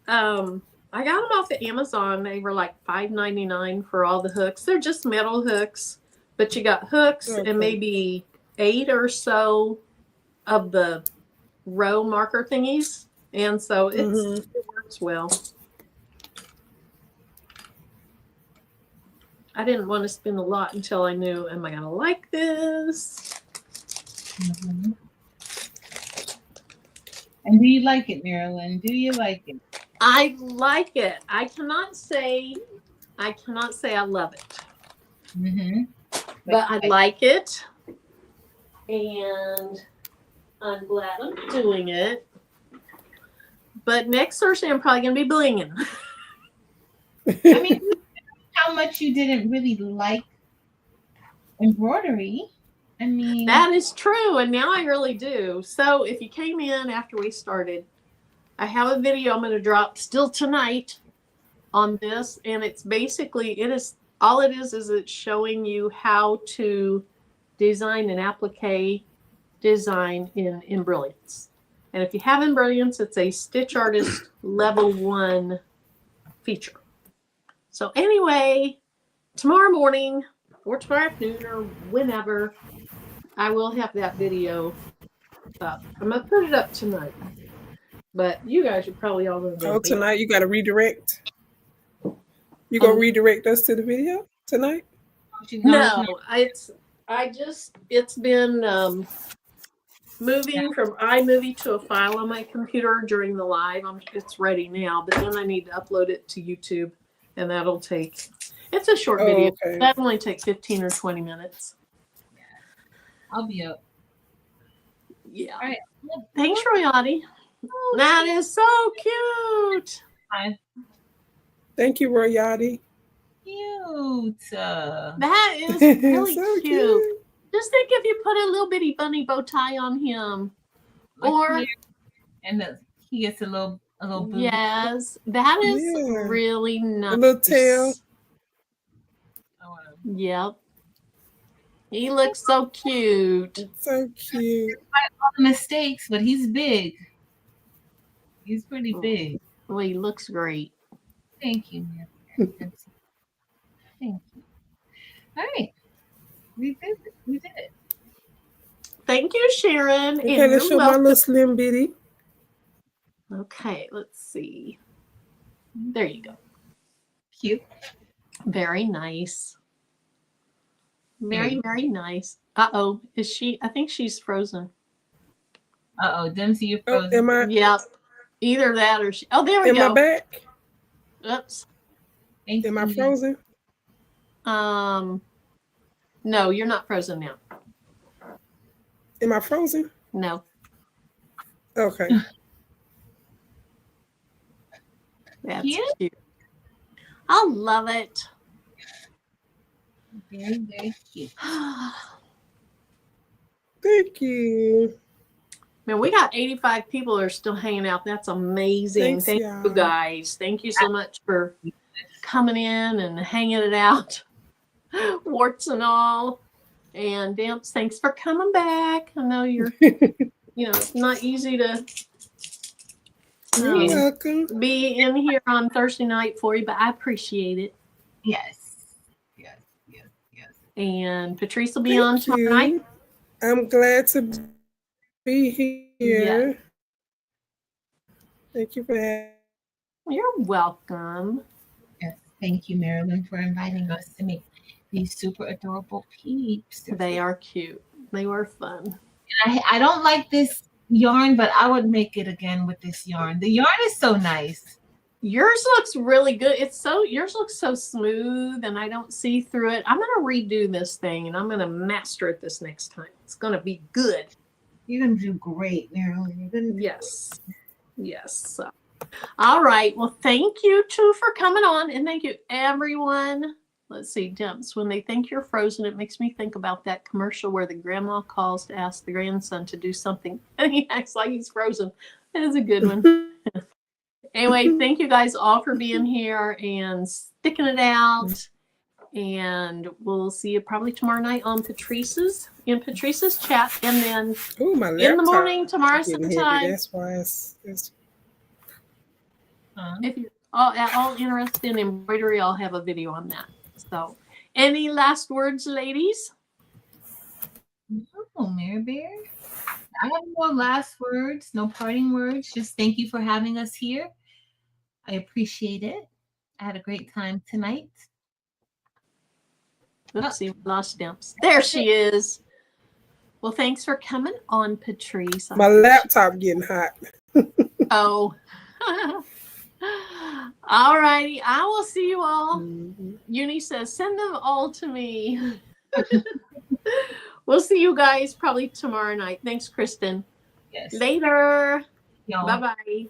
I got them off of Amazon. They were like $5.99 for all the hooks. They're just metal hooks, but you got hooks and maybe 8 or so of the row marker thingies. And so it works well. I didn't want to spend a lot until I knew, am I going to like this?
And do you like it, Marilyn? Do you like it?
I like it. I cannot say I love it. But I like it. And I'm glad I'm doing it. But next Thursday, I'm probably going to be blinging.
I mean, how much you didn't really like embroidery. I mean,
that is true. And now I really do. So if you came in after we started, I have a video I'm going to drop still tonight on this. And it's basically, all it is it's showing you how to design an applique design in Brilliance. And if you have in Brilliance, it's a Stitch Artist level 1 feature. So anyway, tomorrow morning or tomorrow afternoon or whenever, I will have that video up. I'm going to put it up tonight. But you guys are probably all going to go.
Tonight you got to redirect. You going to redirect us to the video tonight?
No, it's been moving from iMovie to a file on my computer during the live. It's ready now, but then I need to upload it to YouTube, and that'll take. It's a short video. Okay. That'll only take 15 or 20 minutes.
I'll be up.
Yeah. All right. Thanks, Royati. Oh, that is so cute.
Hi.
Thank you, Royati.
Cute.
That is really so cute. Just think if you put a little bitty bunny bow tie on him, or
he gets a little booty.
Yes, that is really nice.
A little tail.
Yep. He looks so cute.
So cute.
All the mistakes, but he's big. He's pretty big.
Well, he looks great.
Thank you. Thank you. All right. We did it.
Thank you, Sharon.
Okay, let's show my little slim bitty.
Okay, let's see. There you go.
Cute.
Very nice. Very, very nice. Uh-oh. Is she? I think she's frozen.
Uh-oh, Dempsey, you're
Oh,
frozen.
Yep. Either that or she. Oh, there we
am I
go.
back?
Oops.
Thank
Am I
you.
frozen?
No, you're not frozen now.
Am I frozen?
No.
Okay.
That's
Cute.
cute. I love it.
Very, very cute.
Thank you.
Man, we got 85 people that are still hanging out. That's amazing.
Thanks,
Thank
y'all.
you guys. Thank you so much for coming in and hanging it out. Warts and all. And Damps, thanks for coming back. I know you're, it's not easy to
You're welcome.
be in here on Thursday night for you, but I appreciate it.
Yes.
And Patrice will be
Thank
on tomorrow night.
you. I'm glad to be here.
Yeah.
Thank you for that.
You're welcome.
Yes. Thank you, Marilyn, for inviting us to make these super adorable peeps.
They are cute. They were fun.
And I don't like this yarn, but I would make it again with this yarn. The yarn is so nice.
Yours looks really good. Yours looks so smooth and I don't see through it. I'm gonna redo this thing and I'm gonna master it this next time. It's gonna be good.
You're gonna do great, Marilyn. You're gonna
Yes. So, all right. Well, thank you too for coming on, and thank you everyone. Let's see, Dimps. When they think you're frozen, it makes me think about that commercial where the grandma calls to ask the grandson to do something, and he acts like he's frozen. That is a good one. Anyway, thank you guys all for being here and sticking it out. And we'll see you probably tomorrow night on Patrice's chat, and then
my
in the morning tomorrow
getting heavy.
sometime.
That's why it's
If you're all interested in embroidery, I'll have a video on that. So, any last words, ladies?
Oh, Mary Bear. I have no last words, no parting words. Just thank you for having us here. I appreciate it. I had a great time tonight.
Oopsie, lost Dimps. There she is. Well, thanks for coming on, Patrice.
my laptop getting hot.
Oh. All righty. I will see you all. Uni says, send them all to me. We'll see you guys probably tomorrow night. Thanks, Kristen.
Yes.
Later.
Y'all.
Bye-bye.